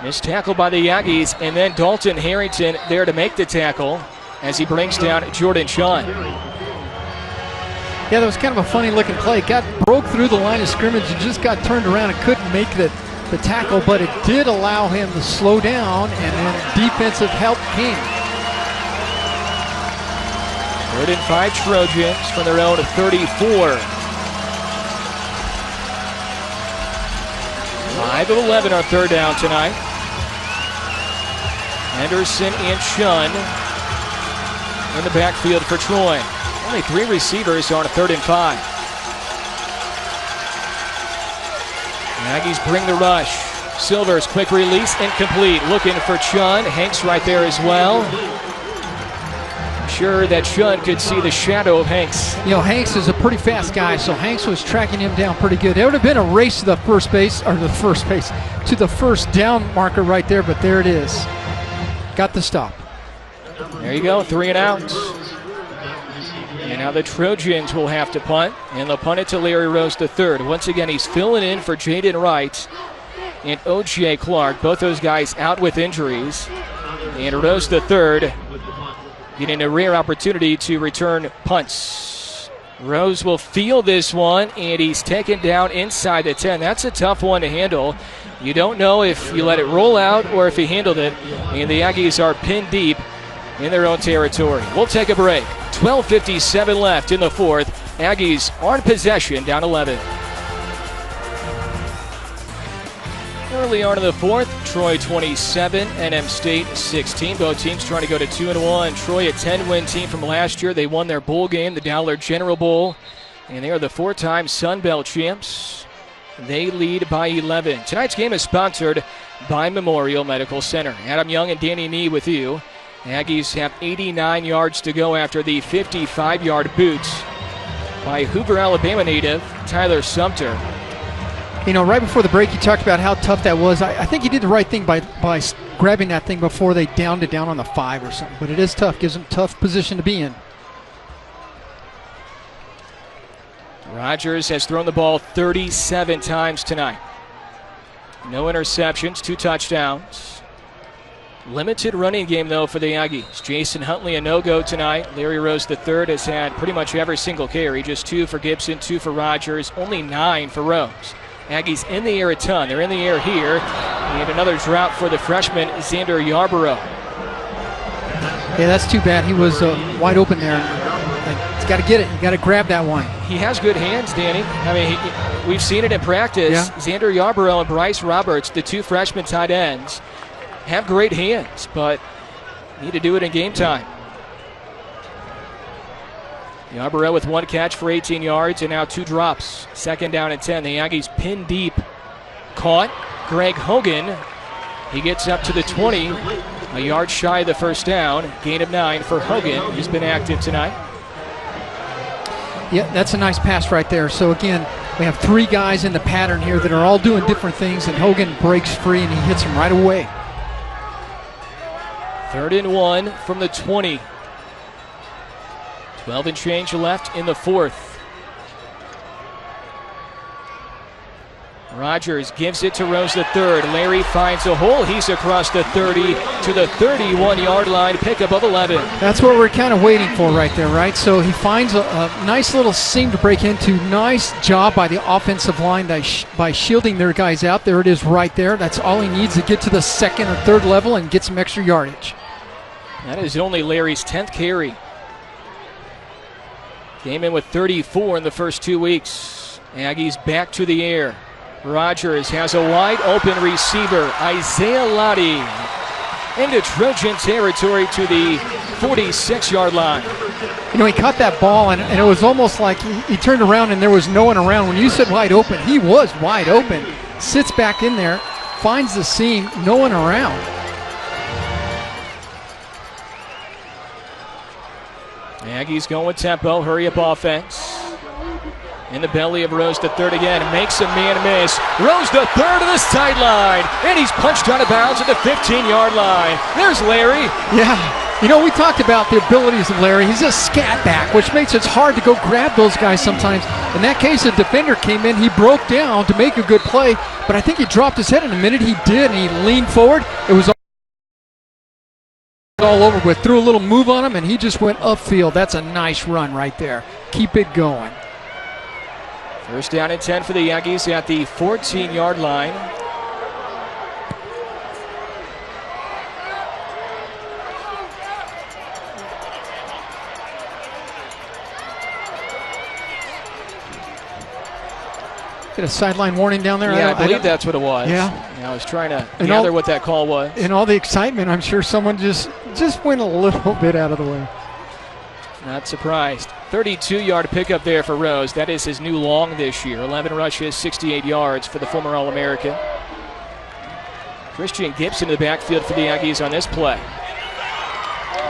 Missed tackle by the Aggies, and then Dalton Harrington there to make the tackle as he brings down Jordan Sean. Yeah, that was kind of a funny looking play. Broke through the line of scrimmage and just got turned around and couldn't make the tackle, but it did allow him to slow down, and then defensive help came. 3rd and 5 Trojans from their own 34. 5 of 11 on 3rd down tonight. Anderson and Shunn in the backfield for Troy. Only 3 receivers on 3rd and 5. Aggies bring the rush. Silvers, quick release, incomplete. Looking for Chun. Hanks right there as well. Sure that Chun could see the shadow of Hanks. Hanks is a pretty fast guy, so Hanks was tracking him down pretty good. There would have been a race to the first base, to the first down marker right there, but there it is. Got the stop. There you go, 3 and out. And now the Trojans will have to punt, and they'll punt it to Larry Rose III. Once again, he's filling in for Jaden Wright and O.J. Clark. Both those guys out with injuries. And Rose III getting a rare opportunity to return punts. Rose will field this one, and he's taken down inside the 10. That's a tough one to handle. You don't know if you let it roll out or if he handled it. And the Aggies are pinned deep in their own territory. We'll take a break. 12:57 left in the 4th. Aggies on possession, down 11. Early on in the 4th, Troy 27, NM State 16. Both teams trying to go to 2-1. Troy, a 10-win team from last year. They won their bowl game, the Dowler General Bowl, and they are the 4-time Sun Belt champs. They lead by 11. Tonight's game is sponsored by Memorial Medical Center. Adam Young and Danny Nee with you. Aggies have 89 yards to go after the 55-yard boot by Hoover, Alabama native Tyler Sumter. Right before the break, you talked about how tough that was. I think he did the right thing by grabbing that thing before they downed it down on the 5 or something. But it is tough. Gives them a tough position to be in. Rogers has thrown the ball 37 times tonight. No interceptions, 2 touchdowns. Limited running game, though, for the Aggies. Jason Huntley a no-go tonight. Larry Rose III has had pretty much every single carry. Just 2 for Gibson, 2 for Rogers, only 9 for Rose. Aggies in the air a ton. They're in the air here. And another drop for the freshman, Xander Yarborough. Yeah, that's too bad. He was wide open there. He's got to get it. You got to grab that one. He has good hands, Danny. I mean, we've seen it in practice. Yeah. Xander Yarborough and Bryce Roberts, the 2 freshman tight ends, have great hands, but need to do it in game time. Yarborough with 1 catch for 18 yards and now 2 drops. 2nd down and 10. The Aggies pinned deep. Caught. Greg Hogan. He gets up to the 20. A yard shy of the first down. Gain of 9 for Hogan, who's been active tonight. Yeah, that's a nice pass right there. So again, we have 3 guys in the pattern here that are all doing different things, and Hogan breaks free and he hits them right away. 3rd and 1 from the 20. 12 and change left in the 4th. Rogers gives it to Rose the third. Larry finds a hole. He's across the 30 to the 31-yard line. Pickup of 11. That's what we're kind of waiting for right there, right? So he finds a nice little seam to break into. Nice job by the offensive line by shielding their guys out. There it is right there. That's all he needs to get to the 2nd or 3rd level and get some extra yardage. That is only Larry's 10th carry. Came in with 34 in the first 2 weeks. Aggies back to the air. Rogers has a wide open receiver, Isaiah Lottie, into Trojan territory to the 46-yard line. You know, he caught that ball, and it was almost like he turned around and there was no one around. When you said wide open, he was wide open. Sits back in there, finds the seam, no one around. Aggies going with tempo, hurry-up offense. In the belly of Rose the third again, makes a man miss. Rose the third to the sideline, and he's punched out of bounds at the 15-yard line. There's Larry. Yeah, you know, we talked about the abilities of Larry. He's a scat back, which makes it hard to go grab those guys sometimes. In that case, a defender came in, he broke down to make a good play, but I think he dropped his head in a minute. He did, and he leaned forward. It was all over with. Threw a little move on him, and he just went upfield. That's a nice run right there. Keep it going. First down and 10 for the Aggies at the 14-yard line. Get a sideline warning down there? Yeah, I believe that's what it was. Yeah. I was trying to gather what that call was. In all the excitement, I'm sure someone just went a little bit out of the way. Not surprised. 32-yard pickup there for Rose. That is his new long this year. 11 rushes, 68 yards for the former All-American. Christian Gibson in the backfield for the Aggies on this play.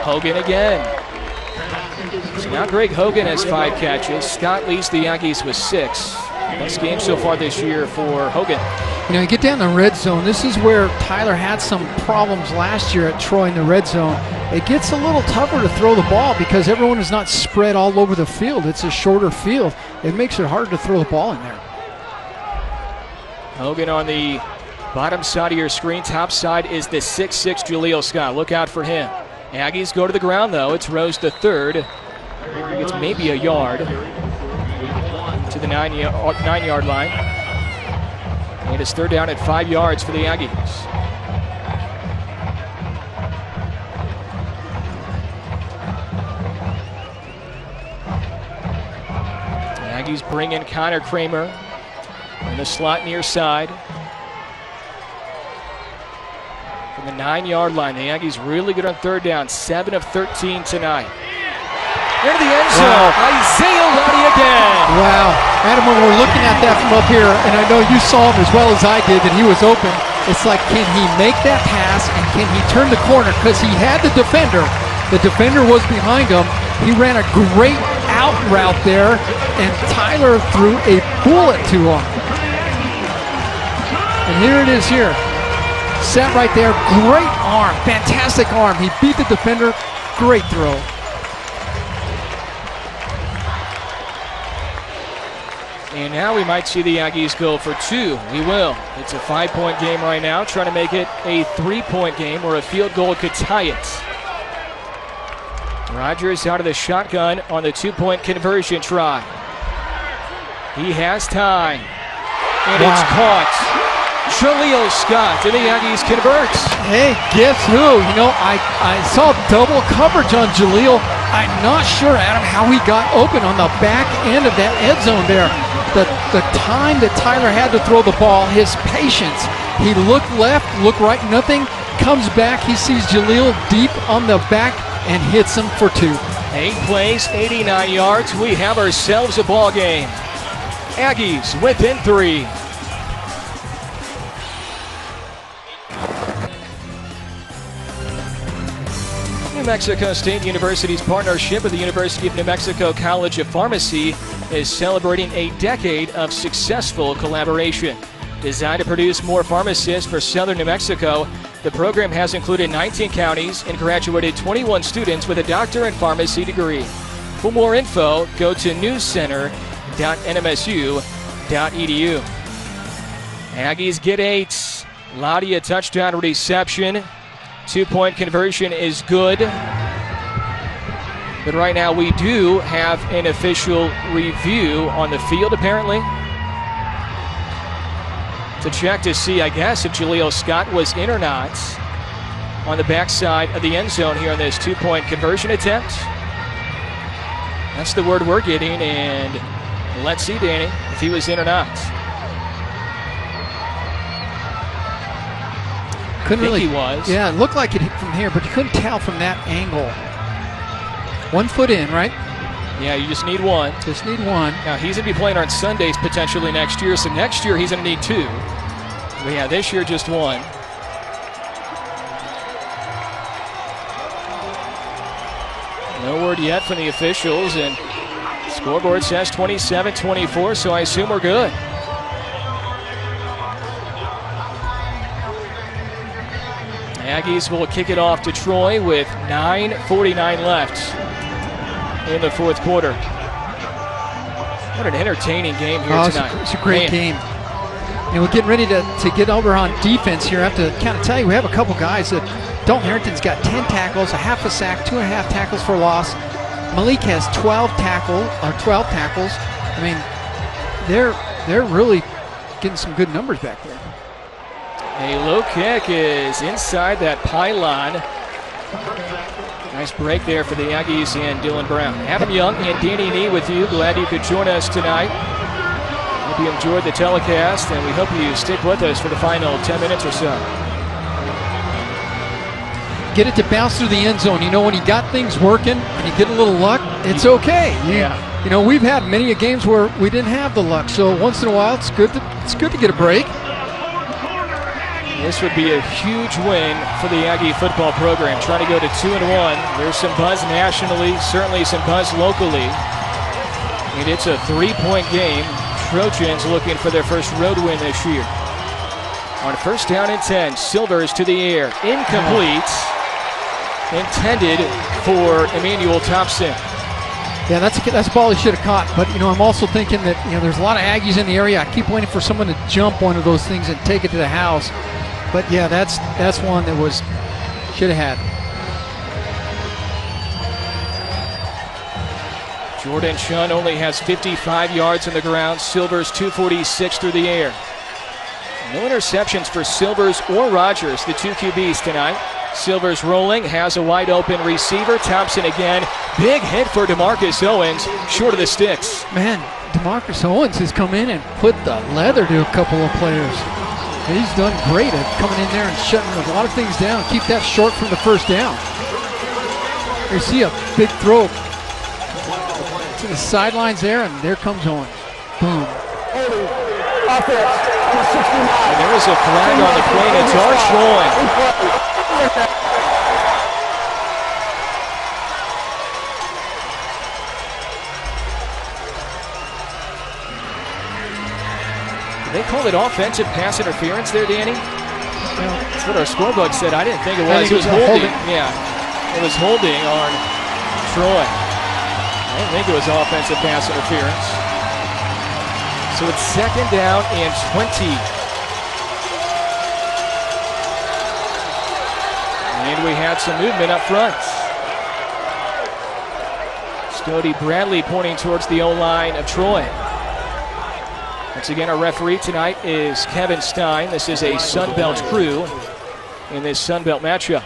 Hogan again. So now Greg Hogan has 5 catches. Scott leads the Aggies with 6. Best game so far this year for Hogan. You know, you get down the red zone. This is where Tyler had some problems last year at Troy in the red zone. It gets a little tougher to throw the ball because everyone is not spread all over the field. It's a shorter field. It makes it hard to throw the ball in there. Hogan on the bottom side of your screen. Top side is the 6'6" Jaleel Scott. Look out for him. Aggies go to the ground, though. It's Rose the third. It's maybe a yard to the 9-yard line. And it's third down at 5 yards for the Aggies. The Aggies bring in Connor Kramer in the slot near side. From the 9-yard line, the Aggies really good on third down. 7 of 13 tonight. Into the end zone. Wow. Isaiah Lottie again. Wow. Adam, when we're looking at that from up here, and I know you saw him as well as I did, that he was open, it's like, can he make that pass and can he turn the corner? Because he had the defender. The defender was behind him. He ran a great out route there, and Tyler threw a bullet to him. And here it is here. Sat right there. Great arm. Fantastic arm. He beat the defender. Great throw. And now we might see the Aggies go for 2. We will. It's a 5-point game right now, trying to make it a 3-point game where a field goal could tie it. Rogers out of the shotgun on the 2-point conversion try. He has time. And it's caught. Jaleel Scott, and the Aggies converts. Hey, guess who? You know, I saw double coverage on Jaleel. I'm not sure, Adam, how he got open on the back end of that end zone there. The time that Tyler had to throw the ball, his patience. He looked left, looked right, nothing. Comes back, he sees Jaleel deep on the back and hits him for 2. 8 plays, 89 yards. We have ourselves a ball game. Aggies within 3. Mexico State University's partnership with the University of New Mexico College of Pharmacy is celebrating a decade of successful collaboration. Designed to produce more pharmacists for southern New Mexico, the program has included 19 counties and graduated 21 students with a doctor in pharmacy degree. For more info, go to newscenter.nmsu.edu. Aggies get 8. Lottie a touchdown reception. 2-point conversion is good. But right now we do have an official review on the field apparently, to check to see, I guess, if Jaleel Scott was in or not on the backside of the end zone here on this 2-point conversion attempt. That's the word we're getting, and let's see, Danny, if he was in or not. Couldn't really. He was. Yeah, it looked like it hit from here, but you couldn't tell from that angle. 1 foot in, right? Yeah, you just need one. Just need one. Now, he's going to be playing on Sundays potentially next year, so next year he's going to need 2. But yeah, this year just 1. No word yet from the officials, and scoreboard says 27-24, so I assume we're good. Aggies will kick it off to Troy with 9:49 left in the fourth quarter. What an entertaining game here tonight. It's a great game. And we're getting ready to get over on defense here. I have to kind of tell you, we have a couple guys that Dalton Harrington's got 10 tackles, a half a sack, 2.5 tackles for loss. Malik has 12 tackles. I mean, they're really getting some good numbers back there. A low kick is inside that pylon. Nice break there for the Aggies and Dylan Brown. Adam Young and Danny Nee with you. Glad you could join us tonight. Hope you enjoyed the telecast, and we hope you stick with us for the final 10 minutes or so. Get it to bounce through the end zone. You know, when you got things working and you get a little luck, it's okay. You know, we've had many games where we didn't have the luck, so once in a while it's good to get a break. This would be a huge win for the Aggie football program, trying to go to 2-1. There's some buzz nationally, certainly some buzz locally. And it's a 3-point game. Trojans looking for their first road win this year. On first down and 10, Silvers to the air. Incomplete. Intended for Emmanuel Thompson. Yeah, that's a ball he should have caught. But, you know, I'm also thinking that, you know, there's a lot of Aggies in the area. I keep waiting for someone to jump one of those things and take it to the house. But, yeah, that's one that should have had. Jordan Shun only has 55 yards on the ground. Silvers 246 through the air. No interceptions for Silvers or Rogers, the 2 QBs tonight. Silvers rolling, has a wide open receiver. Thompson again. Big hit for DeMarcus Owens, short of the sticks. Man, DeMarcus Owens has come in and put the leather to a couple of players. He's done great at coming in there and shutting a lot of things down. Keep that short from the first down. You see a big throw to the sidelines there, and there comes Owens. Boom. Offense, 69. And there was a flag on the play, and it's Arch rolling. They called it offensive pass interference there, Danny? Well, that's what our scorebook said. I didn't think it was. It was holding. Yeah, it was holding on Troy. I didn't think it was offensive pass interference. So it's second down and 20. And we had some movement up front. Stody Bradley pointing towards the O-line of Troy. Once again, our referee tonight is Kevin Stein. This is a Sunbelt crew in this Sunbelt matchup.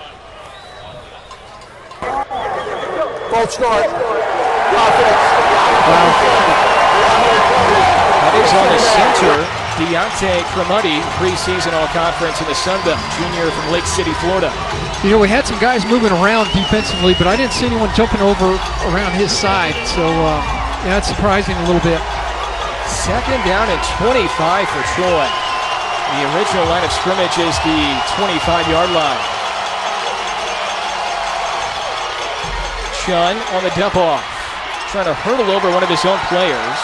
False start. That is on the center, Deontay Cremuddy, preseason All-Conference in the Sunbelt, junior from Lake City, Florida. You know, we had some guys moving around defensively, but I didn't see anyone jumping over around his side. So, yeah, it's surprising a little bit. Second down and 25 for Troy. The original line of scrimmage is the 25-yard line. Shun on the dump off. Trying to hurdle over one of his own players.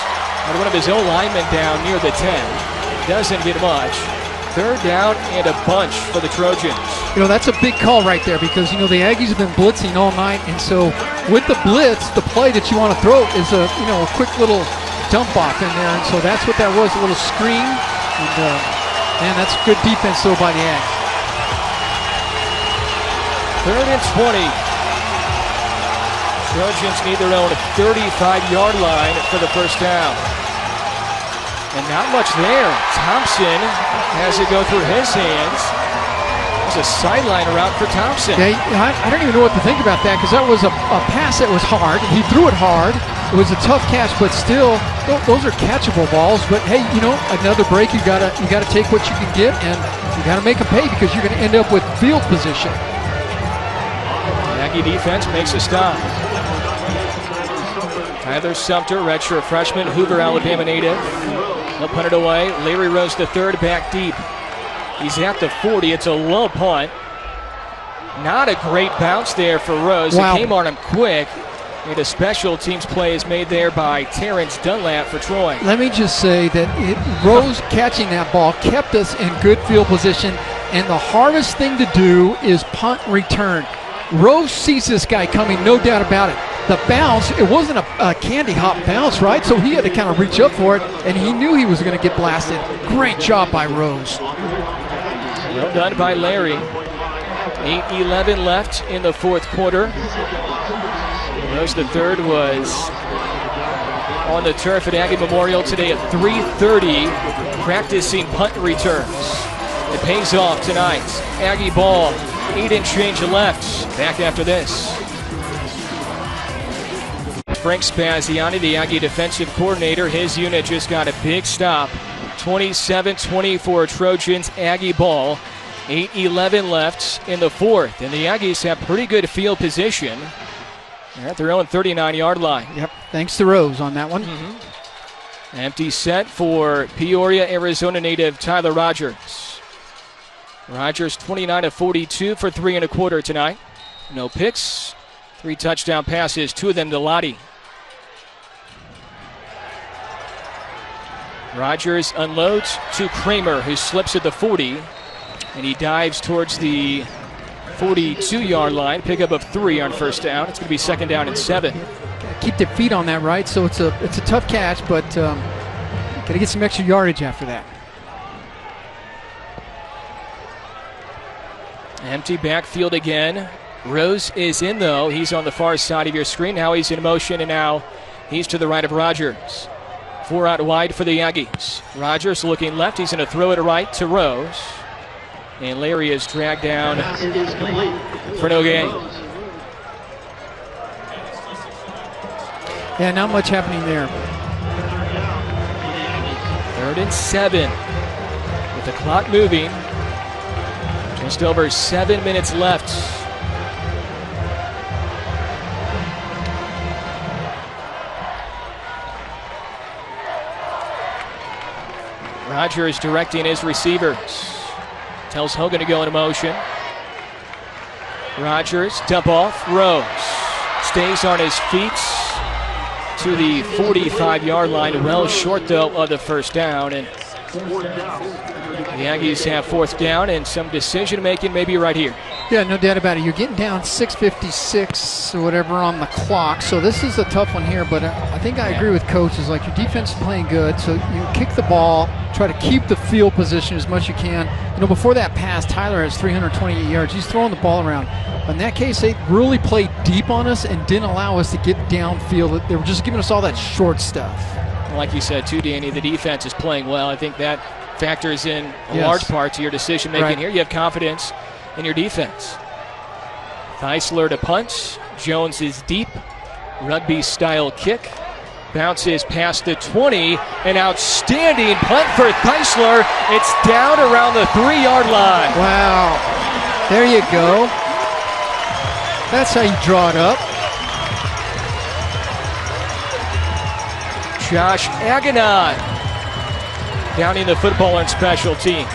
And one of his own linemen down near the 10. Doesn't get much. Third down and a bunch for the Trojans. You know, that's a big call right there because, you know, the Aggies have been blitzing all night. And so with the blitz, the play that you want to throw is a quick little dump off in there. And so that's what that was, a little screen. And, man, that's good defense, though, by the Aggies. 3rd and 20. Trojans need their own 35-yard line for the first down. And not much there. Thompson has it go through his hands. There's a sideline route for Thompson. Yeah, I don't even know what to think about that because that was a pass that was hard. He threw it hard. It was a tough catch, but still, those are catchable balls. But hey, you know, another break, you gotta take what you can get, and you gotta make them pay because you're gonna end up with field position. Aggie defense makes a stop. Tyler Sumter, redshirt freshman, Hoover, Alabama native. He'll punt it away. Larry Rose, the third, back deep. He's at the 40. It's a low punt. Not a great bounce there for Rose. Wow. It came on him quick. And a special teams play is made there by Terrence Dunlap for Troy. Let me just say that Rose catching that ball kept us in good field position, and the hardest thing to do is punt return. Rose sees this guy coming, no doubt about it. The bounce, it wasn't a candy hop bounce, right? So he had to kind of reach up for it, and he knew he was going to get blasted. Great job by Rose. Well done by Larry. 8:11 left in the fourth quarter. Rose the third was on the turf at Aggie Memorial today at 3:30, practicing punt returns. It pays off tonight. Aggie ball, 8 and change left. Back after this. Frank Spaziani, the Aggie defensive coordinator, his unit just got a big stop. 27-24 Trojans, Aggie ball. 8:11 left in the fourth. And the Aggies have pretty good field position. They're at their own 39-yard line. Yep, thanks to Rose on that one. Empty set for Peoria, Arizona native Tyler Rogers. Rogers 29 of 42 for 3 1/4 tonight. No picks, 3 touchdown passes, 2 of them to Lottie. Rogers unloads to Kramer, who slips at the 40, and he dives towards the 42-yard line. Pickup of 3 on first down. It's going to be 2nd down and 7. Keep their feet on that, right? So it's a tough catch, but got to get some extra yardage after that. Empty backfield again. Rose is in, though. He's on the far side of your screen. Now he's in motion, and now he's to the right of Rogers. 4 out wide for the Aggies. Rogers looking left. He's going to throw it right to Rose. And Larry is dragged down for no gain. Yeah, not much happening there. 3rd and 7. With the clock moving. Just over 7 minutes left. Rogers directing his receivers. Tells Hogan to go into motion. Rogers, dump off, Rose. Stays on his feet to the 45-yard line. Well short, though, of the first down. And the Aggies have 4th down and some decision-making maybe right here. Yeah, no doubt about it. You're getting down 6:56 or whatever on the clock, so this is a tough one here, but I think I agree with Coach. Is like your defense is playing good, so you kick the ball, try to keep the field position as much as you can. You know, before that pass, Tyler has 328 yards. He's throwing the ball around. But in that case, they really played deep on us and didn't allow us to get downfield. They were just giving us all that short stuff. Like you said, too, Danny, the defense is playing well. I think that factors in a large part to your decision-making here. You have confidence in your defense. Theisler to punt. Jones is deep. Rugby-style kick. Bounces past the 20. An outstanding punt for Theisler. It's down around the 3-yard line. Wow. There you go. That's how you draw it up. Josh Aganon downing the football on special teams.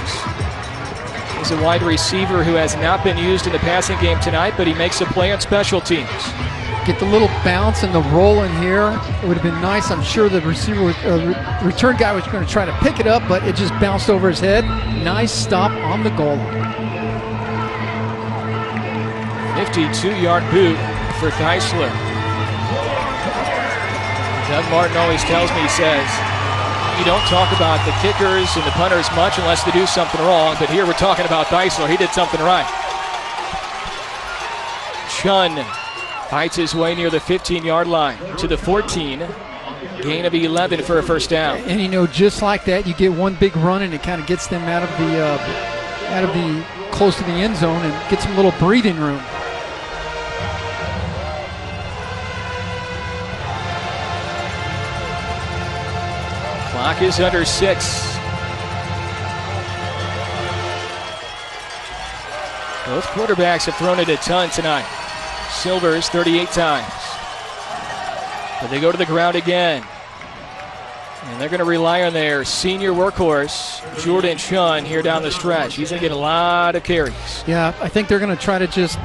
He's a wide receiver who has not been used in the passing game tonight, but he makes a play on special teams. get the little bounce and the roll in here. It would have been nice. I'm sure the receiver, return guy was going to try to pick it up, but it just bounced over his head. Nice stop on the goal line. 52-yard boot for Geisler. Doug Martin always tells me, he says, you don't talk about the kickers and the punters much unless they do something wrong, but here we're talking about Geisler. He did something right. Chun fights his way near the 15-yard line to the 14. Gain of 11 for a first down. And you know, just like that, you get one big run and it kind of gets them out of the close to the end zone and gets them a little breathing room. Clock is under 6. Both quarterbacks have thrown it a ton tonight. Silvers 38 times. But they go to the ground again. And they're going to rely on their senior workhorse, Jordan Chun, here down the stretch. He's going to get a lot of carries. Yeah, I think they're going to try to just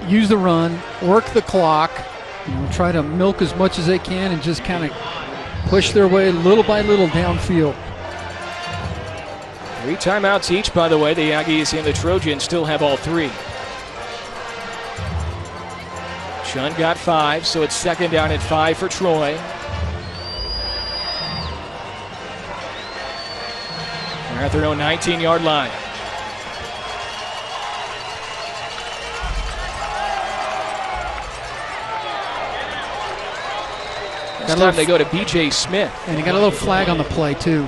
use the run, work the clock, try to milk as much as they can and just kind of push their way little by little downfield. 3 timeouts each, by the way. The Aggies and the Trojans still have all 3. Chun got 5, so it's second down and 5 for Troy. They're at their own 19-yard line. This time they go to B.J. Smith. And he got a little flag on the play, too.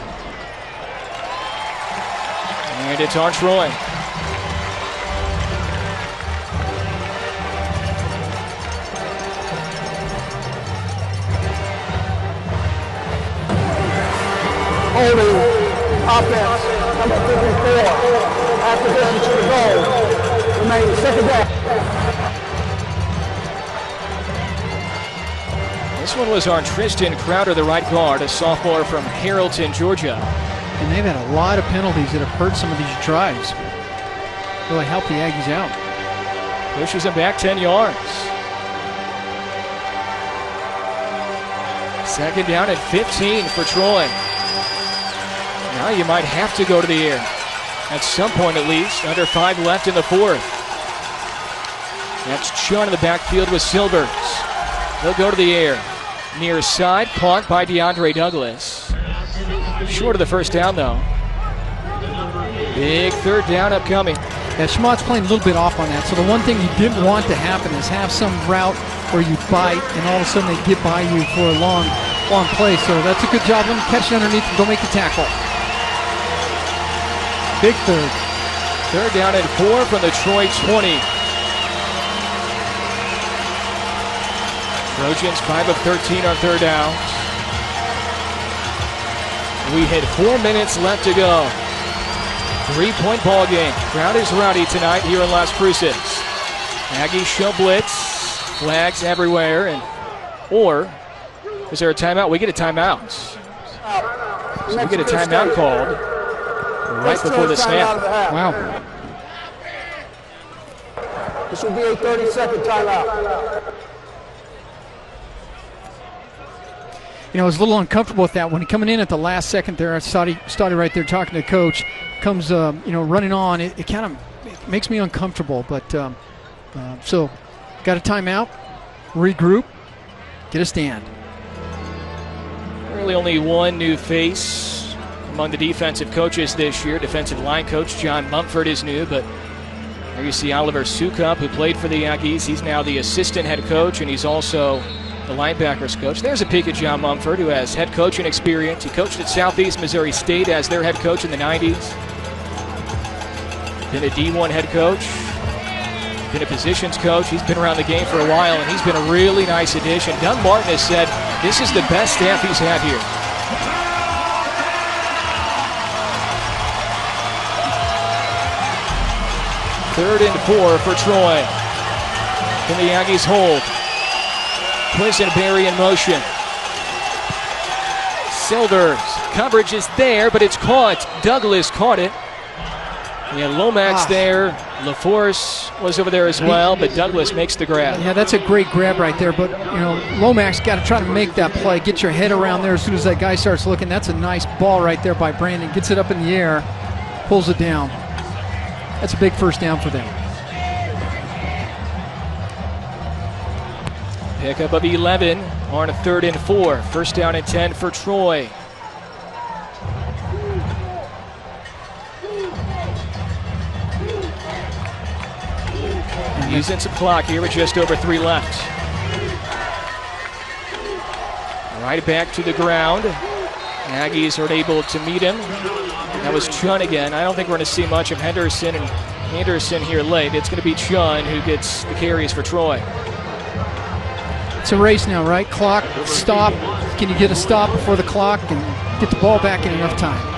And it's on Troy. Holding offense, number 54. After this to the goal. Remaining second down. This one was on Tristan Crowder, the right guard, a sophomore from Harrelton, Georgia. And they've had a lot of penalties that have hurt some of these drives. Really helped the Aggies out. Pushes him back 10 yards. Second down and 15 for Troy. Now you might have to go to the air. At some point at least. Under 5 left in the 4th. That's Chun in the backfield with Silvers. They'll go to the air. Near side, caught by DeAndre Douglas. Short of the first down, though. Big third down upcoming. Yeah, Schmott's playing a little bit off on that. So the one thing you didn't want to happen is have some route where you bite and all of a sudden they get by you for a long play. So that's a good job. Let them catch it underneath and go make the tackle. Big third. Third down and 4 from the Troy 20. Trojans 5 of 13 on third downs. We had 4 minutes left to go. 3-point ball game. Crowd is rowdy tonight here in Las Cruces. Aggies show blitz. Flags everywhere. Or is there a timeout? We get a timeout. So we get a timeout called right before the snap. Wow. This will be a 30-second timeout. You know, I was a little uncomfortable with that. When he coming in at the last second there, I started right there talking to Coach. Comes, running on. It kind of makes me uncomfortable. But so, got a timeout, regroup, get a stand. Really only one new face among the defensive coaches this year. Defensive line coach John Mumford is new, but there you see Oliver Sukup, who played for the Aggies. He's now the assistant head coach, and he's also the linebackers coach. There's a peek at John Mumford, who has head coaching experience. He coached at Southeast Missouri State as their head coach in the 90s. Been a D1 head coach. Been a positions coach. He's been around the game for a while, and he's been a really nice addition. Doug Martin has said this is the best staff he's had here. Third and 4 for Troy. Can the Aggies hold? Quisenberry in motion. Silvers. Coverage is there, but it's caught. Douglas caught it. And Lomax there LaForce was over there as well, but Douglas makes the grab. Yeah, that's a great grab right there. But, you know, Lomax got to try to make that play. Get your head around there as soon as that guy starts looking. That's a nice ball right there by Brandon. Gets it up in the air, pulls it down. That's a big first down for them. Pickup of 11 on a 3rd and 4. First down and 10 for Troy. Using some clock here with just over 3 left. Right back to the ground. Aggies are able to meet him. That was Chun again. I don't think we're going to see much of Henderson and Anderson here late. It's going to be Chun who gets the carries for Troy. It's a race now, right? Clock, stop. Can you get a stop before the clock and get the ball back in enough time?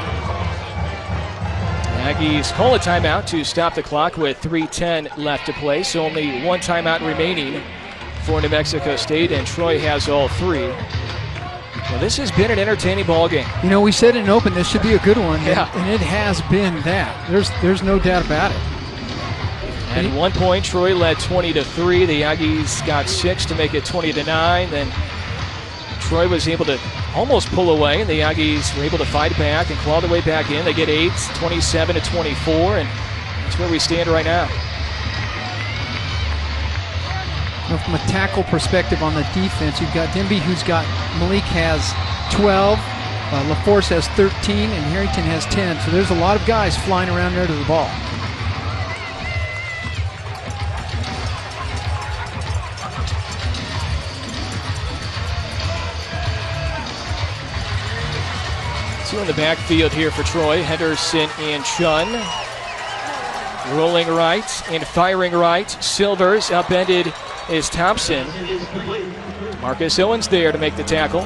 Aggies call a timeout to stop the clock with 3:10 left to play, so only 1 timeout remaining for New Mexico State, and Troy has all 3. Well, this has been an entertaining ball game. You know, we said in open this should be a good one, yeah. and it has been that. There's no doubt about it. At 1 point, Troy led 20-3. The Aggies got 6 to make it 20-9. Then Troy was able to almost pull away, and the Aggies were able to fight back and claw their way back in. They get 8, 27-24, and that's where we stand right now. You know, from a tackle perspective on the defense, you've got Demby, who's got Malik has 12, LaForce has 13, and Harrington has 10. So there's a lot of guys flying around there to the ball. Two in the backfield here for Troy, Henderson and Chun. Rolling right and firing right. Silvers upended is Thompson. Marcus Owens there to make the tackle.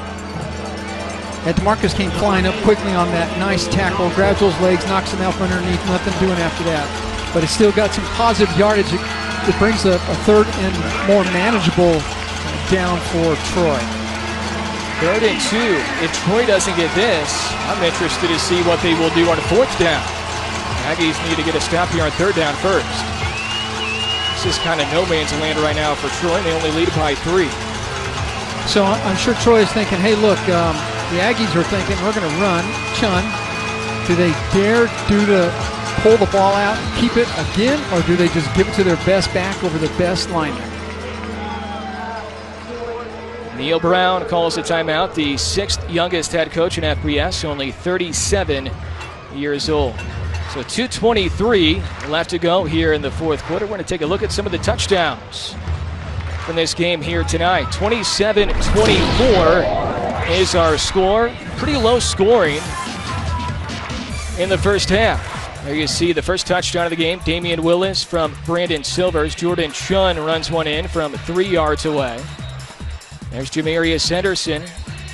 And DeMarcus came flying up quickly on that nice tackle, grabs those legs, knocks him out from underneath, nothing doing after that. But it's still got some positive yardage. It brings a 3rd and more manageable down for Troy. 3rd and 2. If Troy doesn't get this, I'm interested to see what they will do on 4th down. Aggies need to get a stop here on 3rd down first. This is kind of no man's land right now for Troy. They only lead by 3. So I'm sure Troy is thinking, hey, look, the Aggies are thinking we're going to run. Chun, do they dare pull the ball out and keep it again, or do they just give it to their best back over the best lineman? Neil Brown calls a timeout, the 6th youngest head coach in FBS, only 37 years old. So 2:23 left to go here in the 4th quarter. We're going to take a look at some of the touchdowns from this game here tonight. 27-24 is our score. Pretty low scoring in the first half. There you see the first touchdown of the game, Damian Willis from Brandon Silvers. Jordan Chun runs one in from 3 yards away. There's Jamarius Henderson.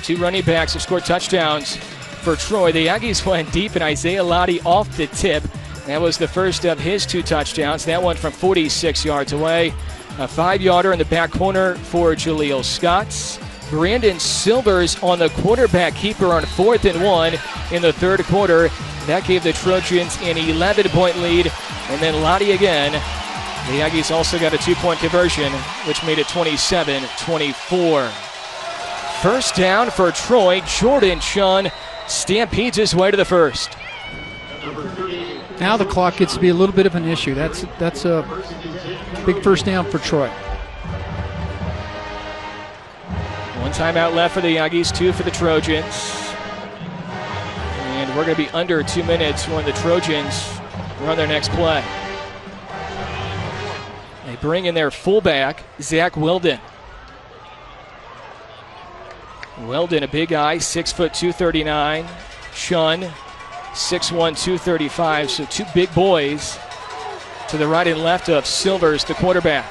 2 running backs have scored touchdowns for Troy. The Aggies went deep, and Isaiah Lottie off the tip. That was the first of his 2 touchdowns. That one from 46 yards away. A 5-yarder in the back corner for Jaleel Scott. Brandon Silvers on the quarterback keeper on 4th and 1 in the 3rd quarter. That gave the Trojans an 11-point lead. And then Lottie again. The Aggies also got a 2-point conversion, which made it 27-24. First down for Troy. Jordan Chun stampedes his way to the first. Now the clock gets to be a little bit of an issue. That's a big first down for Troy. 1 timeout left for the Aggies, 2 for the Trojans. And we're going to be under 2 minutes when the Trojans run their next play. They bring in their fullback, Zach Weldon. Weldon, a big guy, 6 foot 239. Chun, 6'1", 235. So 2 big boys to the right and left of Silvers, the quarterback.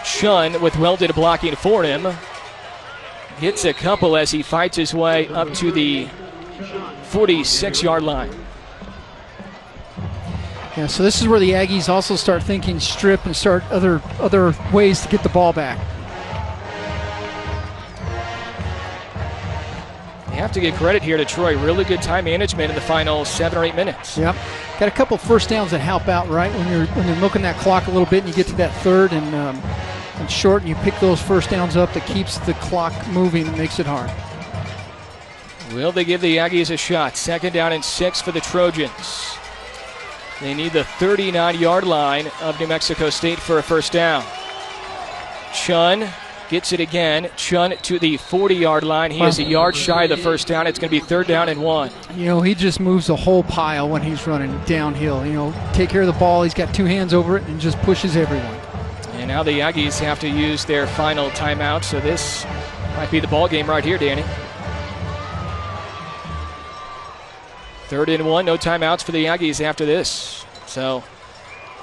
Chun with Weldon blocking for him. Hits a couple as he fights his way up to the 46-yard line. Yeah, so this is where the Aggies also start thinking strip and start other ways to get the ball back. You have to give credit here to Troy. Really good time management in the final 7 or 8 minutes. Yep. Got a couple first downs that help out, right? When you're milking that clock a little bit and you get to that third and short and you pick those first downs up, that keeps the clock moving and makes it hard. Will they give the Aggies a shot? 2nd down and 6 for the Trojans. They need the 39-yard line of New Mexico State for a first down. Chun gets it again. Chun to the 40-yard line. He is a yard shy of the first down. It's going to be 3rd down and 1. You know, he just moves the whole pile when he's running downhill. You know, take care of the ball. He's got 2 hands over it and just pushes everyone. And now the Aggies have to use their final timeout, so this might be the ball game right here, Danny. 3rd and 1, no timeouts for the Aggies after this. So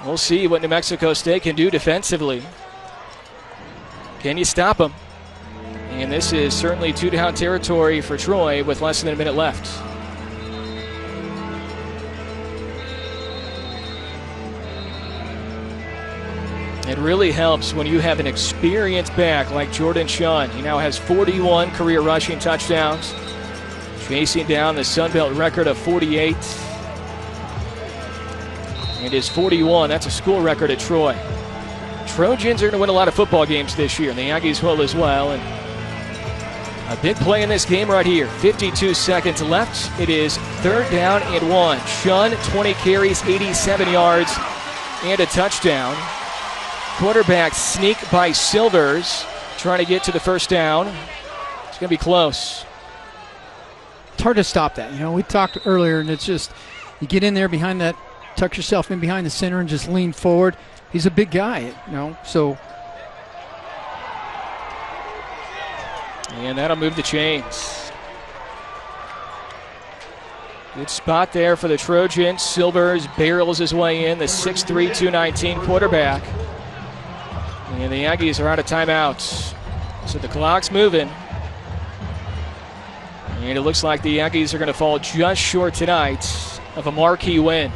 we'll see what New Mexico State can do defensively. Can you stop them? And this is certainly 2-down territory for Troy with less than a minute left. It really helps when you have an experienced back like Jordan Chun. He now has 41 career rushing touchdowns, chasing down the Sun Belt record of 48. It is 41. That's a school record at Troy. Trojans are going to win a lot of football games this year, and the Aggies will as well. And a big play in this game right here. 52 seconds left. It is 3rd down and 1. Chun, 20 carries, 87 yards, and a touchdown. Quarterback sneak by Silvers, trying to get to the first down. It's going to be close. It's hard to stop that. You know, we talked earlier, and it's just you get in there behind that, tuck yourself in behind the center and just lean forward. He's a big guy, you know, so. And that'll move the chains. Good spot there for the Trojans. Silvers barrels his way in, the 6'3", 219 quarterback. And the Aggies are out of timeouts. So the clock's moving. And it looks like the Aggies are going to fall just short tonight of a marquee win.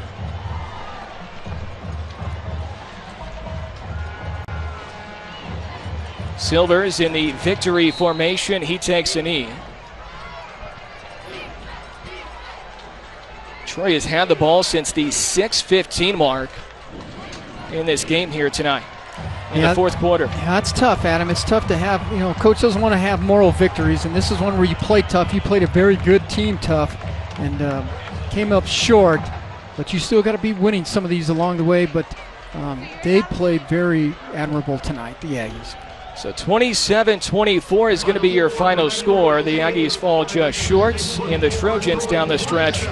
Silvers in the victory formation. He takes a knee. Troy has had the ball since the 6:15 mark in this game here tonight in the 4th quarter. Yeah, that's tough, Adam. It's tough to have, you know, coach doesn't want to have moral victories, and this is one where you play tough. You played a very good team tough and came up short, but you still got to be winning some of these along the way, but they played very admirable tonight, the Aggies. So 27-24 is going to be your final score. The Aggies fall just short, and the Trojans down the stretch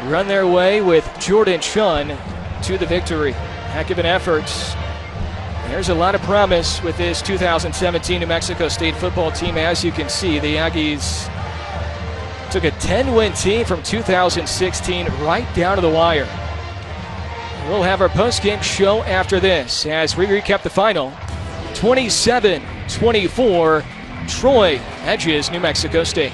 run their way with Jordan Chun to the victory. Heck of an effort. There's a lot of promise with this 2017 New Mexico State football team. As you can see, the Aggies took a 10-win team from 2016 right down to the wire. We'll have our post-game show after this as we recap the final. 27-24, Troy edges New Mexico State.